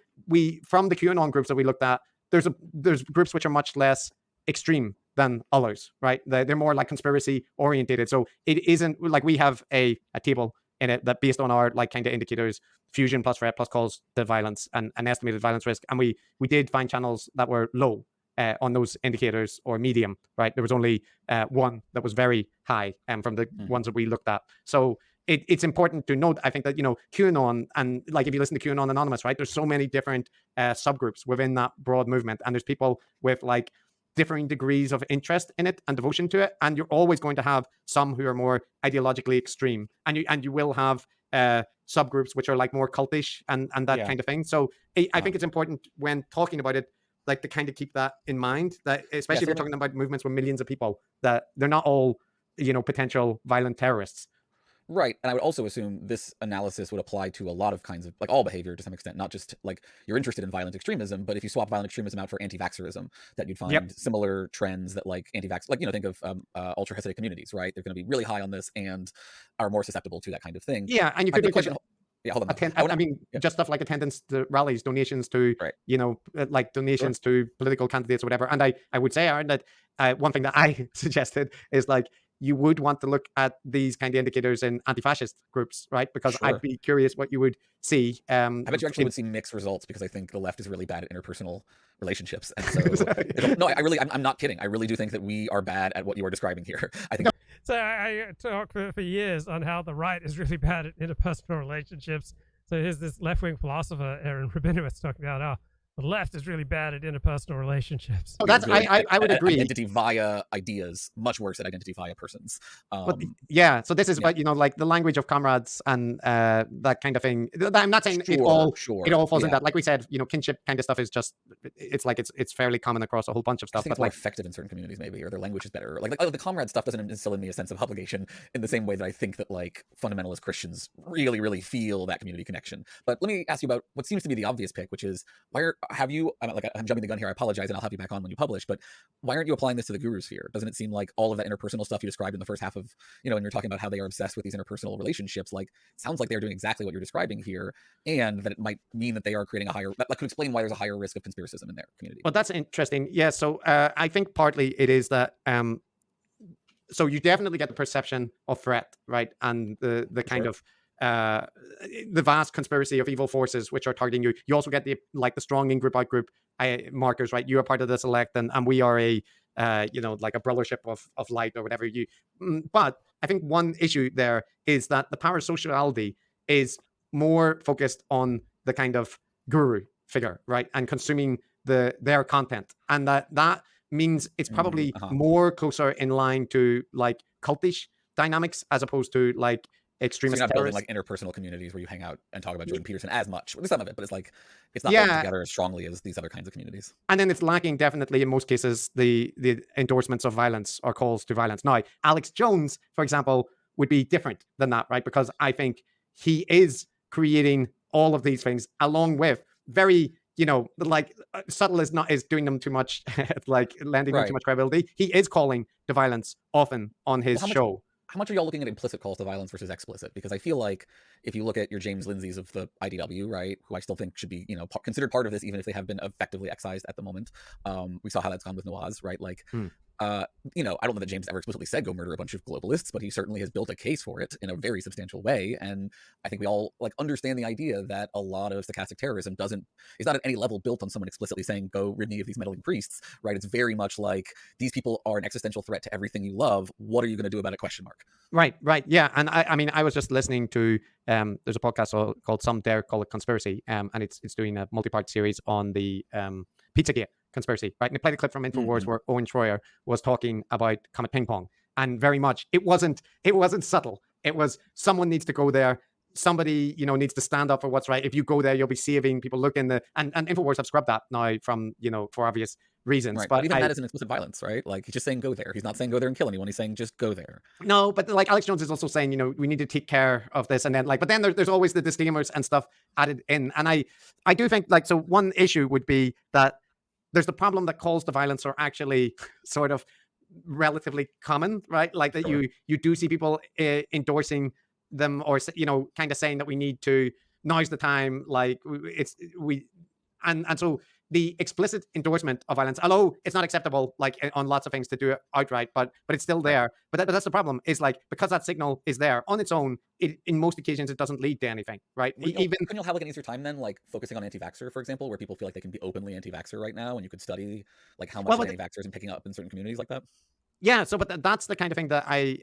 from the QAnon groups that we looked at, there's groups which are much less extreme than others, right? They're more like conspiracy orientated. So it isn't like we have a table in it that based on our like kind of indicators, fusion plus threat plus calls to violence and an estimated violence risk. And we did find channels that were low on those indicators, or medium, right? There was only one that was very high from the ones that we looked at. So it's important to note, I think, that, QAnon, and like if you listen to QAnon Anonymous, right, there's so many different subgroups within that broad movement. And there's people with like differing degrees of interest in it and devotion to it. And you're always going to have some who are more ideologically extreme. And you will have subgroups which are like more cultish and that kind of thing. So I think it's important when talking about it, like to kind of keep that in mind, that especially if you're talking about movements with millions of people, that they're not all, potential violent terrorists. Right. And I would also assume this analysis would apply to a lot of kinds of, like, all behavior to some extent, not just like you're interested in violent extremism, but if you swap violent extremism out for anti-vaxxerism, that you'd find similar trends that like anti-vax, like, think of ultra Hasidic communities, right? They're going to be really high on this and are more susceptible to that kind of thing. Yeah. And you could question. Yeah, hold on. Just stuff like attendance to rallies, donations to, like donations to political candidates or whatever. And I would say, Aaron, that one thing that I suggested is like, you would want to look at these kind of indicators in anti-fascist groups, right? Because I'd be curious what you would see. I bet you actually would see mixed results, because I think the left is really bad at interpersonal relationships. And so, no, I'm not kidding. I really do think that we are bad at what you are describing here. I think. So I talk for years on how the right is really bad at interpersonal relationships. So here's this left-wing philosopher, Aaron Rabinowitz, talking about the left is really bad at interpersonal relationships. Oh, that's I would agree. Identity via ideas, much worse at identity via persons. So this is about like the language of comrades and that kind of thing. I'm not saying it all falls in that. Like we said, kinship kind of stuff is just it's fairly common across a whole bunch of stuff. I think it's more effective in certain communities, maybe, or their language is better. Like the comrade stuff doesn't instill in me a sense of obligation in the same way that I think that like fundamentalist Christians really, really feel that community connection. But let me ask you about what seems to be the obvious pick, which is I'm jumping the gun here, I apologize, and I'll have you back on when you publish, but why aren't you applying this to the guru sphere? Doesn't it seem like all of that interpersonal stuff you described in the first half of, and you're talking about how they are obsessed with these interpersonal relationships, like, sounds like they're doing exactly what you're describing here, and that it might mean that they are creating that could explain why there's a higher risk of conspiracism in their community. Well, that's interesting. Yeah, so I think partly it is that, so you definitely get the perception of threat, right? And the kind of, the vast conspiracy of evil forces which are targeting you. You also get the strong in-group out-group markers, right? You are part of the select, and we are a like a brothership of light or whatever. But I think one issue there is that the parasociality is more focused on the kind of guru figure, right, and consuming their content, and that means it's probably more closer in line to like cultish dynamics as opposed to like extremist so you're not building terrorists. like interpersonal communities where you hang out and talk about Jordan Peterson as much. Well, there's some of it, but it's like it's not built together as strongly as these other kinds of communities. And then it's lacking definitely in most cases the endorsements of violence or calls to violence. Now, Alex Jones, for example, would be different than that, right? Because I think he is creating all of these things along with very, like subtle is doing them too much, like lending them too much credibility. He is calling to violence often on his show. How much are y'all looking at implicit calls to violence versus explicit? Because I feel like if you look at your James Lindsays of the IDW, right, who I still think should be, considered part of this, even if they have been effectively excised at the moment. We saw how that's gone with Nawaz, right? Like, I don't know that James ever explicitly said go murder a bunch of globalists, but he certainly has built a case for it in a very substantial way. And I think we all like understand the idea that a lot of stochastic terrorism is not at any level built on someone explicitly saying go rid me of these meddling priests, right? It's very much like these people are an existential threat to everything you love. What are you going to do about it? ? Right. Yeah. And I mean, I was just listening to, there's a podcast called Some Dare Call It Conspiracy, and it's doing a multi-part series on the Pizzagate conspiracy, right? And they played a clip from InfoWars where Owen Schroyer was talking about Comet Ping Pong, and very much it wasn't subtle. It was someone needs to go there. Somebody, needs to stand up for what's right. If you go there, you'll be saving people. Look in and InfoWars have scrubbed that now from, for obvious reasons. Right. But even that isn't explicit violence, right? Like he's just saying go there. He's not saying go there and kill anyone. He's saying just go there. No, but like Alex Jones is also saying, we need to take care of this, and then but then there's always the disclaimers and stuff added in. And I do think so one issue would be that there's the problem that calls to violence are actually sort of relatively common, right? Like that you do see people endorsing them or, kind of saying that we need to, now's the time, like and so the explicit endorsement of violence, although it's not acceptable, like on lots of things to do it outright, but it's still there. But that's the problem is like, because that signal is there on its own, in most occasions, it doesn't lead to anything, right? Couldn't you have like an easier time then, like focusing on anti-vaxxer, for example, where people feel like they can be openly anti-vaxxer right now, and you could study like how much anti-vaxxers and picking up in certain communities like that? Yeah, so but that's the kind of thing that I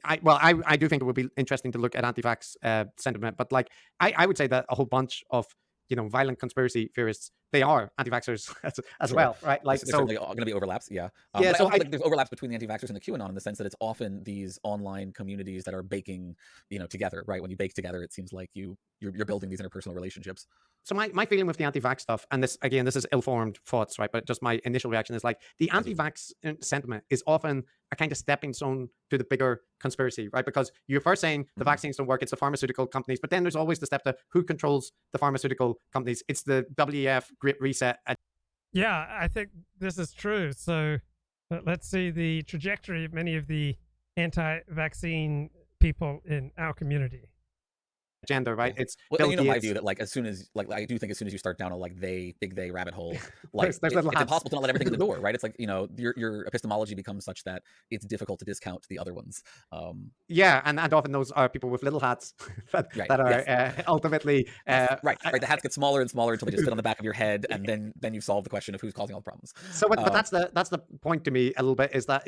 do think it would be interesting to look at anti-vax sentiment, but like I would say that a whole bunch of violent conspiracy theorists, they are anti-vaxxers as well, right? Like there's certainly going to be overlaps, yeah. So I think there's overlaps between the anti-vaxxers and the QAnon in the sense that it's often these online communities that are baking, together, right? When you bake together, it seems like you're building these interpersonal relationships. So my feeling with the anti-vax stuff, and this is ill-formed thoughts, right? But just my initial reaction is like the anti-vax sentiment is often a kind of stepping stone to the bigger conspiracy, right? Because you're first saying the vaccines don't work, it's the pharmaceutical companies, but then there's always the step to who controls the pharmaceutical companies. It's the WEF Great Reset. Yeah, I think this is true. So let's see the trajectory of many of the anti-vaccine people in our community. Agenda, right? It's my view that like as soon as I do think as soon as you start down a like big they rabbit hole, like it's impossible to not let everything in the door, right? It's like your epistemology becomes such that it's difficult to discount the other ones. Yeah, and often those are people with little hats that are ultimately right. The hats get smaller and smaller until they just fit on the back of your head, and then you solve the question of who's causing all the problems. So, but that's the point to me a little bit is that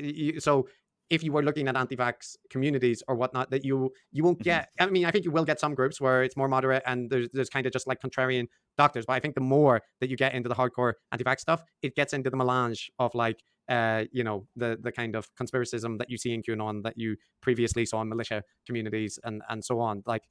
if you were looking at anti-vax communities or whatnot, that you won't get, I mean, I think you will get some groups where it's more moderate and there's kind of just like contrarian doctors. But I think the more that you get into the hardcore anti-vax stuff, it gets into the melange of like, the kind of conspiracism that you see in QAnon that you previously saw in militia communities and so on. Like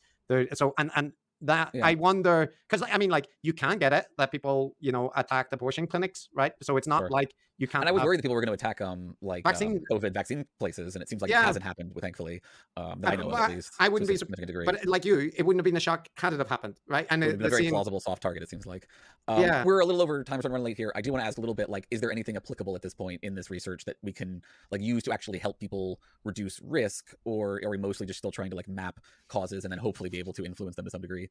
I wonder, because I mean, like you can get it that people, attacked abortion clinics, right? So it's not like you can't. And I was worried that people were going to attack COVID vaccine places, and it seems like it hasn't happened, thankfully. That I know of, at least. I wouldn't be surprised, but like it wouldn't have been a shock had it have happened, right? And it would have been a very plausible soft target, it seems like. We're a little over time, so I'm running late here. I do want to ask a little bit, like, is there anything applicable at this point in this research that we can like use to actually help people reduce risk, or are we mostly just still trying to like map causes and then hopefully be able to influence them to some degree?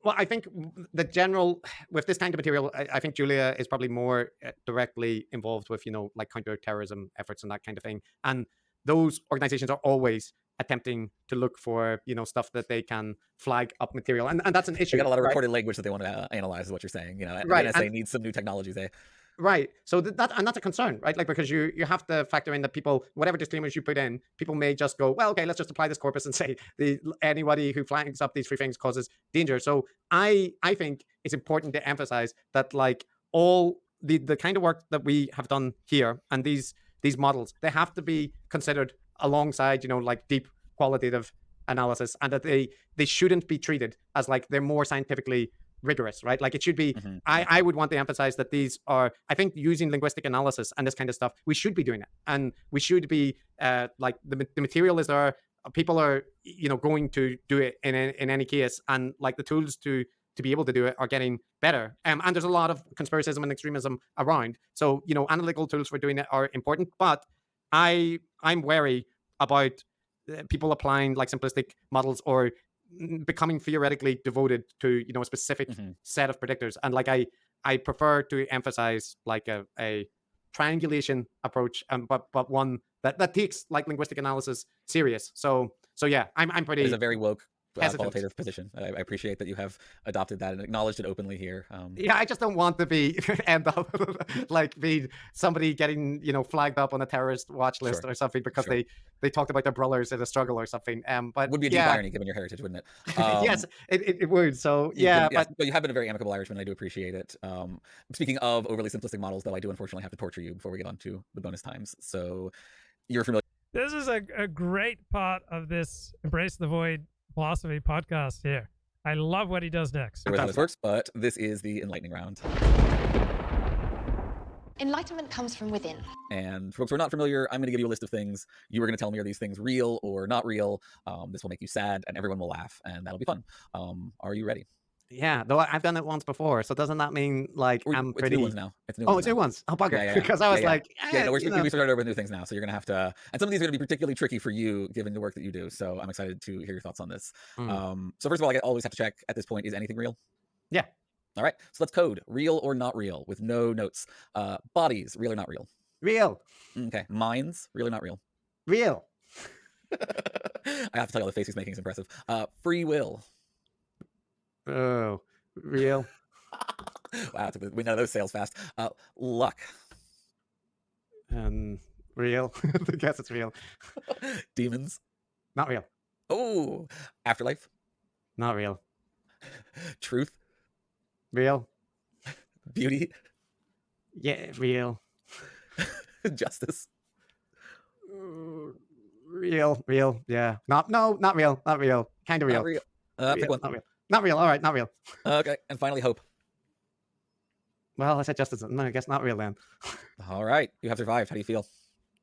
Well, I think the general, with this kind of material, I think Julia is probably more directly involved with, like counterterrorism efforts and that kind of thing. And those organizations are always attempting to look for, stuff that they can flag up material. And that's an issue. They got a lot of recorded language that they want to analyze, is what you're saying. Right. NSA needs some new technologies, eh? Right. So and that's a concern, right? Like, because you have to factor in that people, whatever disclaimers you put in, people may just go, well, okay, let's just apply this corpus and say anybody who flags up these three things causes danger. So I think it's important to emphasize that, like, all the kind of work that we have done here and these models, they have to be considered alongside, like, deep qualitative analysis, and that they shouldn't be treated as like they're more scientifically rigorous, right? Like, it should be, I would want to emphasize that these are, I think, using linguistic analysis and this kind of stuff, we should be doing it. And we should be, like, the material is there, people are, going to do it in any case. And, like, the tools to be able to do it are getting better. And there's a lot of conspiracism and extremism around. So, analytical tools for doing it are important. But I'm wary about people applying, like, simplistic models or becoming theoretically devoted to a specific set of predictors. And, like, I prefer to emphasize, like, a triangulation approach, but one that takes, like, linguistic analysis serious. So yeah, I'm pretty. It's a very woke qualitative position. I appreciate that you have adopted that and acknowledged it openly here. Yeah, I just don't want to be end up like be somebody getting flagged up on a terrorist watch list or something because they talked about their brothers in a struggle or something. But would be a deep irony given your heritage, wouldn't it? Yes, it would. So yeah, but you have been a very amicable Irishman. I do appreciate it. Speaking of overly simplistic models, though, I do unfortunately have to torture you before we get on to the bonus times. So you're familiar. This is a great part of this Embrace the Void philosophy podcast here. I love what he does next. How this works, but this is the enlightening round. Enlightenment comes from within. And for folks who are not familiar, I'm going to give you a list of things. You are going to tell me, are these things real or not real? This will make you sad, and everyone will laugh, and that'll be fun. Are you ready? Yeah, though I've done it once before, so doesn't that mean, like, I'm pretty... It's new ones now. It's new ones. Oh, bugger. Yeah. Because I was we started over with new things now, so you're going to have to... And some of these are going to be particularly tricky for you, given the work that you do, so I'm excited to hear your thoughts on this. So first of all, I always have to check at this point, is anything real? Yeah. All right, so let's code. Real or not real, with no notes. Bodies, real or not real? Real. Okay. Minds, real or not real? Real. I have to tell you, all the face he's making is impressive. Free will. Oh, real. Wow, we know those sales fast. Luck. Real. I guess it's real. Demons. Not real. Oh, afterlife. Not real. Truth. Real. Beauty. Yeah, real. Justice. Real. Yeah. Not real. Not real. Kind of real. Not real. Pick one. Not real. Not real. All right, not real. Okay, and finally, hope. Well, I said justice. No, I guess not real then. All right, you have survived. How do you feel?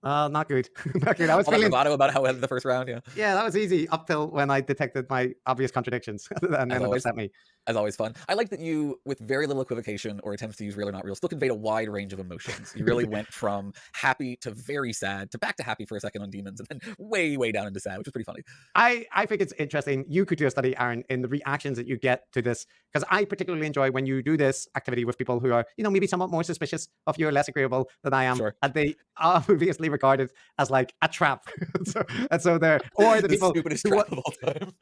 Not good. Not good. I was feeling bravado about how I ended the first round. Yeah, that was easy up till when I detected my obvious contradictions, and then it upset me. As always, fun. I like that you, with very little equivocation or attempts to use real or not real, still conveyed a wide range of emotions. You really went from happy to very sad to back to happy for a second on demons, and then way down into sad, which was pretty funny. I think it's interesting. You could do a study, Aaron, in the reactions that you get to this, because I particularly enjoy when you do this activity with people who are, maybe somewhat more suspicious of you or less agreeable than I am, and they are obviously regarded as like a trap. so they're, or the people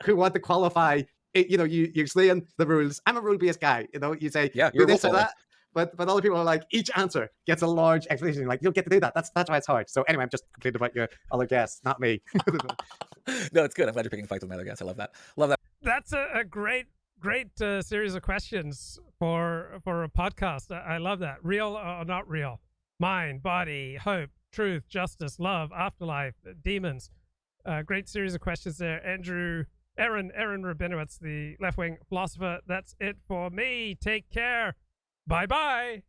who want to qualify. You're slaying the rules. I'm a rule-based guy. You say, you're this or that. But other people are like, each answer gets a large explanation. Like, you'll get to do that. That's why it's hard. So anyway, I'm just complaining about your other guests, not me. No, it's good. I'm glad you're picking fights with my other guests. I love that. That's a great series of questions for a podcast. I love that. Real or not real? Mind, body, hope, truth, justice, love, afterlife, demons. Great series of questions there. Aaron Rabinowitz, the left-wing philosopher. That's it for me. Take care. Bye-bye.